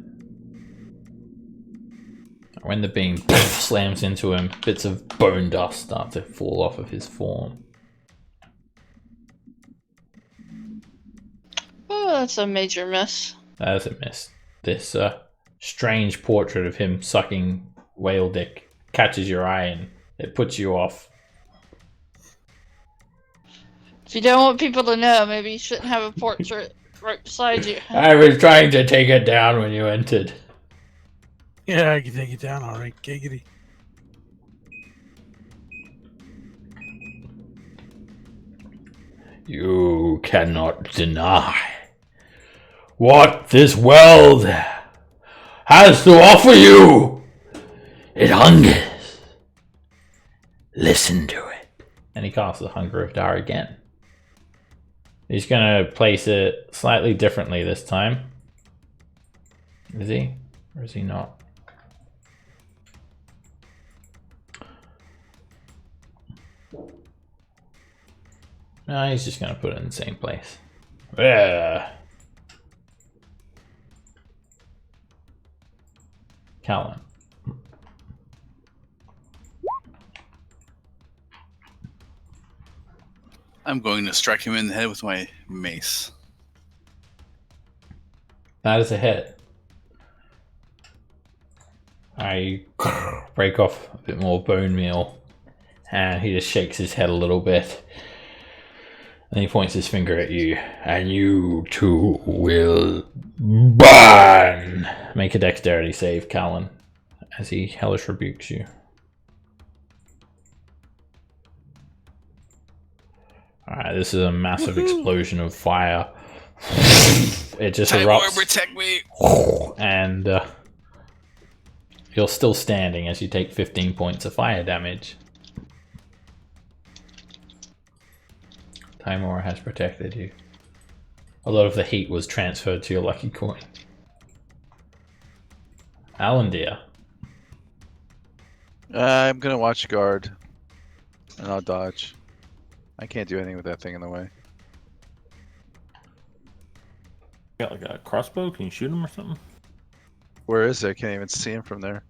When the beam slams into him, bits of bone dust start to fall off of his form. Oh, that's a major miss. That is a miss. This strange portrait of him sucking whale dick catches your eye and it puts you off. If you don't want people to know, maybe you shouldn't have a portrait right beside you. I was trying to take it down when you entered. Yeah, I can take it down, alright, giggity. You cannot deny what this world has to offer you. It hungers. Listen to it. And he casts the Hunger of Dar again. He's going to place it slightly differently this time. Is he? Or is he not? No, he's just going to put it in the same place. Callan. I'm going to strike him in the head with my mace. That is a hit. I break off a bit more bone meal, and he just shakes his head a little bit. And he points his finger at you, and you too will burn. Make a dexterity save, Callan, as he hellish rebukes you. Alright, this is a massive explosion of fire. It just erupts. Protect me! And you're still standing as you take 15 points of fire damage. Timora has protected you. A lot of the heat was transferred to your lucky coin. Alandir. I'm gonna watch guard, and I'll dodge. I can't do anything with that thing in the way. Got like a crossbow? Can you shoot him or something? Where is it? I can't even see him from there.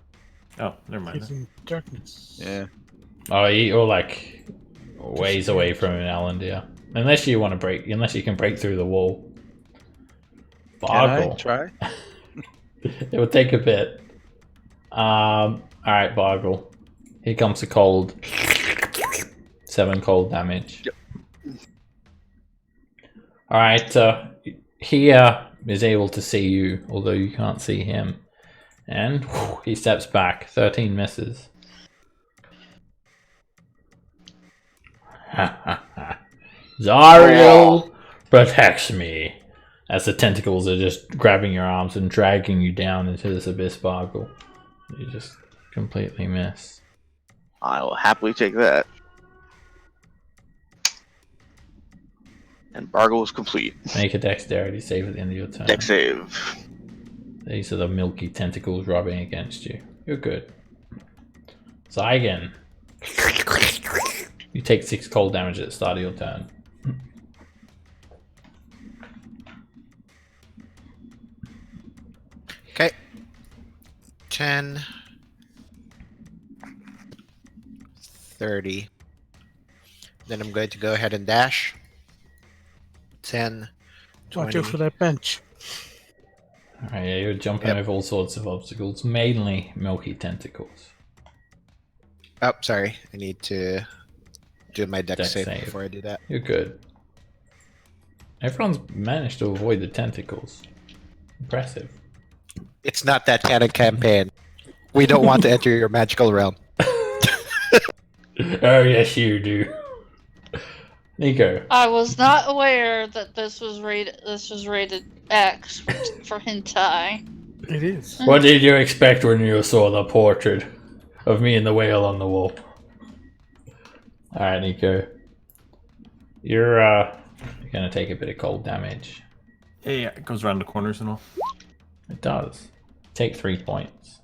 Oh, never mind. He's in darkness. Yeah. Oh, you're like ways away from him, Alandir. Unless you want to break, unless you can break through the wall. Can I Bargle. try? It would take a bit. Alright, Bargle. Here comes the cold. 7 cold damage. Yep. Alright, he is able to see you, although you can't see him. And he steps back. 13 misses. Zariel protects me. As the tentacles are just grabbing your arms and dragging you down into this abyss, Bargle. You just completely miss. I will happily take that. And Bargle is complete. Make a dexterity save at the end of your turn. Dex save. These are the milky tentacles rubbing against you. You're good. Zygon. You take 6 cold damage at the start of your turn. Okay. 10. 30. Then I'm going to go ahead and dash. 10. 20. Watch out for that bench. Alright, yeah, you're jumping over all sorts of obstacles, mainly milky tentacles. Oh, sorry. I need to do my dex save save. before I do that. You're good. Everyone's managed to avoid the tentacles. Impressive. It's not that kind of campaign. We don't want to enter your magical realm. Oh, yes, you do. Nico. I was not aware that this was rated X for hentai. It is. What did you expect when you saw the portrait of me and the whale on the wall? Alright, Nico. You're gonna take a bit of cold damage. Yeah, it goes around the corners and all. It does. Take 3 points.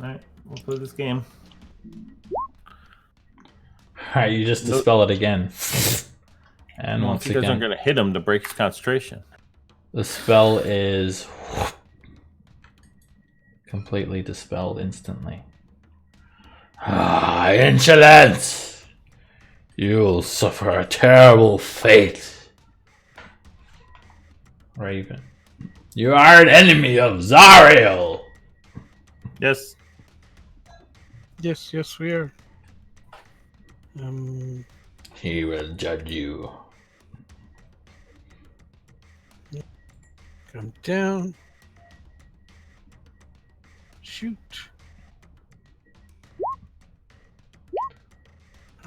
Alright, we'll play this game. Alright, you just dispel it again. And Well, once if you guys aren't again, going to hit him to break his concentration. the spell is completely dispelled instantly. Ah, insolence! You'll suffer a terrible fate. Raven. You are an enemy of Zariel! Yes. Yes, we are. He will judge you. Come down. Shoot.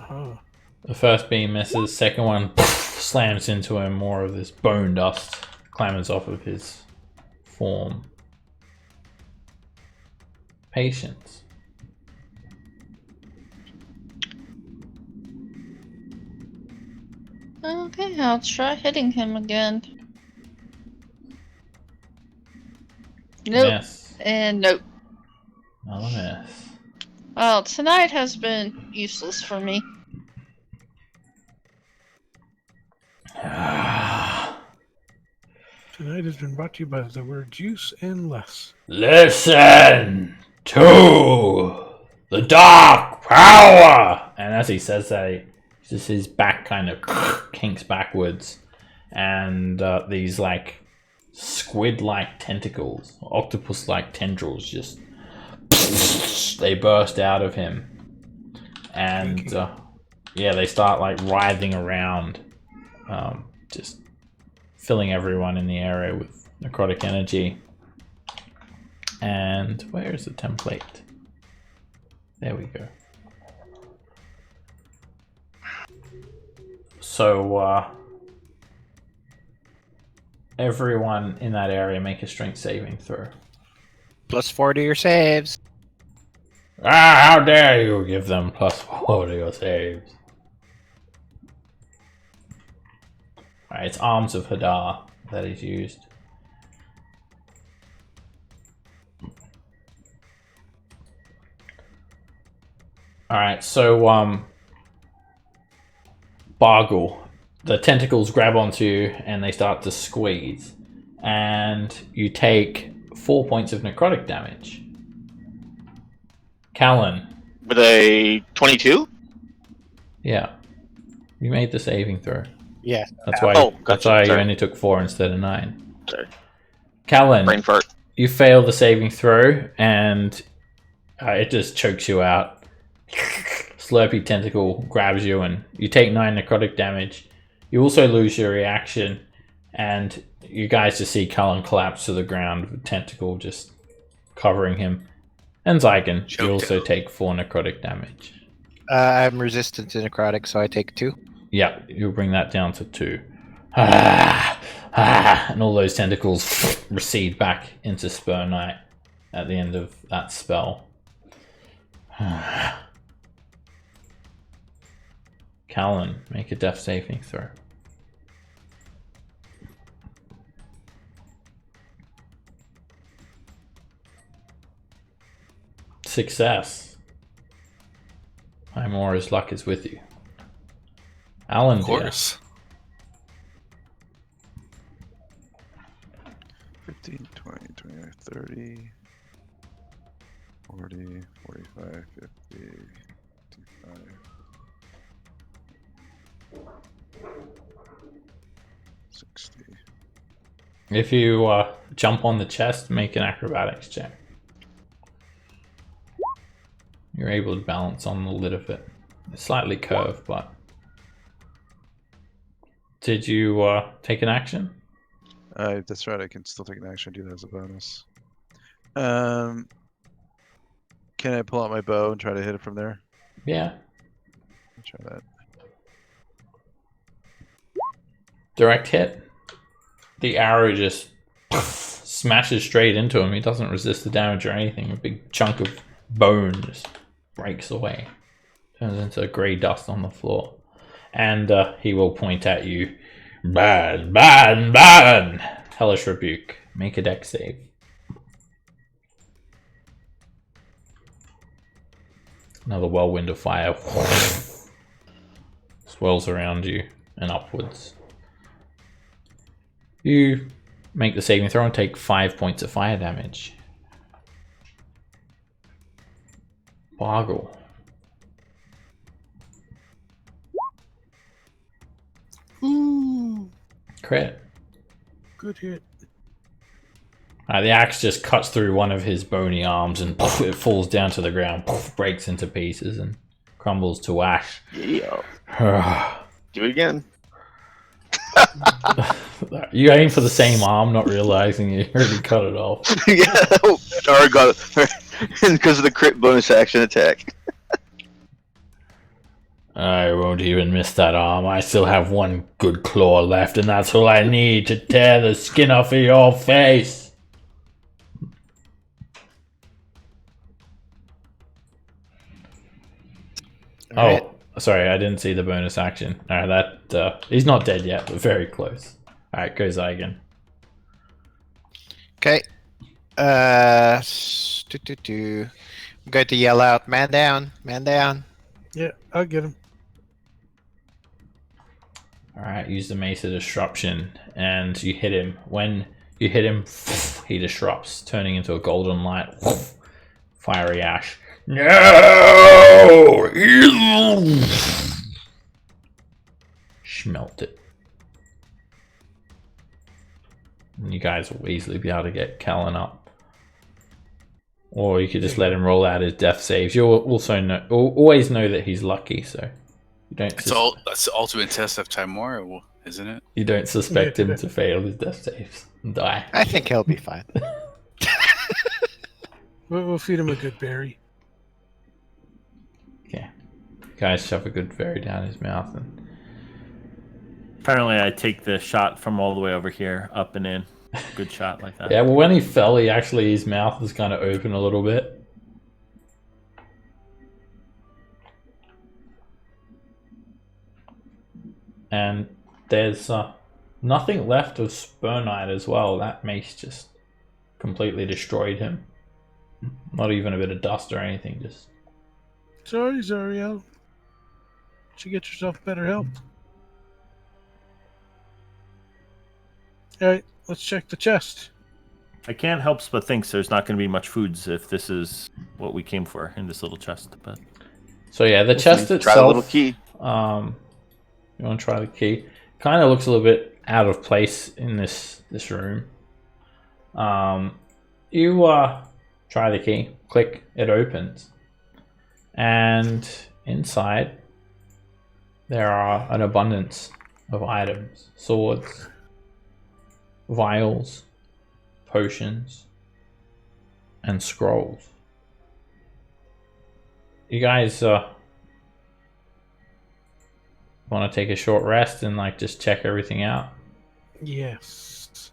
Oh. The first beam misses, second one slams into him, more of this bone dust clambers off of his form. Patience. Okay, I'll try hitting him again. Nope. Miss. And nope. Another miss. Well, tonight has been useless for me. Tonight has been brought to you by the word juice and less. Listen to the dark power! And as he says that, just his back kind of kinks backwards. And these like squid-like tentacles, octopus-like tendrils just they burst out of him. And yeah, they start like writhing around, just filling everyone in the area with necrotic energy. And where is the template? There we go. So everyone in that area make a strength saving throw. +4 to your saves. Ah, how dare you give them +4 to your saves. Alright, it's Arms of Hadar that is used. Alright, so Bargle, the tentacles grab onto you and they start to squeeze. And you take 4 points of necrotic damage. Callan. With a 22? Yeah. You made the saving throw. Yeah. That's why, Oh, that's gotcha. why you Sorry. only took 4 instead of 9. Sorry. Callan, Brain fart. you fail the saving throw and it just chokes you out. Slurpy tentacle grabs you and you take 9 necrotic damage. You also lose your reaction and you guys just see Cullen collapse to the ground with tentacle just covering him. And Zygon, you also take 4 necrotic damage. I'm resistant to necrotic, so I take 2. Yeah, you'll bring that down to 2. And all those tentacles recede back into Spur Knight at the end of that spell. Callan, make a death saving throw. Success. Imora's luck is with you. Alan, Of course. 15, 20, 25, 30, 40, 45, 50, 55, 60. If you jump on the chest, make an acrobatics check. You're able to balance on the lid of it. It's slightly curved, but... Did you take an action? That's right. I can still take an action. Do that as a bonus. Can I pull out my bow and try to hit it from there? Yeah. Try that. Direct hit. The arrow just smashes straight into him. He doesn't resist the damage or anything. A big chunk of bone just breaks away. Turns into grey dust on the floor. And he will point at you. Bad, bad, bad! Hellish Rebuke. Make a dex save. Another whirlwind of fire swirls around you and upwards. You make the saving throw and take 5 points of fire damage. Bargle. Ooh, Crit. good hit. The axe just cuts through one of his bony arms and it falls down to the ground, breaks into pieces and crumbles to ash. Yeah. Do it again. You aim for the same arm, not realizing you already cut it off. Yeah. Or got it because of the crit bonus action attack. I won't even miss that arm. I still have one good claw left, and that's all I need to tear the skin off of your face. Alright. Oh, sorry, I didn't see the bonus action. Alright, that he's not dead yet, but very close. Alright, go Zygon. Okay. I'm going to yell out, man down, man down. Yeah, I'll get him. Alright, use the Mace of Disruption, and you hit him. When you hit him, he disrupts, turning into a golden light. Fiery ash. No! Smelt it. And you guys will easily be able to get Callan up. Or you could just let him roll out his death saves. You'll also always know that he's lucky, so you don't. That's the ultimate test of Timora, isn't it? You don't suspect him to fail his death saves and die. I think he'll be fine. We'll feed him a good berry. Okay. You guys shove a good berry down his mouth and Apparently, I take the shot from all the way over here, up and in. Good shot like that. yeah, well, when he fell, his mouth was kind of open a little bit. And there's nothing left of Spurnite as well. That mace just completely destroyed him. Not even a bit of dust or anything, just... Sorry, Zariel. Should get yourself better help. Alright, let's check the chest. I can't help but think there's not going to be much foods if this is what we came for in this little chest. But so yeah, the chest itself. Try the little key. You want to try the key? Kind of looks a little bit out of place in this room. You try the key. Click. It opens, and inside there are an abundance of items: swords, vials, potions, and scrolls. You guys want to take a short rest and just check everything out? Yes.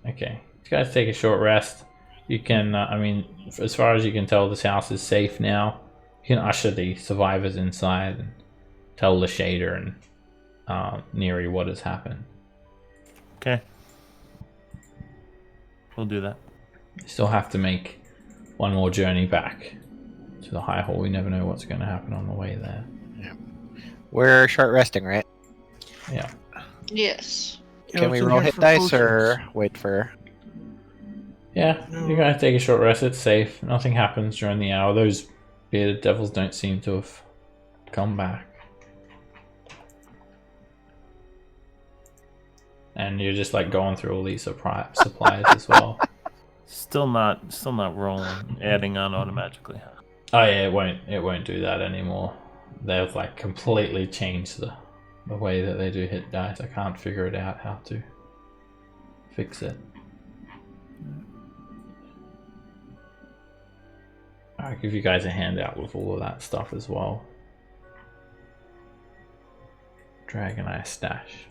Okay. You guys take a short rest. You can, as far as you can tell, this house is safe now. You can usher the survivors inside and tell the Shader and Neri what has happened. okay. We'll do that. You still have to make one more journey back to the High Hall. We never know what's going to happen on the way there. We're short resting, right? Yeah. Yes. Can we roll hit dice or wait for... Yeah, you guys take a short rest. It's safe. Nothing happens during the hour. Those bearded devils don't seem to have come back. and you're just like going through all these supplies as well. Still not rolling, adding on automatically. Oh yeah, it won't do that anymore. They've like completely changed the way that they do hit dice. I can't figure it out how to fix it. I'll give you guys a handout with all of that stuff as well. Dragoneye stash.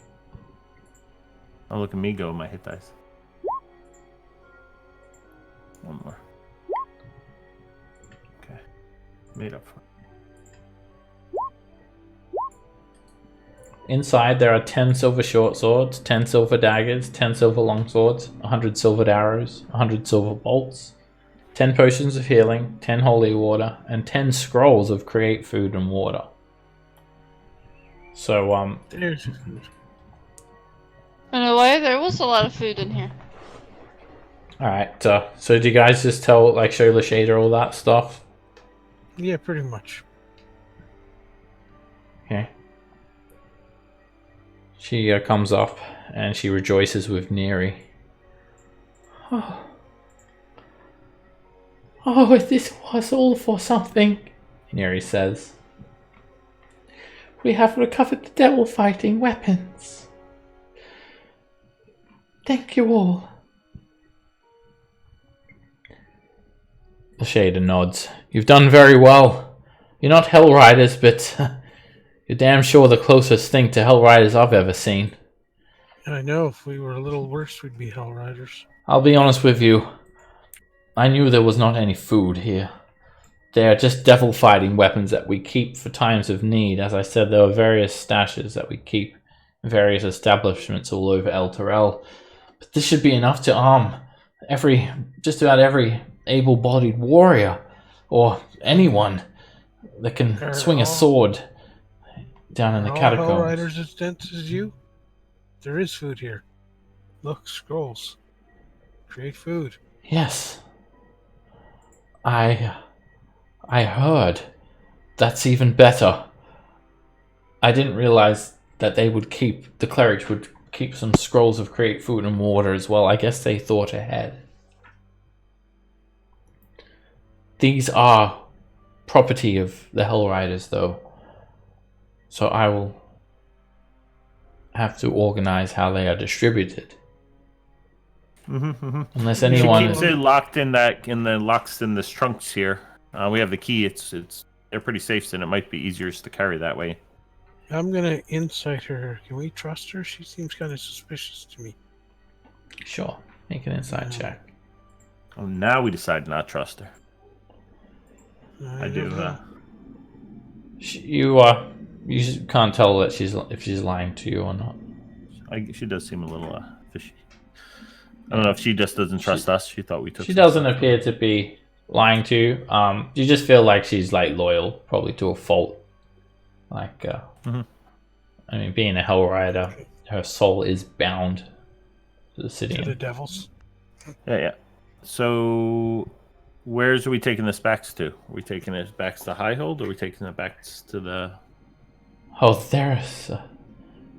Oh, look at me go with my hit dice. One more. Okay. Made up for it. Inside there are 10 silver short swords, 10 silver daggers, 10 silver long swords, 100 silver arrows, 100 silver bolts, 10 potions of healing, 10 holy water, and 10 scrolls of create food and water. So, There's your food. In a way, there was a lot of food in here. alright, so do you guys just show Lashada all that stuff? Yeah, pretty much. Okay. She comes up and she rejoices with Neri. Oh, this was all for something, Neri says. We have recovered the devil fighting weapons. Thank you all. Lashada nods. You've done very well. You're not Hell Riders, but you're damn sure the closest thing to Hell Riders I've ever seen. I know if we were a little worse, we'd be Hell Riders. I'll be honest with you. I knew there was not any food here. They are just devil fighting weapons that we keep for times of need. As I said, there are various stashes that we keep in various establishments all over El Terrell. But this should be enough to arm just about every able-bodied warrior, or anyone that can swing a sword down in the catacombs. Hell Riders as dense as you? There is food here. Look, scrolls. Create food. Yes. I heard. That's even better. I didn't realize that the clerics would keep some scrolls of create food and water as well. I guess they thought ahead. These are property of the Hell Riders, though. So I will have to organize how they are distributed. Unless anyone She keeps it locked in the locks in the trunks here. We have the key. They're pretty safe, and it might be easier to carry that way. I'm gonna insight her. Can we trust her? She seems kind of suspicious to me. Sure, make an insight check. Oh, now we decide not trust her. I do. You can't tell that if she's lying to you or not. She does seem a little fishy. I don't know if she just doesn't trust us. She thought we took. She doesn't appear to be lying to you. You just feel like she's loyal, probably to a fault. I mean, being a Hell Rider, her soul is bound to the city. To the devils. Yeah. So, where's are we taking this back to? Are we taking it back to Highhold, or are we taking it back to the? Oh, there's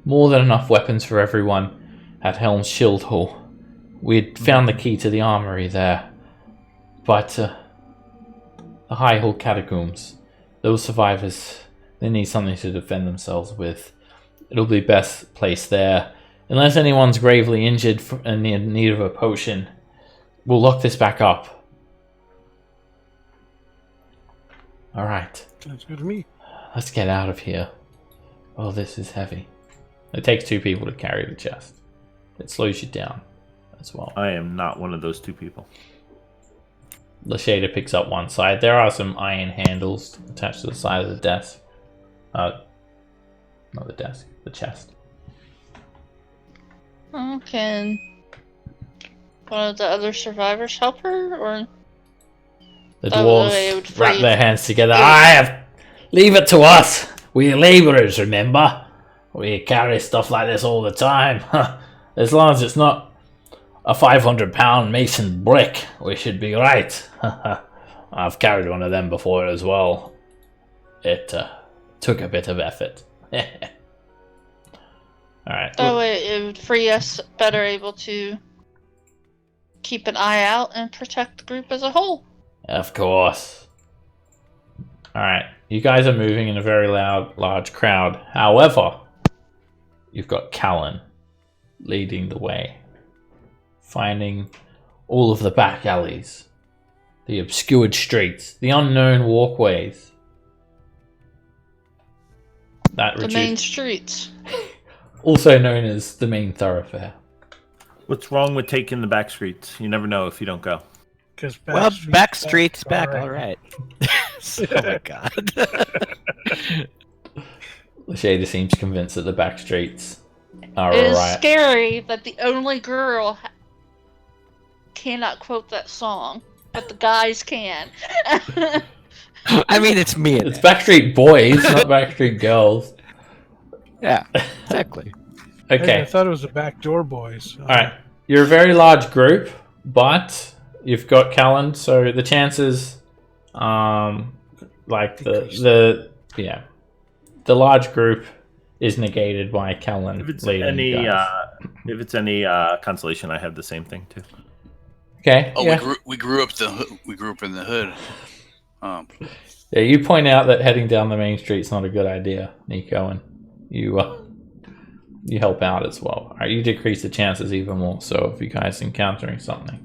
more than enough weapons for everyone at Helm's Shield Hall. We'd found the key to the armory there, but the Highhold catacombs, those survivors, they need something to defend themselves with. It'll be best placed there. Unless anyone's gravely injured and in need of a potion, we'll lock this back up. Alright. Sounds good to me. Let's get out of here. Oh, this is heavy. It takes 2 people to carry the chest. It slows you down as well. I am not one of those 2 people. Lashada picks up one side. There are some iron handles attached to the side of the desk. Not the desk, the chest. Can one of the other survivors help her, or The that way it would dwarves free wrap you. their hands together. Leave it to us. We're labourers, remember? We carry stuff like this all the time. As long as it's not a 500-pound mason brick, we should be right. I've carried one of them before as well. It took a bit of effort. Alright. That way it would free us better able to keep an eye out and protect the group as a whole. Of course. Alright. You guys are moving in a very large crowd. However, you've got Callan leading the way. Finding all of the back alleys, the obscured streets, the unknown walkways. The main streets. Also known as the main thoroughfare. What's wrong with taking the back streets? You never know if you don't go. Well, back streets back. All right. Oh my god. Lashada seems convinced that the back streets are It is alright. scary that the only girl cannot quote that song, but the guys can. I mean, it's me. It's Backstreet Boys, not Backstreet Girls. Yeah, exactly. Okay. I thought it was the Backdoor Boys. Alright. You're a very large group, but you've got Callan, so the chances, like the large group is negated by Callan If it's leading any, you guys. if it's any consolation, I have the same thing too. Okay. Oh, yeah. we grew up in the hood. Yeah, you point out that heading down the main street's not a good idea, Nico, and you help out as well. All right, you decrease the chances even more so of you guys encountering something.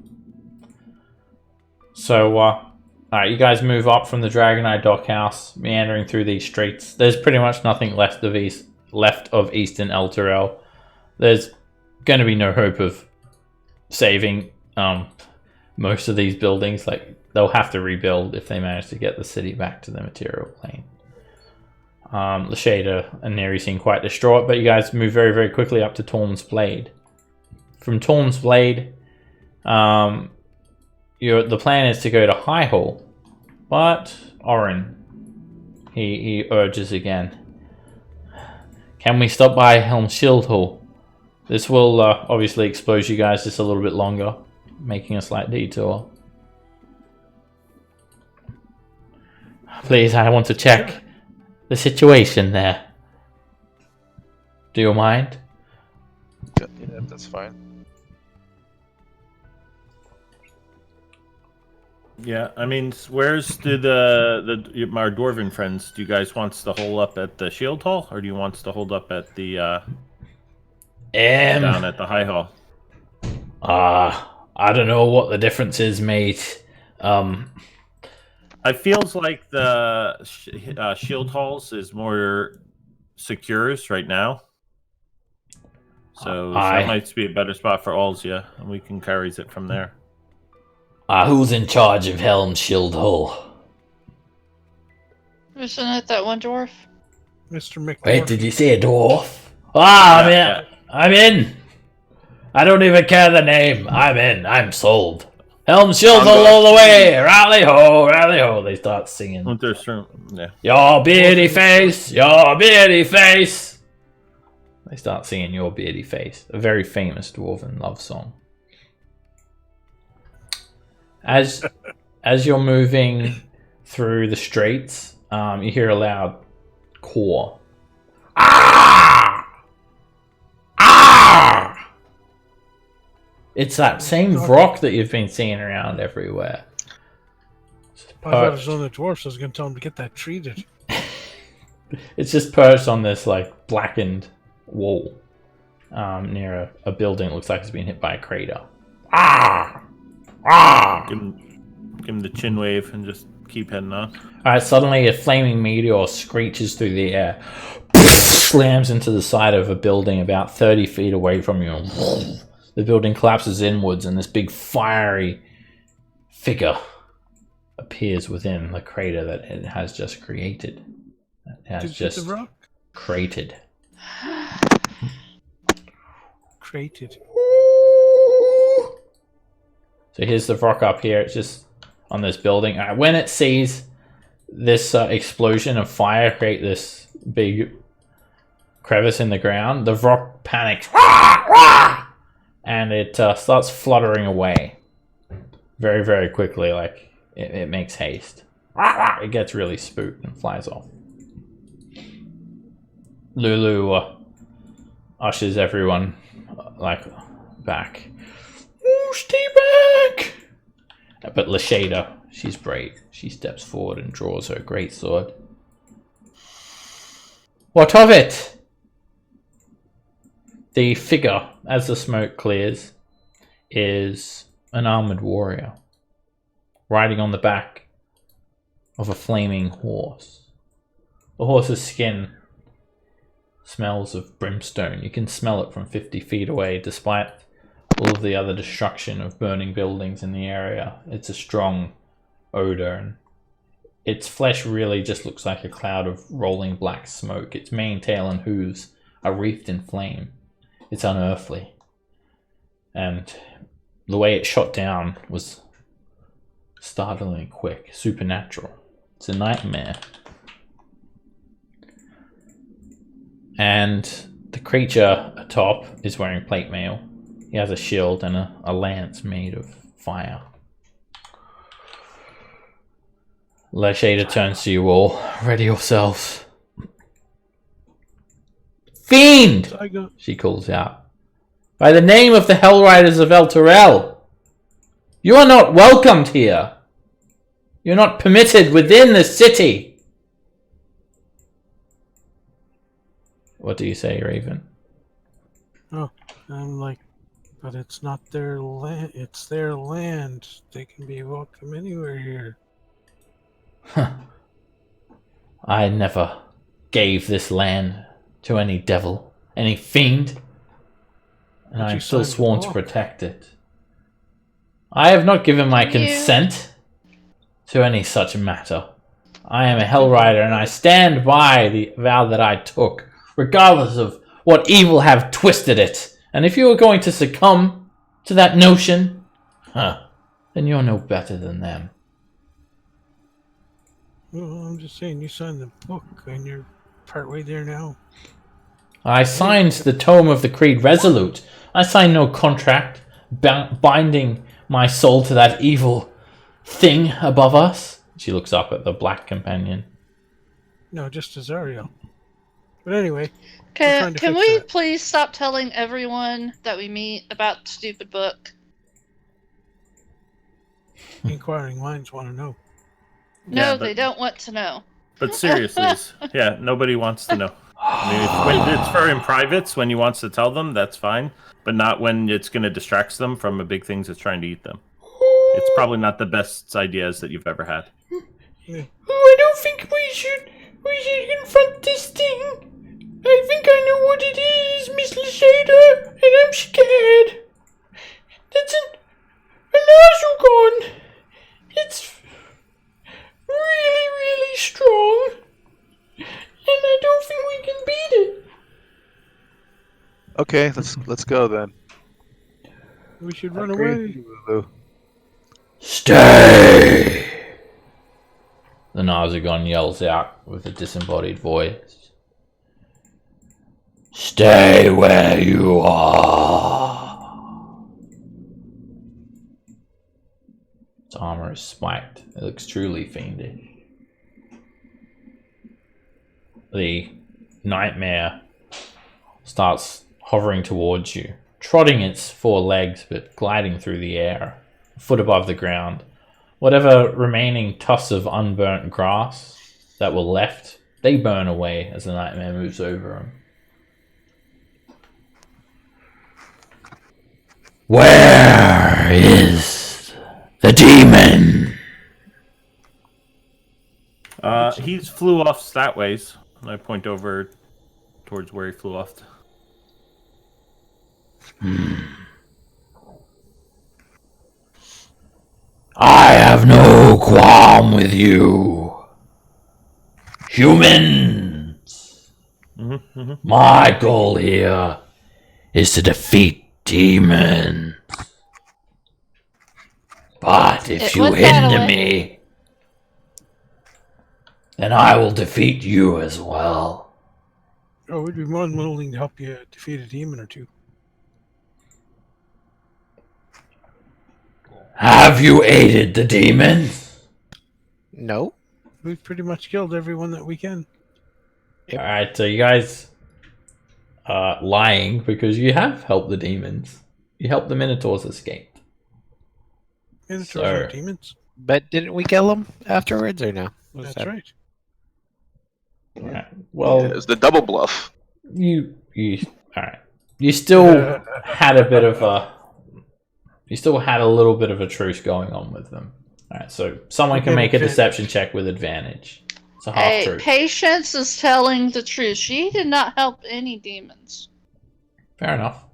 So, all right, you guys move up from the Dragoneye Dockhouse, meandering through these streets. There's pretty much nothing left of Eastern El Terrell. There's going to be no hope of saving most of these buildings. Like, they'll have to rebuild if they manage to get the city back to the material plane. Lashada and Neri seem quite distraught, but you guys move very, very quickly up to Torm's Blade. From Torm's Blade, the plan is to go to High Hall, but Orin, he urges again. Can we stop by Helm Shield Hall? This will obviously expose you guys just a little bit longer, making a slight detour. Please, I want to check the situation there. Do you mind? Yeah, that's fine. Yeah, I mean, where's our dwarven friends? Do you guys want us to hold up at the Shield Hall, or do you want us to hold up at the down at the High Hall? I don't know what the difference is, mate. I feels like the Shield Halls is more secures right now. So that might be a better spot for alls, yeah, and we can carry it from there. Who's in charge of Helm Shield Hall? Isn't it that one dwarf? Mr. McDorf. Wait, did you say a dwarf? I'm in. I don't even care the name. I'm in. I'm sold. Helm Shield Hall all the way. Rally ho, rally ho. They start singing. Yeah. Your beardy face, your beardy face. They start singing Your Beardy Face, a very famous dwarven love song. As you're moving through the streets, you hear a loud caw. Ah! Ah! It's that same rock that you've been seeing around everywhere. I thought it was on the dwarfs. I was going to tell them to get that treated. It's just perched on this like blackened wall near a building. It looks like it's been hit by a crater. Ah! Ah! Give him the chin wave and just keep heading on. Alright, suddenly a flaming meteor screeches through the air, slams into the side of a building about 30 feet away from you. The building collapses inwards and this big fiery figure appears within the crater that it has just created. It has just created. Created. So here's the rock up here. It's just on this building. When it sees this explosion of fire create this big crevice in the ground, the rock panics. And it starts fluttering away. Very, very quickly. Like, it makes haste. It gets really spooked and flies off. Lulu ushers everyone back. Oh, stay back! But Lashada, she's brave. She steps forward and draws her great sword. What of it? The figure, as the smoke clears, is an armored warrior riding on the back of a flaming horse. The horse's skin smells of brimstone. You can smell it from 50 feet away, despite all of the other destruction of burning buildings in the area. It's a strong odor, and its flesh really just looks like a cloud of rolling black smoke. Its mane, tail, and hooves are wreathed in flame. It's unearthly. And the way it shot down was startlingly quick, supernatural. It's a nightmare. And the creature atop is wearing plate mail. He has a shield and a lance made of fire. Lashada turns to you all. Ready yourselves. Fiend! She calls out. By the name of the Hell Riders of El Torel, you are not welcomed here. You're not permitted within the city. What do you say, Raven? Oh, I'm like, but it's not their land. It's their land. They can be welcome anywhere here. Huh. I never gave this land to any devil, any fiend, and I'm still sworn to protect it. I have not given my consent to any such matter. I am a Hell Rider, and I stand by the vow that I took, regardless of what evil have twisted it. And if you are going to succumb to that notion, then you're no better than them. Well, I'm just saying, you signed the book, and you're partway there now. I signed the Tome of the Creed Resolute. I signed no contract binding my soul to that evil thing above us. She looks up at the black companion. No, just Azario. But anyway, can we please stop telling everyone that we meet about the stupid book? Inquiring minds want to know. No, they don't want to know. But seriously, yeah, nobody wants to know. I mean, when it's for in privates, when he wants to tell them, that's fine. But not when it's going to distract them from a big thing that's trying to eat them. It's probably not the best ideas that you've ever had. Yeah. I don't think we should confront this thing. I think I know what it is, Miss Lashada, and I'm scared. That's an Azulgon. It's really, really strong, and I don't think we can beat it. Okay, let's go then. We should run away. Stay! The Nazagon yells out with a disembodied voice. Stay where you are! Its armor is spiked. It looks truly fiendish. The nightmare starts hovering towards you, trotting its four legs but gliding through the air, a foot above the ground. Whatever remaining tufts of unburnt grass that were left, they burn away as the nightmare moves over them. Where is the demon? He flew off that ways. And I point over towards where he flew off. I have no qualm with you. Humans. My goal here is to defeat demons. But if you hinder me, then I will defeat you as well. Oh, we'd be more than willing to help you defeat a demon or two. Have you aided the demons? No. We've pretty much killed everyone that we can. Alright, so you guys lying because you have helped the demons. You helped the Minotaurs escape. Minotaurs So- are demons. But didn't we kill them afterwards, or no? Was That's that- right. Alright, well, It's the double bluff. you alright. You still had a bit of a little bit of a truce going on with them. Alright, so someone can Okay, make a okay. deception check with advantage. It's a half Hey, truth. Patience is telling the truth. She did not help any demons. Fair enough.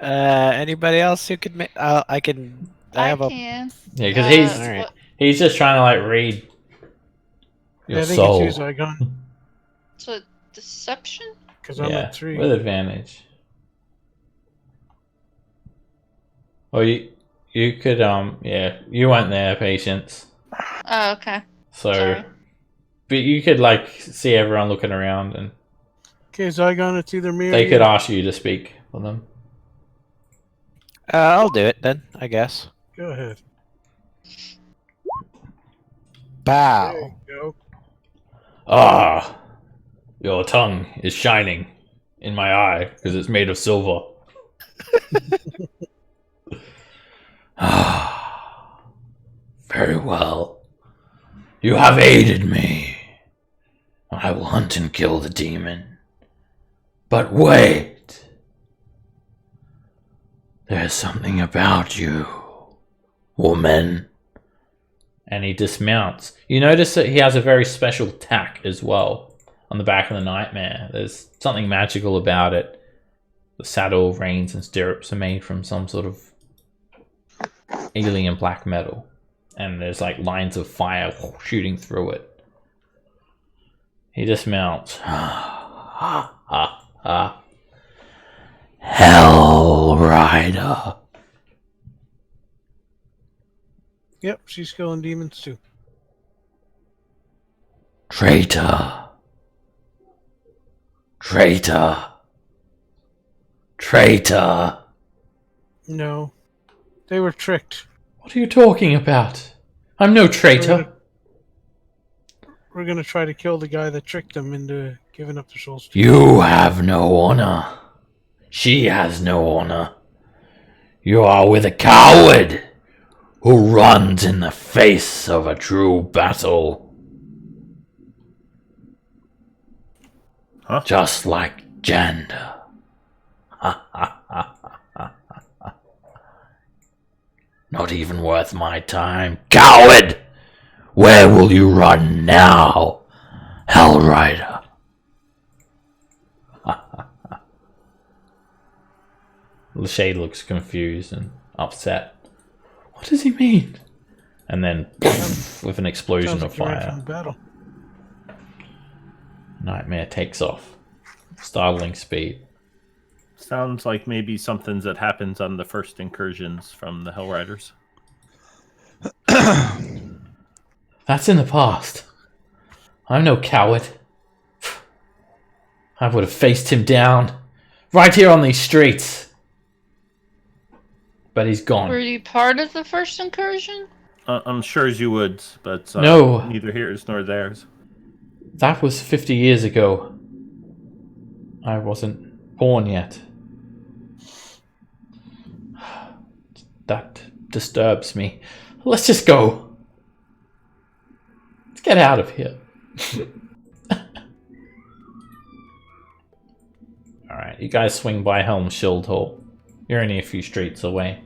Anybody else who could make? I can. I have a. can. Yeah, because Alright. he's just trying to like read your I think soul. it's you, Zygon, It's a deception? because I'm Yeah, at 3. with advantage. Or you could you weren't there, Patience. Oh, okay. So Sorry. but you could like see everyone looking around and Okay, Zygon, it's either me or they you. could ask you to speak for them. I'll do it then. I guess. Go ahead. Bow. There you go. Ah, your tongue is shining in my eye because it's made of silver. Ah, very well. You have aided me. I will hunt and kill the demon. But wait. There's something about you, woman. And he dismounts. You notice that he has a very special tack as well on the back of the nightmare. There's something magical about it. The saddle, reins, and stirrups are made from some sort of alien black metal. And there's like lines of fire shooting through it. He dismounts. Hell Rider. Yep, she's killing demons too. Traitor. Traitor. Traitor. No. They were tricked. What are you talking about? I'm no traitor. We're gonna try to kill the guy that tricked them into giving up their souls to You have no honor. She has no honor. You are with a coward who runs in the face of a true battle. Huh? Just like Jander. Not even worth my time. Coward! Where will you run now, Hell Rider? Lachey looks confused and upset. What does he mean? And then, with an explosion Sounds of like you ran fire, from battle. Nightmare takes off. Startling speed. Sounds like maybe something that happens on the first incursions from the Hell Riders. That's in the past. I'm no coward. I would have faced him down. Right here on these streets. But he's gone. Were you part of the first incursion? I'm sure as you would, but No. neither here's nor theirs. That was 50 years ago. I wasn't born yet. That disturbs me. Let's just go. Let's get out of here. Alright, you guys swing by Helm Shield Hall. You're only a few streets away.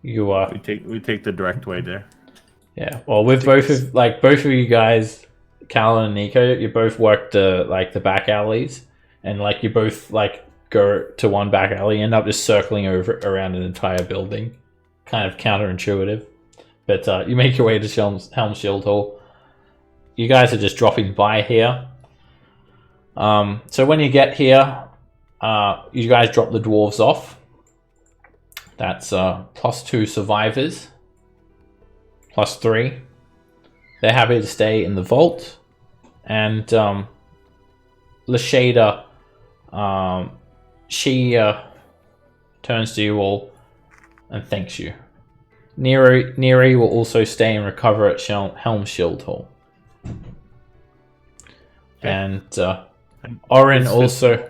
You are... We take the direct way there. Yeah, well, with both of you guys, Callan and Nico, you both work the back alleys, and you both go to one back alley, end up just circling around an entire building, kind of counterintuitive. But you make your way to Helm Shield Hall. You guys are just dropping by here. So when you get here, you guys drop the dwarves off. That's +2 survivors. +3. They're happy to stay in the vault. And Lashada, she turns to you all and thanks you. Neri will also stay and recover at Helm Shield Hall. And Orin also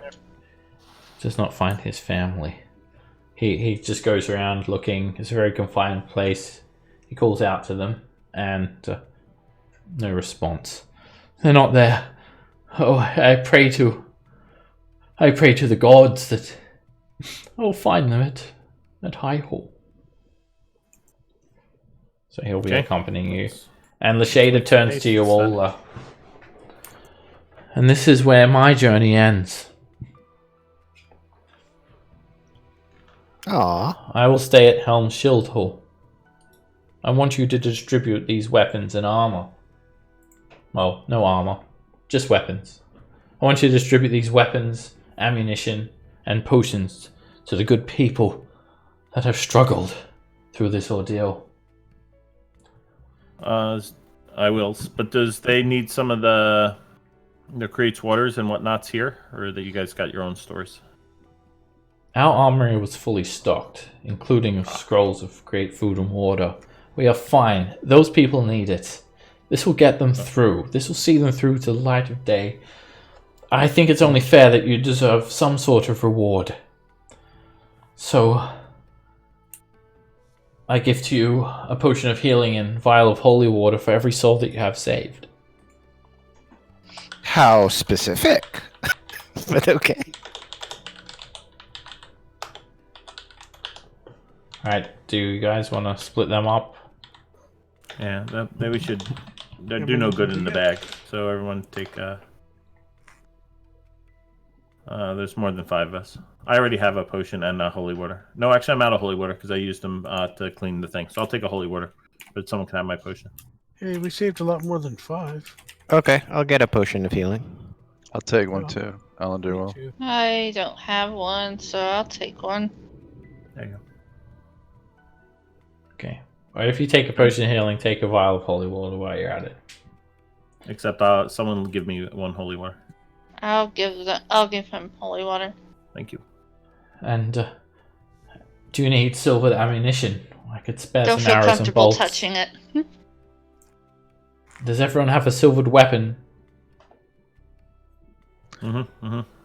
does not find his family. He just goes around looking. It's a very confined place. He calls out to them, and no response. They're not there. Oh, I pray to the gods that I'll find them at High Hall. So he'll be accompanying you. And Lashada turns to you all. And this is where my journey ends. Aw. I will stay at Helm Shield Hall. I want you to distribute these weapons and armor. Well, no armor, just weapons. I want you to distribute these weapons, ammunition, and potions to the good people that have struggled through this ordeal. I will. But does they need some of the creates waters and whatnots here, or that you guys got your own stores? Our armory was fully stocked, including scrolls of great food and water. We are fine. Those people need it. This will get them through. This will see them through to the light of day. I think it's only fair that you deserve some sort of reward. So, I give to you a potion of healing and vial of holy water for every soul that you have saved. How specific? But okay. Alright, do you guys want to split them up? Yeah, maybe we should. They do no good in the bag, so everyone take. There's more than 5 of us. I already have a potion and a holy water. No, actually, I'm out of holy water because I used them to clean the thing. So I'll take a holy water, but someone can have my potion. Hey, we saved a lot more than 5. Okay, I'll get a potion of healing. I'll take one too. I'll do well. I don't have one, so I'll take one. There you go. Okay. Or if you take a potion of healing, take a vial of holy water while you're at it. Except someone give me 1 holy water. I'll give him holy water. Thank you. And do you need silver ammunition? I could spare Don't some feel arrows and comfortable bolts. touching it. Does everyone have a silvered weapon? I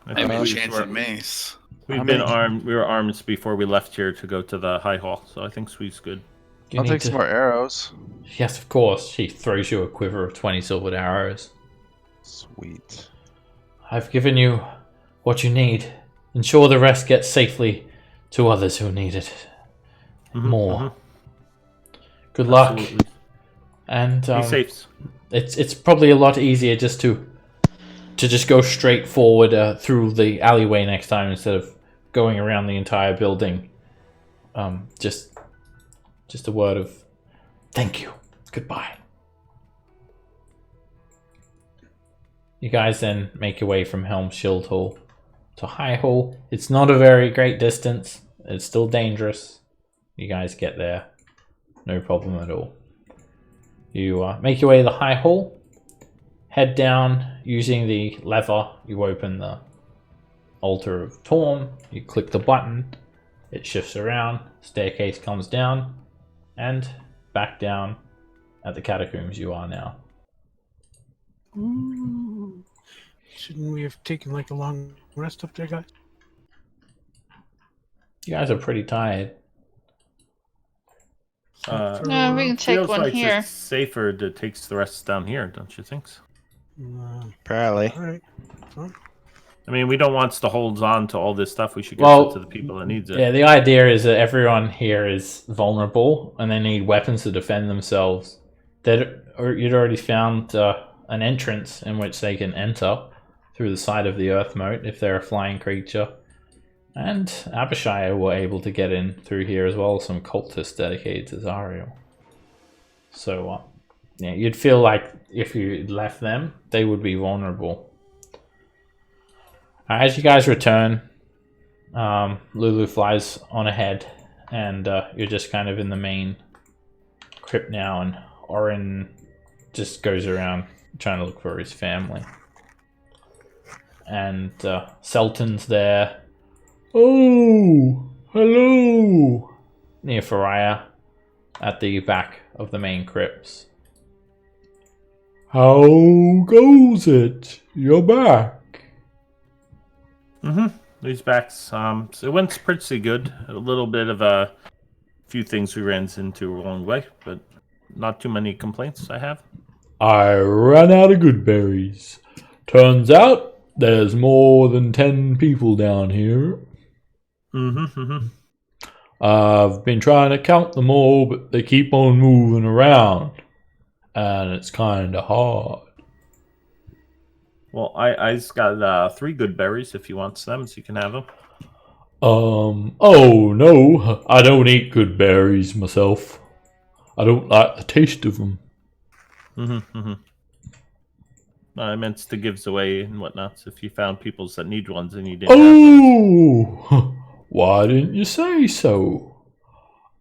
mean, enchanted mace. We've been armed. We were armed before we left here to go to the High Hall, so I think Sweet's good. You I'll need take some more arrows. Yes, of course. She throws you a quiver of 20 silvered arrows. Sweet. I've given you what you need. Ensure the rest gets safely to others who need it more. Good luck. Absolutely. And Be safe. it's probably a lot easier just to just go straight forward through the alleyway next time instead of going around the entire building. Just a word of thank you. Goodbye. You guys then make your way from Helm Shield Hall to High Hall. It's not a very great distance. It's still dangerous. You guys get there. No problem at all. You make your way to the High Hall. Head down using the lever. You open the Altar of Torm. You click the button. It shifts around. Staircase comes down. And back down at the catacombs you are now. Ooh. Shouldn't we have taken like a long rest up there, guys? You guys are pretty tired. No, we can take feels one like here. It's safer to take the rest down here, don't you think so? Probably. All right. Fine. I mean, we don't want to hold on to all this stuff. We should get Well, it to the people that needs it. Yeah, the idea is that everyone here is vulnerable and they need weapons to defend themselves. You'd already found an entrance in which they can enter through the side of the earth moat if they're a flying creature. And Abishai were able to get in through here as well, some cultists dedicated to Zariel. So, yeah, you'd feel like if you left them, they would be vulnerable. As you guys return, Lulu flies on ahead, and you're just kind of in the main crypt now, and Orin just goes around trying to look for his family. And Selton's there. Oh, hello! Near Faria, at the back of the main crypts. How goes it? You're back. These backs, so it went pretty good. A little bit of a few things we ran into along the way, but not too many complaints I have. I ran out of good berries. Turns out there's more than 10 people down here. I've been trying to count them all, but they keep on moving around, and it's kind of hard. Well, I just got 3 good berries if you want them, so you can have them. Oh no, I don't eat good berries myself. I don't like the taste of them. I meant to give away and whatnot. So if you found peoples that need ones and you didn't have them. Why didn't you say so?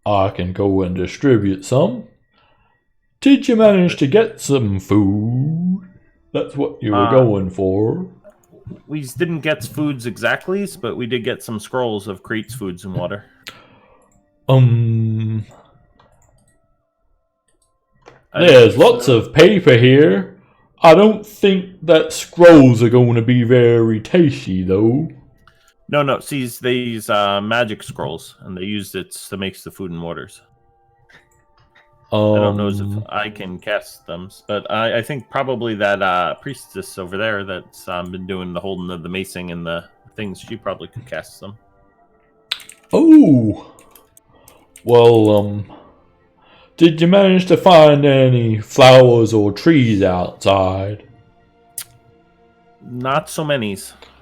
I can go and distribute some. Did you manage to get some food? That's what you were going for. We didn't get foods exactly, but we did get some scrolls of Crete's foods and water. There's lots of paper here. I don't think that scrolls are going to be very tasty, though. No. See, they use magic scrolls, and they use it to make the food and waters. I don't know if I can cast them, but I think probably that priestess over there that's been doing the holding of the macing and the things, she probably could cast them. Oh! Well, did you manage to find any flowers or trees outside? Not so many.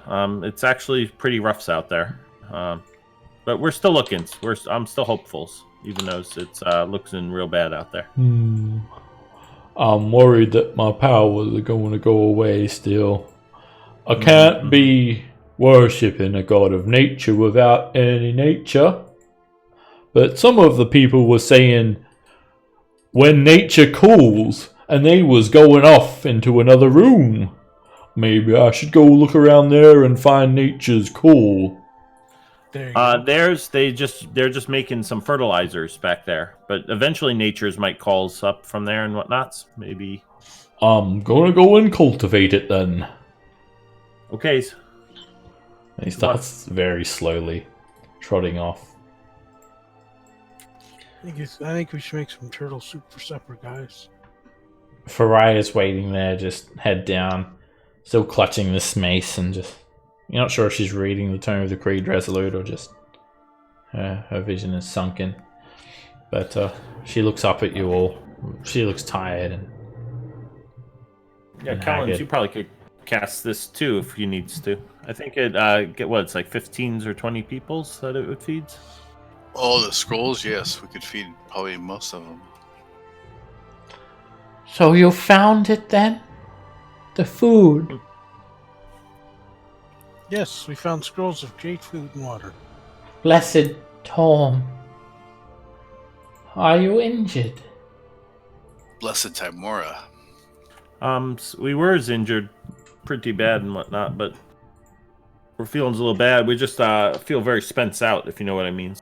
It's actually pretty rough out there. But we're still looking. I'm still hopeful, even though it's looking real bad out there. I'm worried that my powers are going to go away still. I can't be worshipping a god of nature without any nature. But some of the people were saying when nature calls, and they was going off into another room. Maybe I should go look around there and find nature's call. They're just making some fertilizers back there, but eventually nature's might calls up from there and whatnots. Maybe I'm gonna go and cultivate it then. Okay. He starts very slowly trotting off. I think we should make some turtle soup for supper, guys. Fariah's waiting there, just head down, still clutching this mace, and just... You're not sure if she's reading the Tome of the Creed Resolute or just her vision is sunken. But she looks up at you all. She looks tired and... Yeah, Collins, you probably could cast this too if you needs to. I think it's like 15s or 20 peoples that it would feed. Oh, the scrolls, yes. We could feed probably most of them. So you found it then? The food? Yes, we found scrolls of great food and water. Blessed Tom. Are you injured? Blessed Timora. We were injured pretty bad and whatnot, but we're feeling a little bad. We just feel very spent out, if you know what I mean.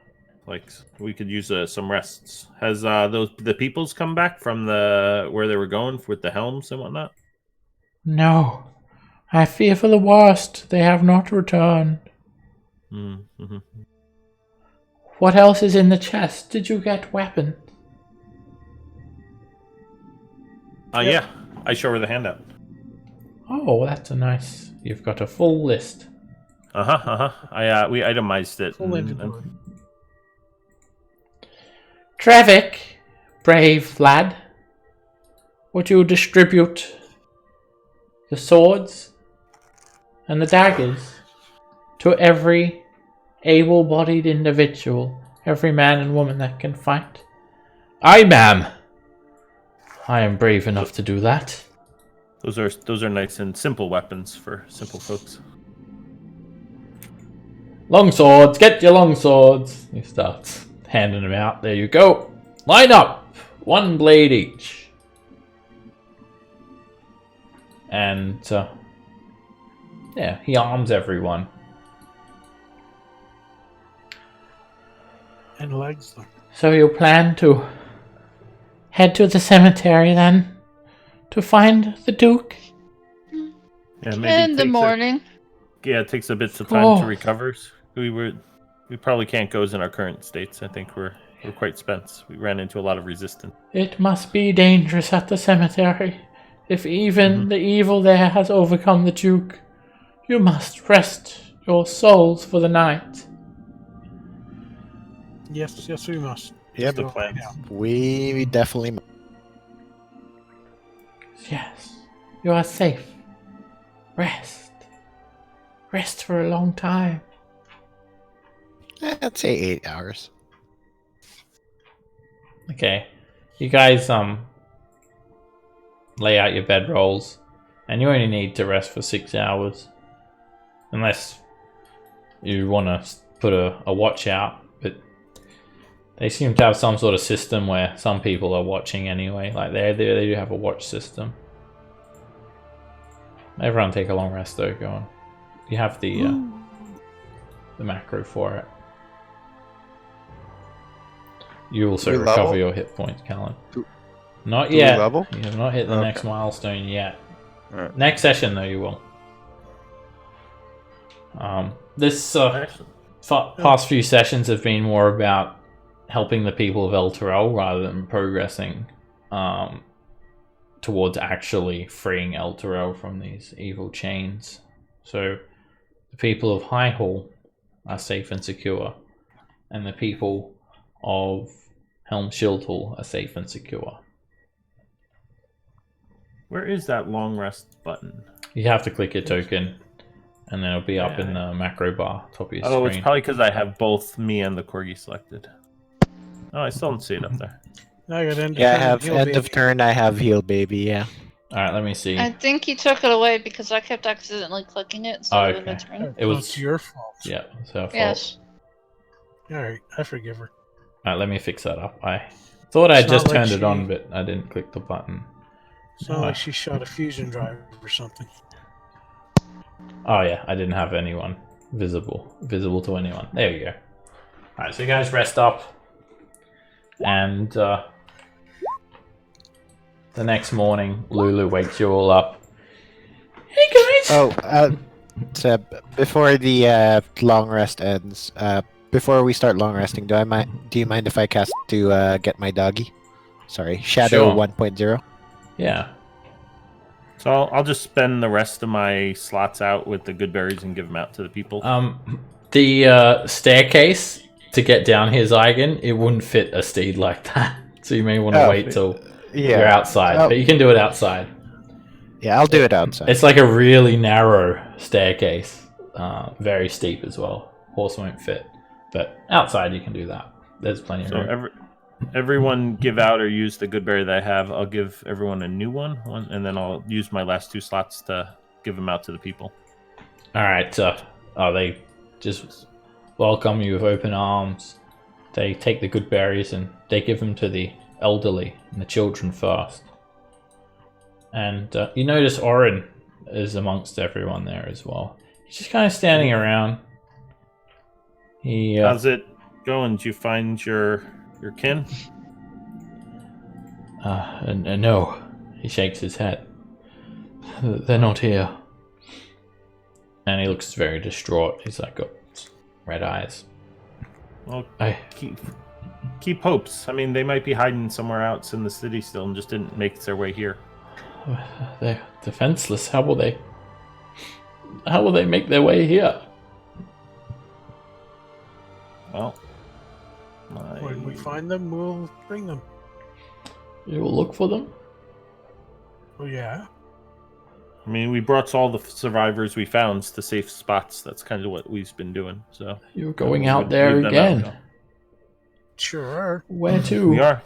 Like, we could use some rests. Has the peoples come back from where they were going with the helms and whatnot? No. I fear for the worst. They have not returned. Mm-hmm. What else is in the chest? Did you get weapons? Yeah. I show her the handout. Oh, that's a nice... You've got a full list. We itemized it. Full inventory. Trevik, brave lad, would you distribute the swords and the daggers to every able-bodied individual, every man and woman that can fight? Aye, ma'am. I am brave enough to do that. Those are nice and simple weapons for simple folks. Long swords, get your long swords. He starts handing them out. There you go. Line up. 1 blade each. And, yeah, he arms everyone. And legs them. So you plan to head to the cemetery then? To find the Duke? Yeah, maybe In the morning. it takes a bit of time to recover. We probably can't go in our current states. I think we're quite spent. We ran into a lot of resistance. It must be dangerous at the cemetery. If even the evil there has overcome the Duke, you must rest your souls for the night. Yes, we must. Yep. The plan. We definitely. Yes, you are safe. Rest. Rest for a long time. I'd say 8 hours. Okay, you guys lay out your bedrolls, and you only need to rest for 6 hours, unless you want to put a watch out. But they seem to have some sort of system where some people are watching anyway. Like they do have a watch system. Everyone take a long rest though. Go on. You have the macro for it. You also we recover level? your hit points, Callan. Do Not we yet. level? You have not hit the Okay. next milestone yet. Alright. Next session, though, you will. This past few sessions have been more about helping the people of El Terrell rather than progressing towards actually freeing El Terrell from these evil chains. So the people of High Hall are safe and secure, and the people of Helm Shield Hall are safe and secure. Where is that long rest button? You have to click your token, and then it'll be up in the macro bar, top of your Oh, screen. it's probably because I have both me and the corgi selected. Oh, I still don't see it up there. I got end of Yeah, I turn, have heal end baby. of turn. I have heal baby. Yeah. Alright, let me see. I think he took it away because I kept accidentally clicking it instead of the Okay. mid-turn. It was- It's your fault. Yeah, it's her fault. Yes. Alright, I forgive her. Alright, let me fix that up. I thought I It's just not like turned it she- on, but I didn't click the button. It's not like she shot a fusion drive or something. Oh yeah, I didn't have anyone visible to anyone. There we go. Alright, so you guys rest up, and the next morning, Lulu wakes you all up. Hey guys! Oh, so before the long rest ends, before we start long resting, do you mind if I cast to get my doggy? Sorry, Shadow Sure. 1.0. Yeah. So I'll just spend the rest of my slots out with the good berries and give them out to the people. The staircase to get here, Zygon, it wouldn't fit a steed like that. So you may want to wait till you're outside. Oh. But you can do it outside. Yeah, I'll do it outside. It's like a really narrow staircase. Very steep as well. Horse won't fit. But outside you can do that. There's plenty of So room. everyone give out or use the good berry that I have. I'll give everyone a new one, and then I'll use my last 2 slots to give them out to the people. Alright, they just welcome you with open arms. They take the good berries and they give them to the elderly and the children first. And you notice Orin is amongst everyone there as well. He's just kind of standing around. He How's it going? Did you find your kin? no, he shakes his head. They're not here. And he looks very distraught. He's like got red eyes. Well, keep hopes. I mean, they might be hiding somewhere else in the city still and just didn't make their way here. They're defenseless. How will they make their way here? Well, When we find them, we'll bring them. You will look for them? Oh, yeah. I mean, we brought all the survivors we found to safe spots. That's kind of what we've been doing. So You're going out Leave there them again. out now. Sure are. Where to? We are.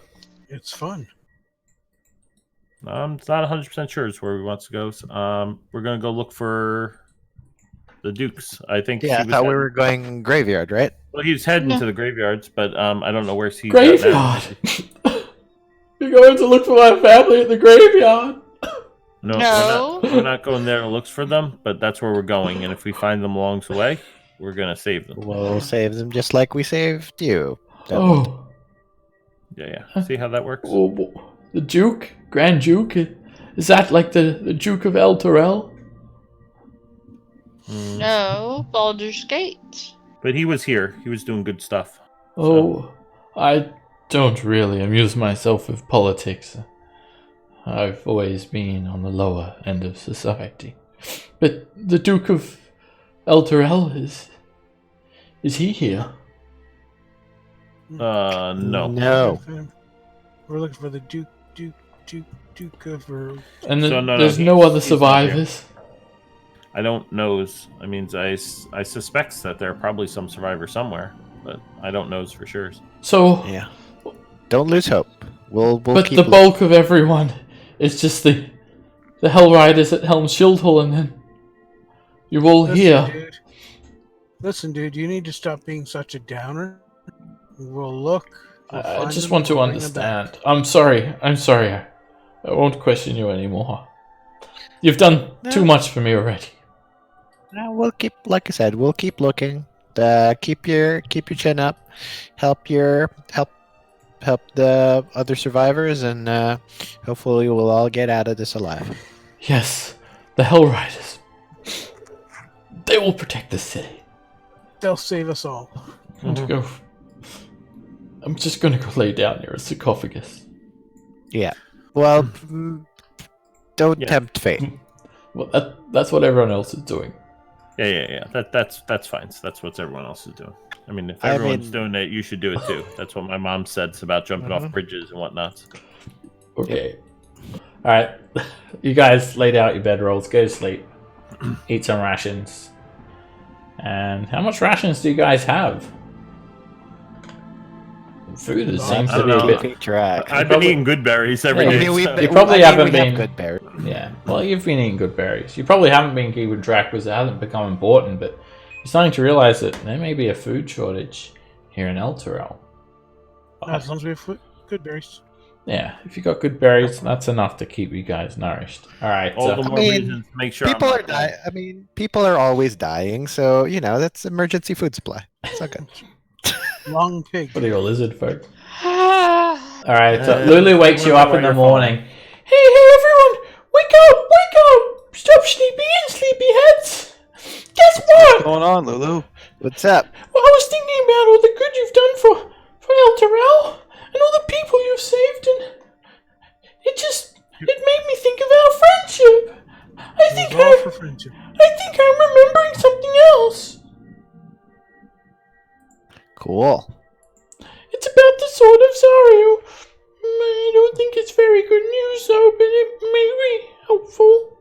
It's fun. I'm not 100% sure is where we want to go. So, we're gonna go look for the Dukes. I think. Yeah, I he was thought we heading- were going graveyard, right? Well, he was heading No. to the graveyards, but I don't know where he's at now. Graveyard! You're going to look for my family at the graveyard! No, No. We're not going there to look for them, but that's where we're going. And if we find them along the way, we're gonna save them. We'll save them just like we saved you. Oh. Yeah. See how that works? Oh, the Duke? Grand Duke? Is that like the Duke of El Terrell? No, Baldur's Gate. But he was here. He was doing good stuff. Oh, I don't really amuse myself with politics. I've always been on the lower end of society. But the Duke of Elturel is he here? No. No. We're looking for the Duke of. And So, no, there's he's- no other he's not here. survivors. I don't know. I mean, I suspect that there are probably some survivors somewhere, but I don't know for sure. So, Yeah. Don't lose hope. We'll but keep the bulk of everyone is just the Hell Riders at Helm Shieldhall, and then you're all here. Listen, dude, you need to stop being such a downer. We'll look. We'll I find just them, want to we'll bring them understand. back. I'm sorry. I won't question you anymore. You've done too much for me already. No, we'll keep, like I said, we'll keep looking. Keep your chin up. Help the other survivors, and hopefully we'll all get out of this alive. Yes, the Hell Riders. They will protect the city. They'll save us all. I'm just gonna go lay down near a sarcophagus. Yeah. Well, don't Yeah. tempt fate. Well, that's what everyone else is doing. Yeah. That's fine. So that's what everyone else is doing. I mean, if everyone's doing it, you should do it too. That's what my mom said about jumping off bridges and whatnot. Okay. All right. You guys laid out your bedrolls. Go to sleep. Eat some rations. And how much rations do you guys have? Food seems I to don't be a know. bit. Keep track. I've probably- been eating good berries every Yeah, day. you so- You probably haven't we have been- good berries. Yeah. Well, you've been eating good berries. You probably haven't been keeping track because it hasn't become important, but you're starting to realize that there may be a food shortage here in Elturel. As long as we have good berries. Yeah, if you got good berries, that's enough to keep you guys nourished. All right. All the more mean, reasons to make sure People I'm are not dying. dying. I mean, people are always dying, so that's emergency food supply. It's not good. Long pig. What are you, lizard folk? Ah, All right. So Uh, Lulu wakes you up where in the you're morning. Hey, everyone! Wake up! Wake up! Stop sleeping in, sleepyheads! Guess What's what? going on, Lulu? What's up? Well, I was thinking about all the good you've done for Elturel and all the people you've saved, and it made me think of our friendship. I think It was all for friendship. I'm remembering something else. Cool. It's about the Sword of Zario. I don't think it's very good news, though, but it may be helpful.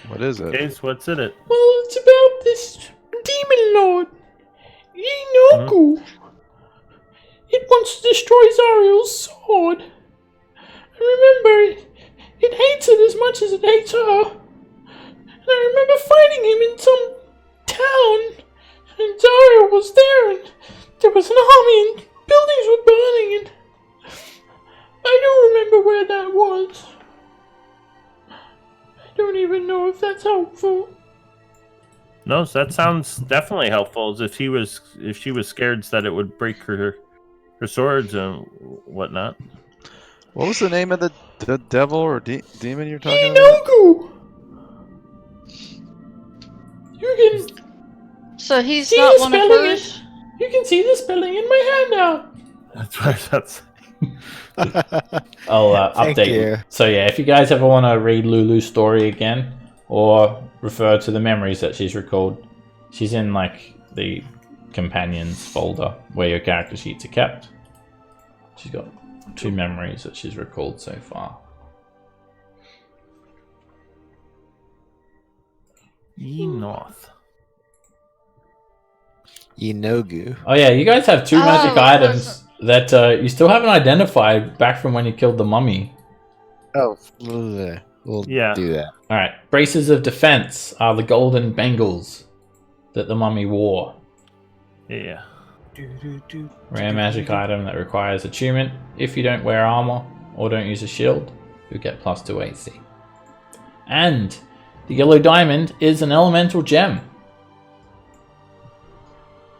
What is it? Case, what's in it? Well, it's about this demon lord, Inoku. It wants to destroy Zariel's sword. I remember it hates it as much as it hates her. And I remember fighting him in some town, and Zariel was there, and there was an army, and buildings were burning, and I don't remember where that was. I don't even know if that's helpful. No, so that sounds definitely helpful. As if she was scared that it would break her swords and whatnot. What was the name of the devil or demon you're talking about? Inoku! You can so he's See not the one of spelling hers? you can see the spelling in my handout. That's what that's. I'll Thank update you. So yeah, if you guys ever want to read Lulu's story again, or refer to the memories that she's recalled, she's in like the companions folder where your character sheets are kept. She's got 2 memories that she's recalled so far. North. Inogu. Oh yeah, you guys have 2 magic Oh, items that you still haven't identified back from when you killed the mummy. Oh, we'll Yeah. do that. Alright, braces of defense are the golden bangles that the mummy wore. Yeah. Rare magic item that requires attunement. If you don't wear armor or don't use a shield, you'll get +2 AC. And the yellow diamond is an elemental gem.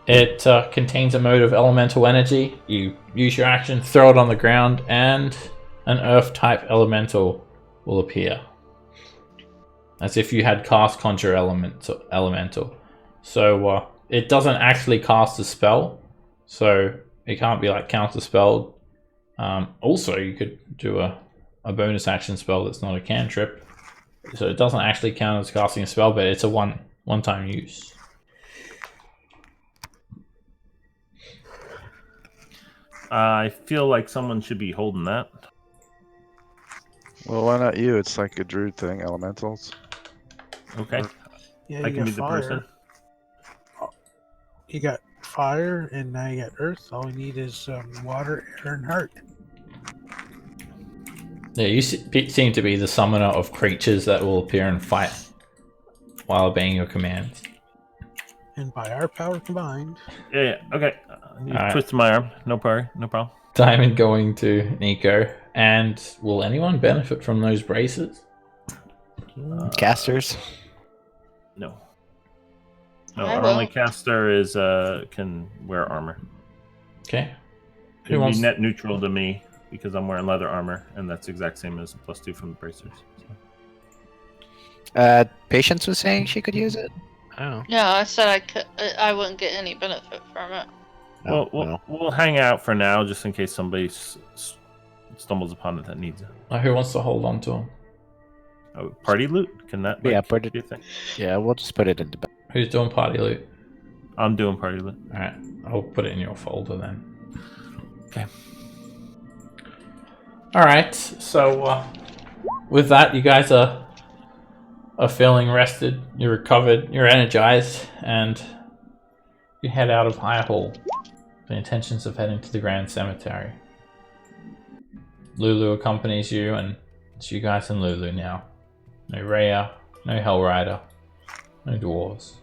It contains a mode of elemental energy. You use your action, throw it on the ground, and an earth type elemental will appear. as if you had cast Conjure Elemental. So it doesn't actually cast a spell, so it can't be like counterspelled. Also, you could do a bonus action spell that's not a cantrip, so it doesn't actually count as casting a spell, but it's a one-time use. I feel like someone should be holding that. Well, why not you? It's like a druid thing, elementals. Okay, Yeah, I you can got be the fire. person. You got fire, and now you got earth. All we need is water, air, and heart. Yeah, you seem to be the summoner of creatures that will appear and fight while obeying your commands. And by our power combined, Yeah. Okay. You Alright. twisted my arm. No problem. Diamond going to Nico. And will anyone benefit from those braces? Casters. No. No, I our will. only caster is can wear armor. Okay. It would be net neutral to me because I'm wearing leather armor, and that's the exact same as +2 from the bracers. So. Patience was saying she could use it. Oh. Yeah, I said I wouldn't get any benefit from it. Well, we'll hang out for now, just in case somebody stumbles upon it that needs it. Who wants to hold on to them? Oh, party loot? Can that? Yeah, like, put it. be a thing? Yeah, we'll just put it in the back. Who's doing party loot? I'm doing party loot. Alright, I'll put it in your folder then. Okay. Alright, so with that, you guys are feeling rested, you're recovered, you're energized, and you head out of High Hall. The intentions of heading to the Grand Cemetery. Lulu accompanies you, and it's you guys and Lulu now. No Rhea, no Hellrider, no dwarves.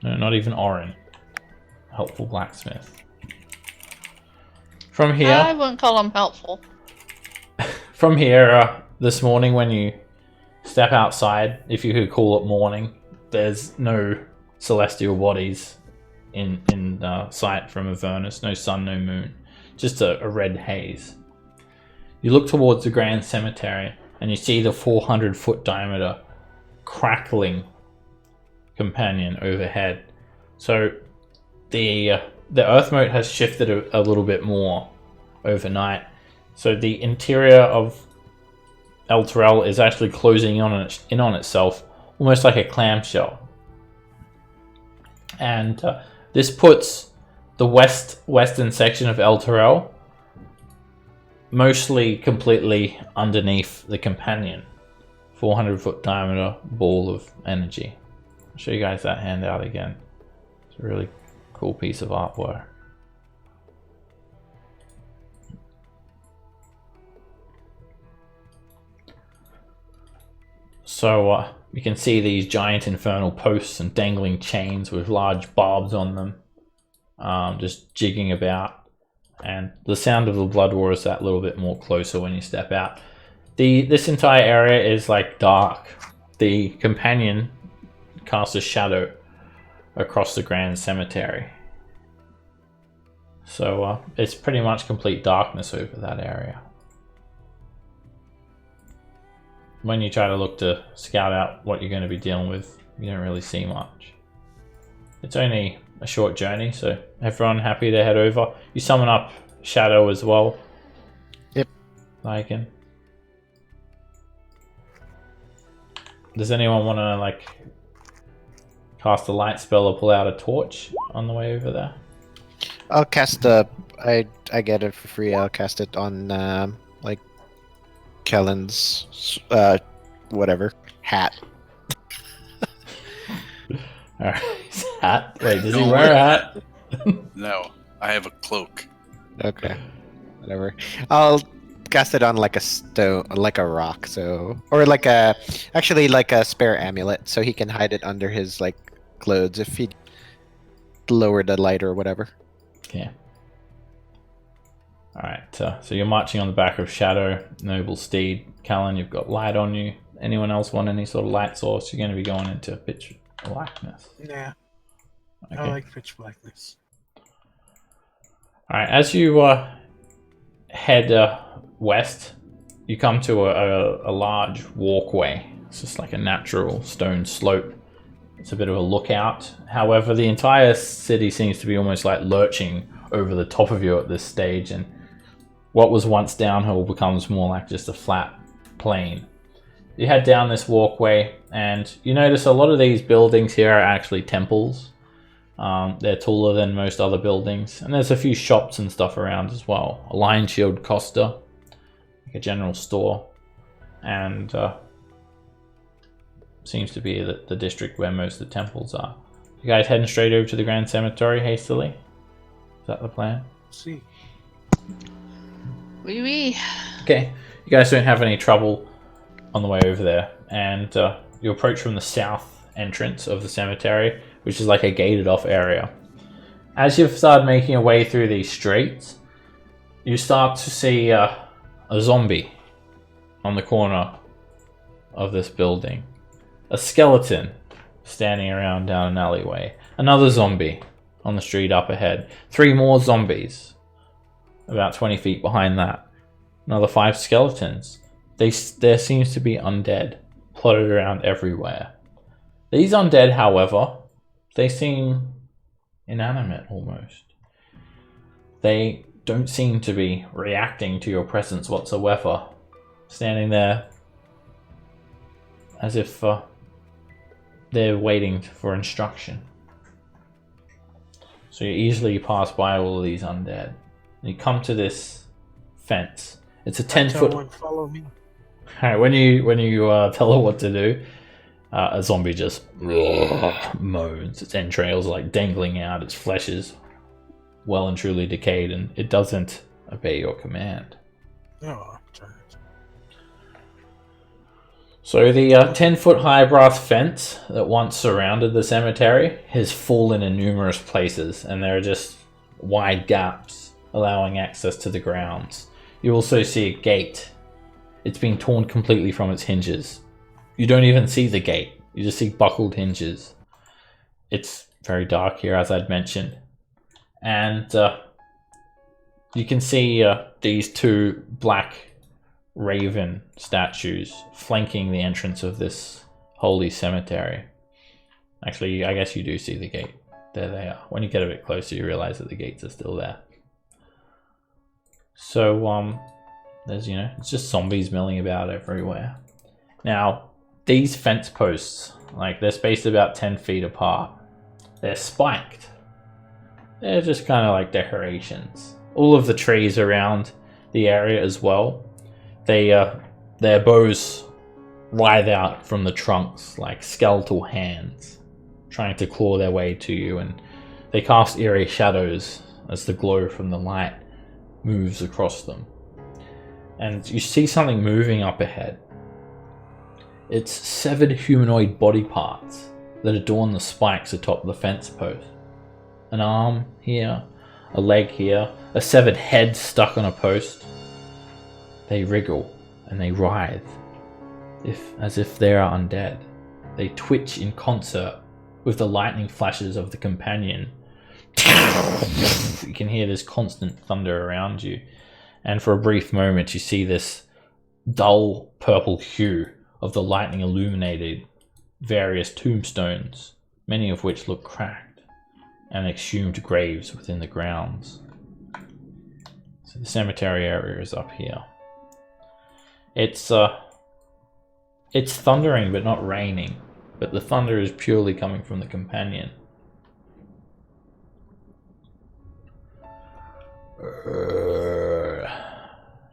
No, not even Orin. Helpful blacksmith. From here... I wouldn't call them helpful. From here, this morning when you step outside, if you could call it morning, there's no celestial bodies in sight from Avernus. No sun, no moon. Just a red haze. You look towards the Grand Cemetery and you see the 400-foot diameter crackling companion overhead. So the earth mote has shifted a little bit more overnight. So the interior of El Terrell is actually closing in on itself, almost like a clamshell. And this puts the western section of El Terrell mostly completely underneath the companion. 400-foot diameter ball of energy. I'll show you guys that handout again. It's a really cool piece of artwork. So you can see these giant infernal posts and dangling chains with large barbs on them, just jigging about. And the sound of the blood war is that little bit more closer when you step out. This entire area is like dark. The companion casts a shadow across the Grand Cemetery. So it's pretty much complete darkness over that area. When you try to look to scout out what you're going to be dealing with, you don't really see much. It's only a short journey, so everyone happy to head over. You summon up Shadow as well. Yep. Lycan. Does anyone want to like cast a light spell or pull out a torch on the way over there? I'll cast the. I get it for free. I'll cast it on like Kellen's whatever hat. Alright, his hat. Wait, does he wear a hat? No, I have a cloak. Okay, whatever. I'll cast it on like a stone, like a rock, so or like a spare amulet, so he can hide it under his like clothes if he lower the light or whatever. Okay. Alright, so you're marching on the back of Shadow, Noble Steed. Callan, you've got light on you. Anyone else want any sort of light source? You're going to be going into pitch blackness. Nah, Okay. I like pitch blackness. Alright, as you head west, you come to a large walkway It's just like a natural stone slope. It's a bit of a lookout. However, the entire city seems to be almost like lurching over the top of you at this stage, and what was once downhill becomes more like just a flat plain. You head down this walkway, and you notice a lot of these buildings here are actually temples. They're taller than most other buildings, and there's a few shops and stuff around as well. A Lion Shield Costa, like a general store, and seems to be the district where most of the temples are. You guys heading straight over to the Grand Cemetery hastily? Is that the plan? See. Oui. Okay, you guys don't have any trouble on the way over there, and you approach from the south entrance of the cemetery, which is like a gated off area. As you've started making your way through these streets, you start to see a zombie on the corner of this building. A skeleton standing around down an alleyway. Another zombie on the street up ahead. 3 more zombies about 20 feet behind that. Another 5 skeletons. There seems to be undead plotted around everywhere. These undead, however, they seem inanimate almost. They don't seem to be reacting to your presence whatsoever. Standing there as if they're waiting for instruction. So you easily pass by all of these undead. And you come to this fence. It's a 10-foot. Follow me. Alright, when you tell her what to do, a zombie just moans. Its entrails are like dangling out. Its flesh is well and truly decayed, and it doesn't obey your command. Oh, darn it. So the 10-foot high brass fence that once surrounded the cemetery has fallen in numerous places, and there are just wide gaps allowing access to the grounds. You also see a gate. It's been torn completely from its hinges. You don't even see the gate. You just see buckled hinges. It's very dark here, as I'd mentioned. And you can see these 2 black raven statues flanking the entrance of this holy cemetery. Actually, I guess you do see the gate. There they are. When you get a bit closer, you realize that the gates are still there. So, there's, it's just zombies milling about everywhere. Now, these fence posts, they're spaced about 10 feet apart. They're spiked. They're just kind of like decorations. All of the trees around the area as well, their bows writhe out from the trunks like skeletal hands, trying to claw their way to you, and they cast eerie shadows as the glow from the light moves across them. And you see something moving up ahead. It's severed humanoid body parts that adorn the spikes atop the fence post. An arm here, a leg here, a severed head stuck on a post. They wriggle and they writhe, as if they are undead. They twitch in concert with the lightning flashes of the companion. You can hear this constant thunder around you, and for a brief moment you see this dull purple hue of the lightning illuminated various tombstones, many of which look cracked, and exhumed graves within the grounds. So the cemetery area is up here. It's thundering but not raining, but the thunder is purely coming from the companion.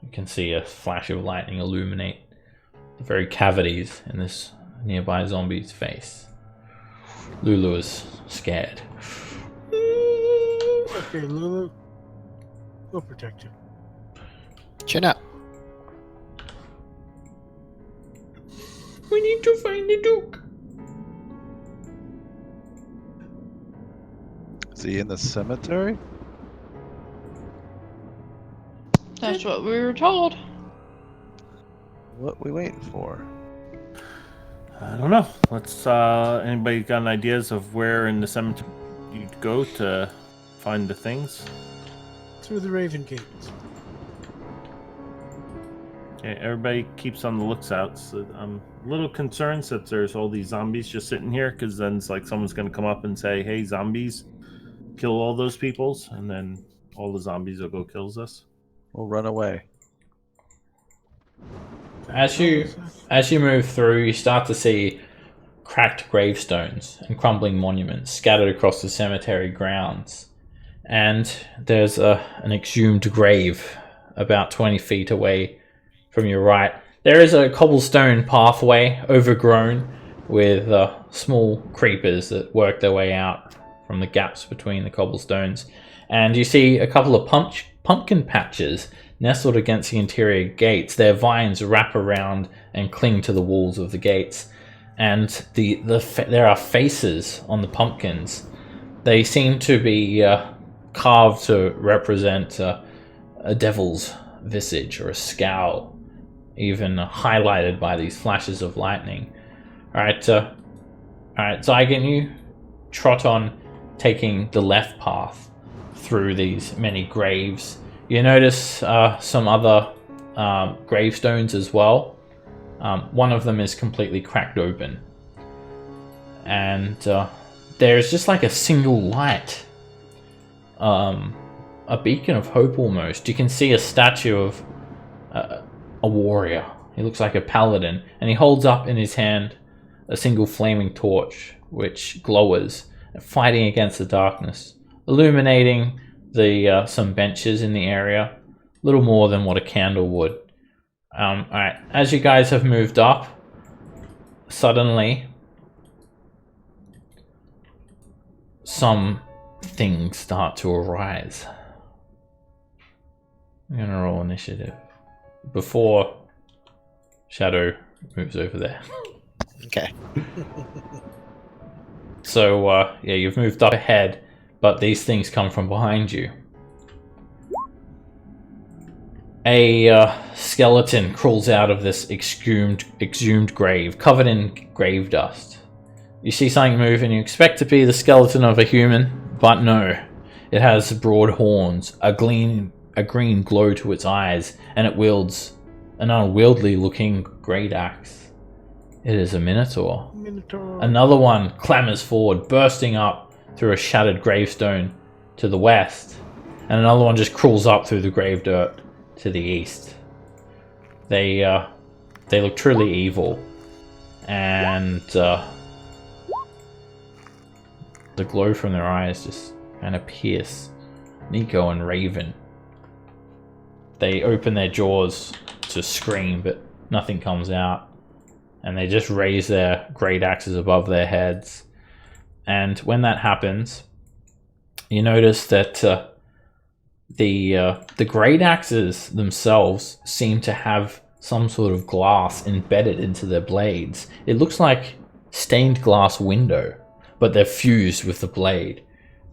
You can see a flash of lightning illuminate the very cavities in this nearby zombie's face. Lulu is scared. Okay, Lulu. We'll protect you. Chin up. We need to find the Duke. Is he in the cemetery? That's what we were told. What we waiting for? I don't know. Let's. Anybody got any ideas of where in the cemetery you'd go to find the things? Through the Raven Gate. Okay, everybody keeps on the looks out. So I'm a little concerned that there's all these zombies just sitting here, because then it's like someone's going to come up and say, "Hey, zombies, kill all those peoples," and then all the zombies will go kills us. We'll run away. As you move through, you start to see cracked gravestones and crumbling monuments scattered across the cemetery grounds. And there's an exhumed grave about 20 feet away from your right. There is a cobblestone pathway overgrown with small creepers that work their way out from the gaps between the cobblestones. And you see a couple of pumpkin patches nestled against the interior gates. Their vines wrap around and cling to the walls of the gates. And there are faces on the pumpkins. They seem to be carved to represent a devil's visage or a scowl, even highlighted by these flashes of lightning. Alright, Zygon, you trot on, taking the left path through these many graves. You notice some other gravestones as well. One of them is completely cracked open. And there's just like a single light. A beacon of hope almost. You can see a statue of a warrior. He looks like a paladin. And he holds up in his hand a single flaming torch, which glowers, fighting against the darkness, illuminating some benches in the area, a little more than what a candle would. Alright, as you guys have moved up, suddenly some things start to arise. I'm gonna roll initiative before Shadow moves over there. Okay. So, yeah, you've moved up ahead, but these things come from behind you. A skeleton crawls out of this exhumed grave, covered in grave dust. You see something move and you expect to be the skeleton of a human, but no. It has broad horns, a green glow to its eyes, and it wields an unwieldy looking great axe. It is a minotaur. Another one clambers forward, bursting up through a shattered gravestone to the west, and another one just crawls up through the grave dirt to the east. They look truly evil, and the glow from their eyes just kind of pierce Nico and Raven. They open their jaws to scream, but nothing comes out. And they just raise their great axes above their heads. And when that happens, you notice that the great axes themselves seem to have some sort of glass embedded into their blades. It looks like stained glass window, but they're fused with the blade,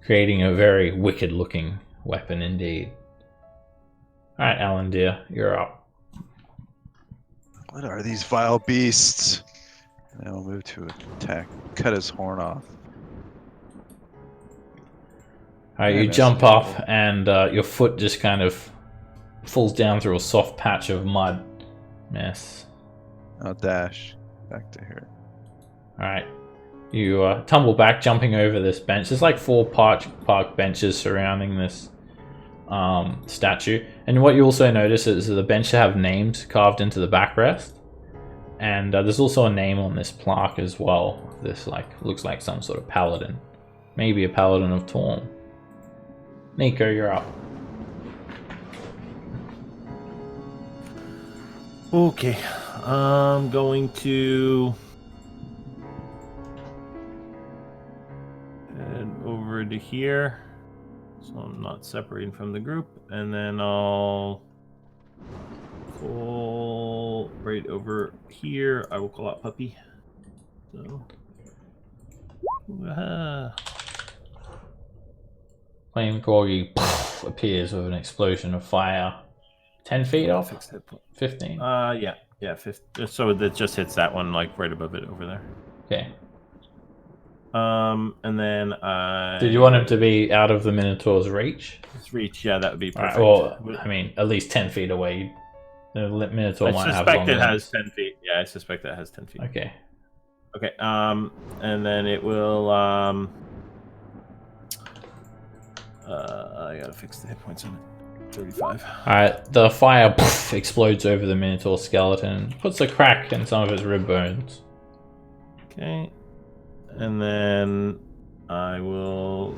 creating a very wicked looking weapon indeed. Alright, Alan dear, you're up. What are these vile beasts? And I'll move to attack. Cut his horn off. Alright, you jump up and your foot just kind of falls down through a soft patch of mud. Mess. I'll dash back to here. Alright. You tumble back, jumping over this bench. There's like 4 park benches surrounding this statue. And what you also notice is the bench have names carved into the backrest. And there's also a name on this plaque as well. This looks like some sort of paladin. Maybe a paladin of Torm. Nico, you're up. Okay, I'm going to head over to here, so I'm not separating from the group, and then I'll call right over here. I will call out Puppy. So, Flame Corgi appears with an explosion of fire. 10 feet off? 15? Yeah, 15. So that just hits that one, like, right above it over there. Okay. And then Did you want him to be out of the Minotaur's reach? His reach, yeah, that would be perfect. Right, well, I mean, at least 10 feet away. The Minotaur I might have suspect long it has limbs. 10 feet. Yeah, I suspect that has 10 feet. Okay. Okay. And then it will. I gotta fix the hit points on it. 35. Alright, the fire explodes over the Minotaur skeleton, puts a crack in some of its rib bones. Okay. And then I'll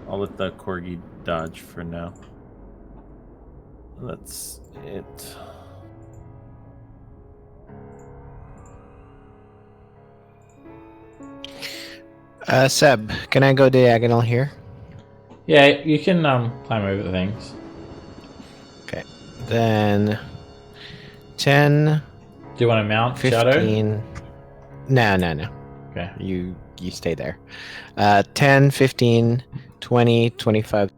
let the corgi dodge for now. That's it. Seb, can I go diagonal here? Yeah, you can climb over things. Okay. Then 10, Do you want to mount 15. Shadow? No. Okay. You stay there. 10, 15, 20, 25.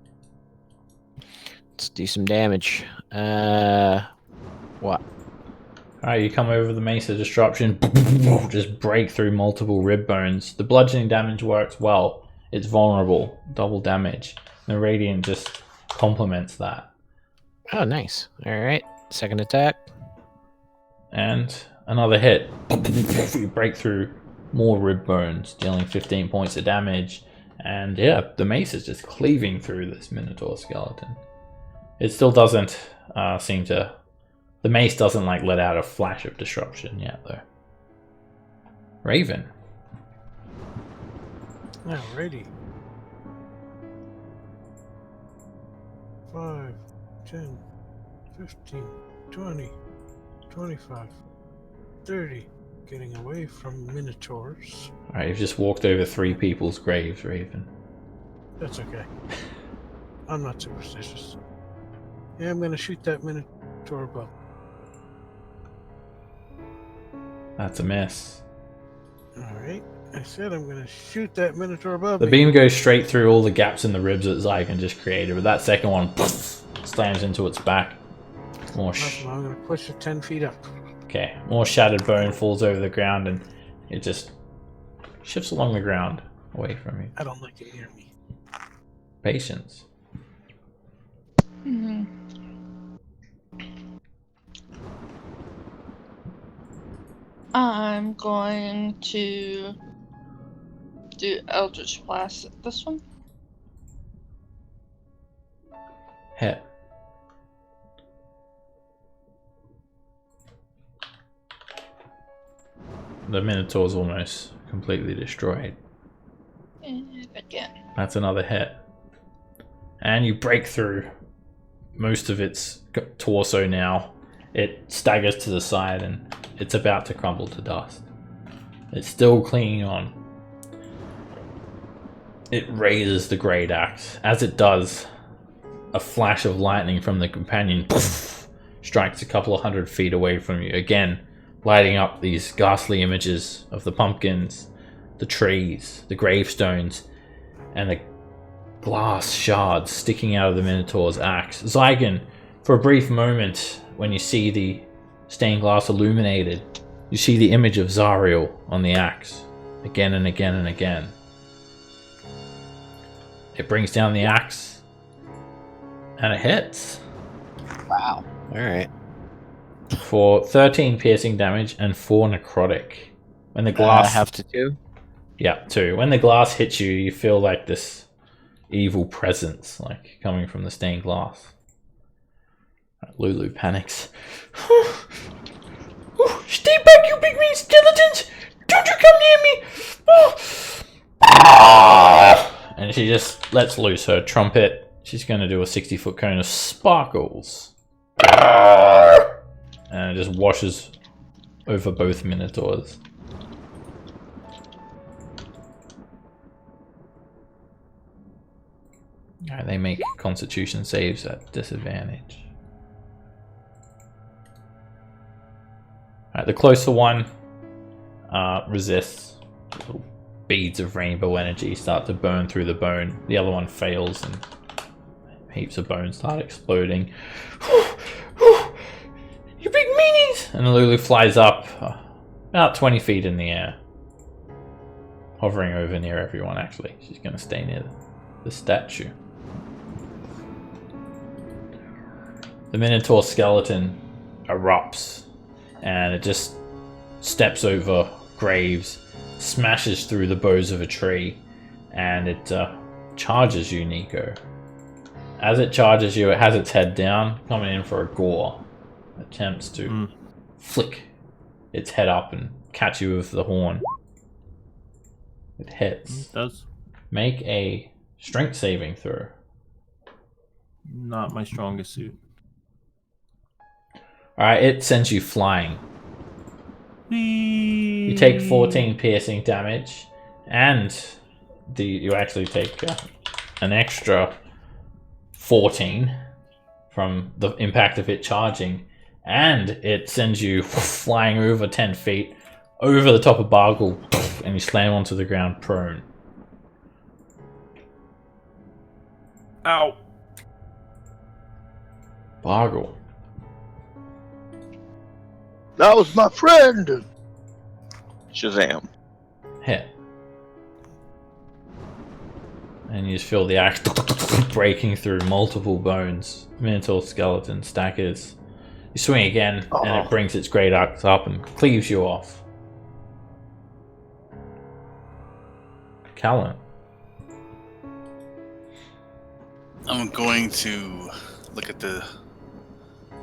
Let's do some damage. What? Alright, you come over the Mace of Disruption, just break through multiple rib bones. The bludgeoning damage works well. It's vulnerable, double damage. The Radiant just complements that. Oh, nice. Alright. Second attack. And another hit. You break through more rib bones, dealing 15 points of damage. And yeah, the Mace is just cleaving through this Minotaur skeleton. It still doesn't seem to... The Mace doesn't like let out a flash of disruption yet, though. Raven. Alrighty. 5, 10, 15, 20, 25, 30. Getting away from Minotaurs. Alright, you've just walked over 3 people's graves, Raven. That's okay. I'm not superstitious. Yeah, I'm gonna shoot that Minotaur above. That's a miss. Alright. I said I'm gonna shoot that Minotaur above The me. beam goes straight through all the gaps in the ribs that Zygon just created, but that second one slams into its back. More I'm gonna push it 10 feet up. Okay, more shattered bone falls over the ground and it just shifts along the ground away from you. I don't like it near me. Patience. Mhm. I'm going to do Eldritch Blast at this one. Hit. The Minotaur's almost completely destroyed. And again. That's another hit. And you break through most of its torso now. It staggers to the side and it's about to crumble to dust. It's still clinging on. It raises the great axe. As it does, a flash of lightning from the companion strikes a couple of 100 feet away from you. Again, lighting up these ghastly images of the pumpkins, the trees, the gravestones, and the glass shards sticking out of the Minotaur's axe. Zygon, for a brief moment, when you see the stained glass illuminated, you see the image of Zariel on the axe, again and again and again. It brings down the axe, and it hits. Wow. Alright. For 13 piercing damage and 4 necrotic. When the glass... I have to do? Yeah, 2. When the glass hits you, you feel like this evil presence, like coming from the stained glass. Lulu panics. Stay back, you big mean skeletons! Don't you come near me! And she just lets loose her trumpet. She's going to do a 60-foot cone of sparkles. And it just washes over both Minotaurs. Alright, they make Constitution saves at disadvantage. Alright, the closer one resists. Little beads of rainbow energy start to burn through the bone. The other one fails and heaps of bones start exploding. You big meanies! And Lulu flies up about 20 feet in the air. Hovering over near everyone, actually. She's going to stay near the statue. The Minotaur skeleton erupts, and it just steps over graves, smashes through the boughs of a tree, and it charges you, Nico. As it charges you, it has its head down, coming in for a gore. Attempts to flick its head up and catch you with the horn. It hits. It does. Make a strength saving throw. Not my strongest suit. Alright, it sends you flying. You take 14 piercing damage, and you actually take an extra 14 from the impact of it charging, and it sends you flying over 10 feet over the top of Bargle, and you slam onto the ground prone. Ow. Bargle. That was my friend. Shazam. Hit. And you just feel the axe breaking through multiple bones. Minotaur skeleton stackers. You swing again, and it brings its great axe up and cleaves you off. Callan. I'm going to look at the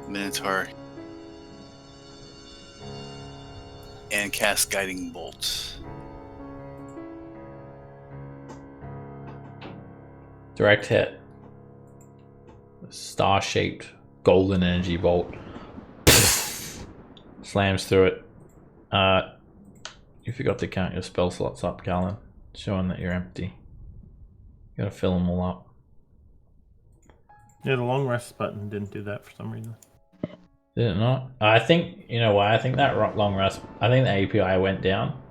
Minotaur and cast Guiding Bolt. Direct hit. A star-shaped golden energy bolt slams through it. You forgot to count your spell slots up, Callan. Showing that you're empty. You gotta fill them all up. Yeah, the long rest button didn't do that for some reason. Did it not? I think, you know why? I think that long rest, I think the API went down.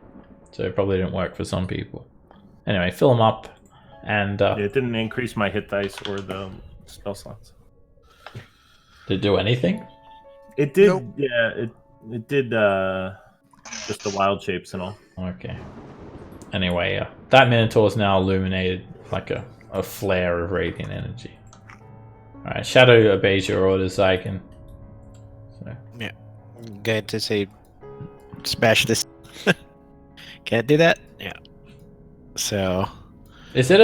So it probably didn't work for some people. Anyway, fill them up. And It didn't increase my hit dice or the spell slots. did it do anything? It did, Nope. yeah, it did just the wild shapes and all. Okay. Anyway, that Minotaur is now illuminated like a flare of radiant energy. Alright, Shadow obeys your orders, Zyken. So, Going to say, smash this. Can't do that? Yeah. So. is it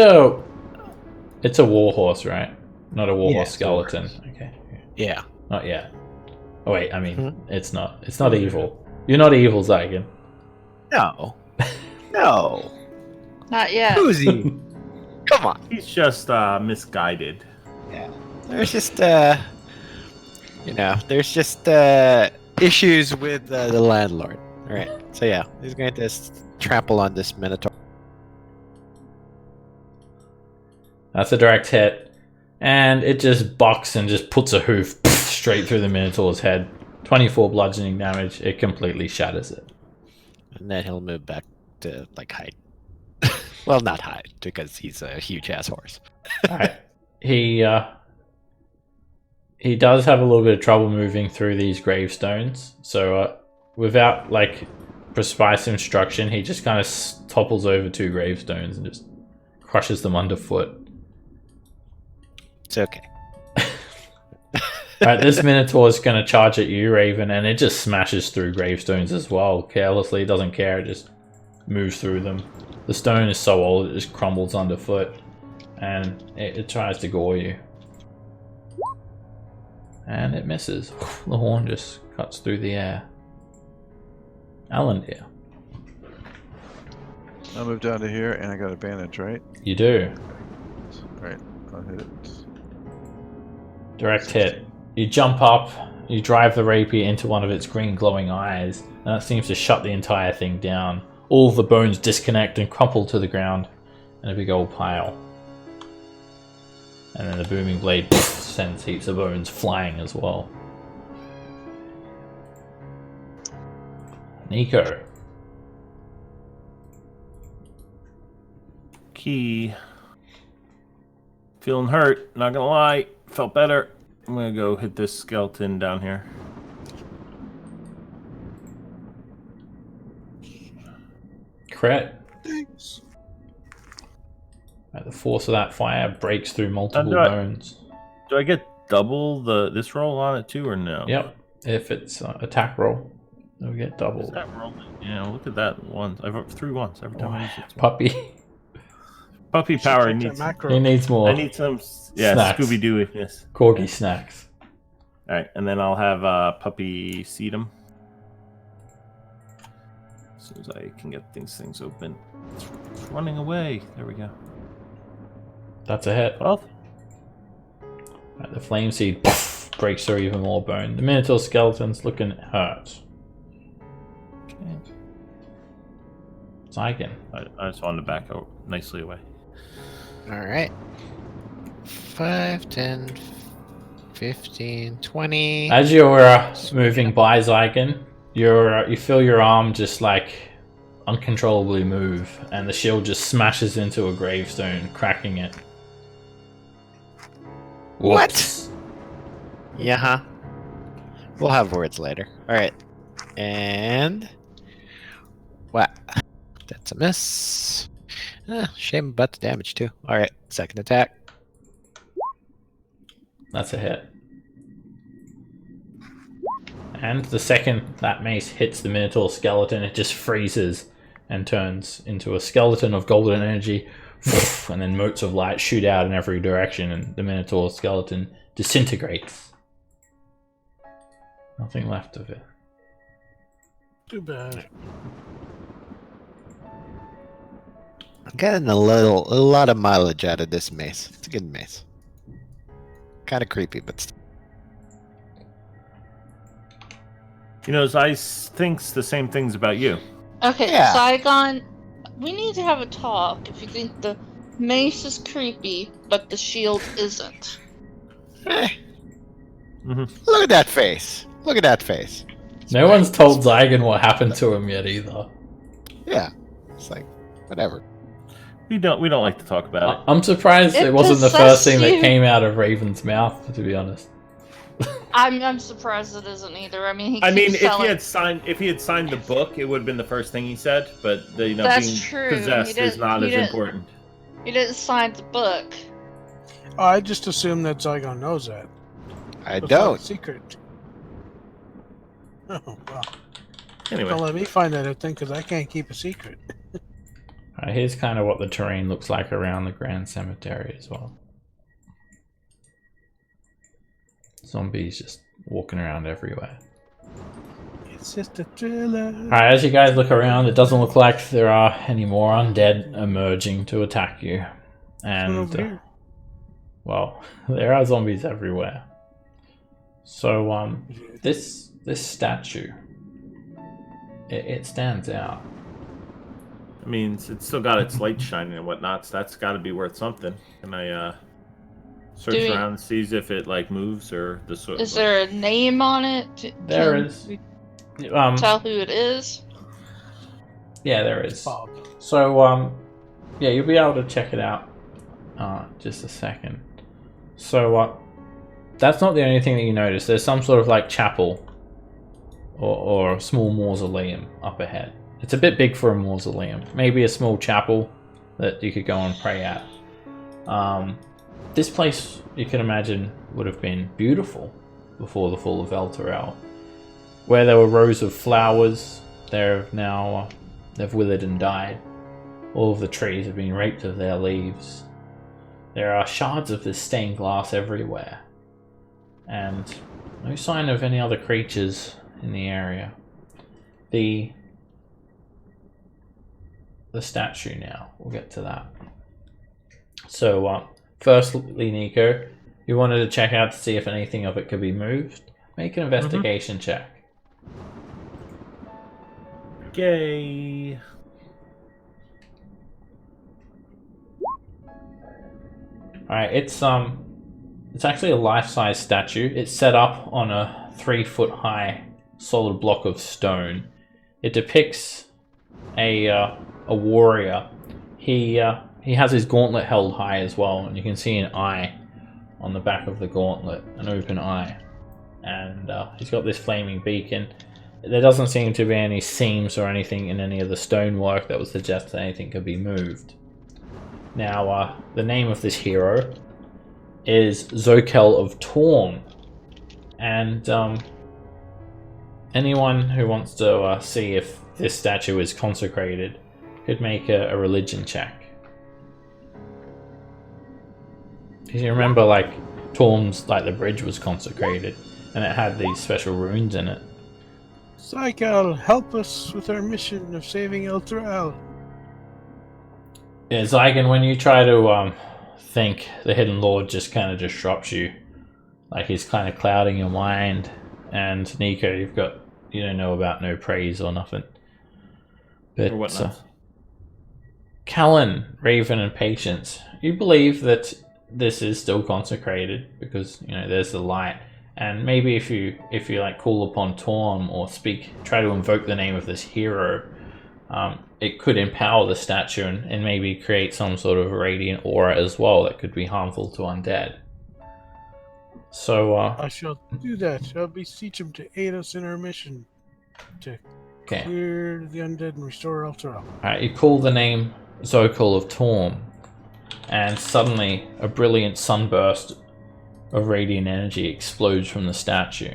it's a warhorse, right? Not a warhorse it's a skeleton. warhorse. Okay. Yeah. Not yet. Oh wait, I mean, it's not. It's not evil. You're not evil, Zyken. No. No. Not yet. Who's he? Come on. He's just misguided. There's just, there's just issues with the landlord. All right. So yeah, he's going to trample on this Minotaur. That's a direct hit. And it just bucks and just puts a hoof straight through the Minotaur's head. 24 bludgeoning damage. It completely shatters it. And then he'll move back to, like, hide. Well, not hide, because he's a huge-ass horse. Alright. He does have a little bit of trouble moving through these gravestones. So, without, like, precise instruction, he just kind of topples over 2 gravestones and just crushes them underfoot. It's okay. Alright, this Minotaur is going to charge at you, Raven, and it just smashes through gravestones as well. Carelessly, doesn't care, it just moves through them. The stone is so old, it just crumbles underfoot, and it tries to gore you. And it misses. The horn just cuts through the air. Alandir. I'll move down to here, and I got a bandage, right? You do. Right, I'll hit it. Direct hit. You jump up, you drive the rapier into one of its green glowing eyes, and that seems to shut the entire thing down. All of the bones disconnect and crumple to the ground in a big old pile. And then the booming blade sends heaps of bones flying as well. Nico. Key. Feeling hurt, not gonna lie. Felt better. I'm gonna go hit this skeleton down here. Crit. Right, the force of that fire breaks through multiple do I- bones. Do I get double this roll on it too, or no? Yep. if it's attack roll. We get double. Is that rolling? Yeah, look at that once. I've up 3 once every time I use it. Puppy. Puppy Should power check needs. that macro. He needs more. I need some. Yeah, Snacks. Scooby Doo. Yes. Corgi snacks. All right, and then I'll have Puppy seed him. As soon as I can get these things open. It's running away. There we go. That's a hit. 12. Right, the flame seed breaks through even more bone. The Minotaur skeleton's looking hurt. Okay. Zygon. I just wanted to back out nicely away. Alright. 5, 10, 15, 20. As you're moving by Zygon, you feel your arm just like uncontrollably move, and the shield just smashes into a gravestone, cracking it. Whoops. Yeah, huh? We'll have words later. Alright. And... what? That's a miss. Shame about the damage, too. Alright, second attack. That's a hit. And the second that mace hits the Minotaur skeleton, it just freezes and turns into a skeleton of golden energy, and then motes of light shoot out in every direction, and the Minotaur skeleton disintegrates. Nothing left of it. Too bad. I'm getting a lot of mileage out of this mace. It's a good mace. Kind of creepy, but still. You know, Zeiss thinks the same things about you. Okay, Yeah. Zygon, we need to have a talk if you think the mace is creepy, but the shield isn't. Look at that face. Look at that face. No one's told Zygon what happened to him yet either. Yeah. It's like, whatever. We don't like to talk about it. I'm surprised it It wasn't the first possessed thing that you. came out of Raven's mouth, to be honest. I'm surprised it isn't either. I mean, he I mean, keeps if selling... he had signed the book, it would have been the first thing he said. But being That's true. possessed is not as important. He didn't sign the book. I just assume that Zygon knows that. I It's not a don't. secret. Oh, wow. Anyway, Don't let me find that out then, because I can't keep a secret. Alright, here's kind of what the terrain looks like around the Grand Cemetery as well. Zombies just walking around everywhere. It's just a thriller. Alright, as you guys look around, it doesn't look like there are any more undead emerging to attack you. And, Over here. well, there are zombies everywhere. So, this statue, it stands out. I mean, it's still got its light shining and whatnot, so that's got to be worth something. Can I search around and see if it like moves or the sort? Is there a name on it? There Can is. we Um, tell who it is? yeah, there is. Bob. So, yeah, you'll be able to check it out. Just a second. So, that's not the only thing that you notice. There's some sort of like chapel or a small mausoleum up ahead. It's a bit big for a mausoleum. Maybe a small chapel that you could go and pray at. This place, you can imagine, would have been beautiful before the fall of Elturel. Where there were rows of flowers, they've withered and died. All of the trees have been raped of their leaves. There are shards of this stained glass everywhere. And no sign of any other creatures in the area. The statue now. We'll get to that. So, firstly, Nico, you wanted to check out to see if anything of it could be moved. Make an investigation check. Yay! Alright, it's actually a life-size statue. It's set up on a 3-foot-high solid block of stone. It depicts a warrior. He has his gauntlet held high as well, and you can see an eye on the back of the gauntlet, an open eye. And he's got this flaming beacon. There doesn't seem to be any seams or anything in any of the stonework that would suggest that anything could be moved. Now, the name of this hero is Zokel of Torn, and anyone who wants to see if this statue is consecrated could make a religion check. Because you remember, like, Torm's, like, the bridge was consecrated, and it had these special runes in it. Zykel, help us with our mission of saving Elturel. Yeah, Zygon, when you try to think, the Hidden Lord just kind of disrupts you. Like, he's kind of clouding your mind. And Nico, you don't know about no praise or nothing. But Or whatnot. Callan, Raven, and Patience, you believe that this is still consecrated because there's the light. And maybe if you like call upon Torm or try to invoke the name of this hero, it could empower the statue and maybe create some sort of radiant aura as well that could be harmful to undead. So I shall do that. I'll beseech him to aid us in our mission to clear the undead and restore Elturel. Alright, you call the name Zokul of Torm, and suddenly a brilliant sunburst of radiant energy explodes from the statue,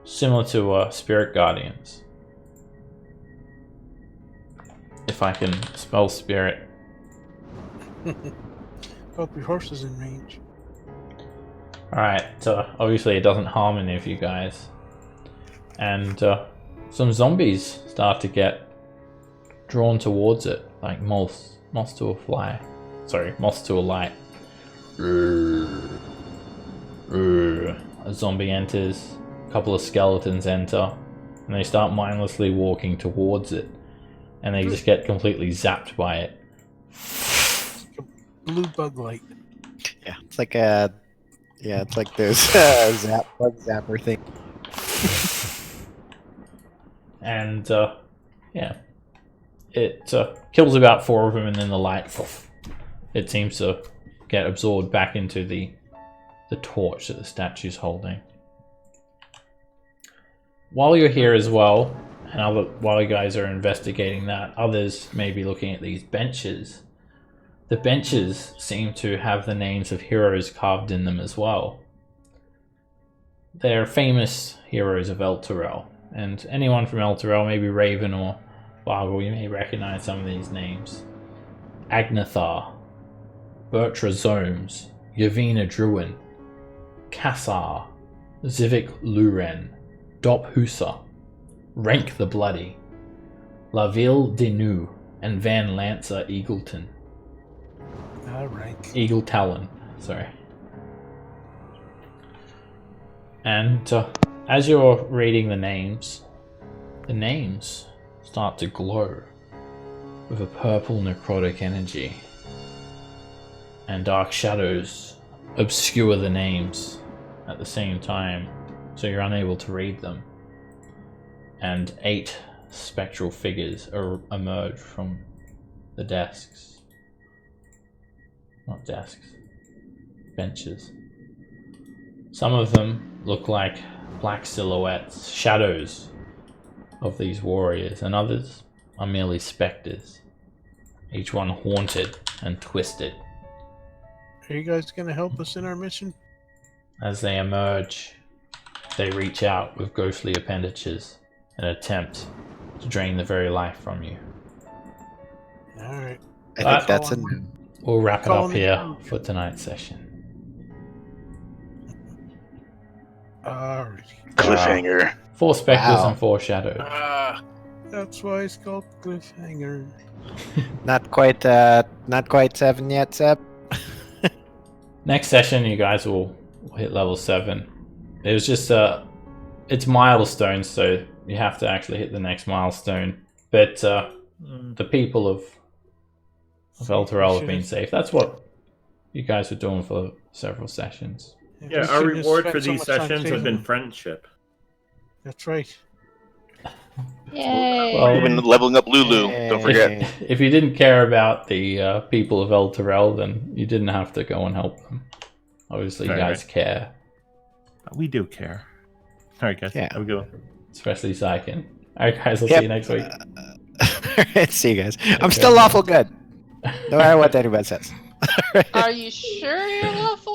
similar to Spirit Guardians. If I can spell spirit. Hope your horse is in range. Alright, obviously it doesn't harm any of you guys. And some zombies start to get drawn towards it, like moths to a fly. Sorry, moths to a light. A zombie enters, a couple of skeletons enter, and they start mindlessly walking towards it. And they just get completely zapped by it. Blue bug light. Yeah, it's like those bug zapper thing. And it kills about 4 of them, and then the light, it seems to get absorbed back into the torch that the statue's holding. While you're here as well, and while you guys are investigating that, others may be looking at these benches. The benches seem to have the names of heroes carved in them as well. They're famous heroes of Elturel, and anyone from Elturel, maybe Raven or Baldur, you may recognize some of these names. Agnathar, Bertra Zomes, Yavina Druin, Kassar, Zivik Luren, Dop Husa, Rank the Bloody, Laville Denu, and Van Lancer Eagleton. Eagle Talon, sorry. And as you're reading the names start to glow with a purple necrotic energy, and dark shadows obscure the names at the same time, so you're unable to read them. And 8 spectral figures emerge from the desks. Not desks. Benches. Some of them look like black silhouettes, shadows of these warriors, and others are merely specters, each one haunted and twisted. Are you guys going to help us in our mission? As they emerge, they reach out with ghostly appendages and attempt to drain the very life from you. Alright. I think that's a... We'll wrap it up here for tonight's session. Alright. Cliffhanger. 4 specters and 4 shadows. That's why it's called Cliffhanger. Not quite 7 yet, Seb. Next session, you guys will hit level 7. It was just it's milestones, so you have to actually hit the next milestone. But the people of Elturel have been safe. That's what you guys were doing for several sessions. Yeah, our reward for these sessions has been friendship. That's right. Yay! Well, We've been leveling up Lulu. Don't forget. If you didn't care about the people of Elturel, then you didn't have to go and help them. Obviously, you guys care. We do care. All right, guys. Yeah. Have a good one. Especially Zyken. All right, guys. I'll see you next week. Alright, see you guys. I'm still lawful good. No matter what anybody says. Are you sure you're lawful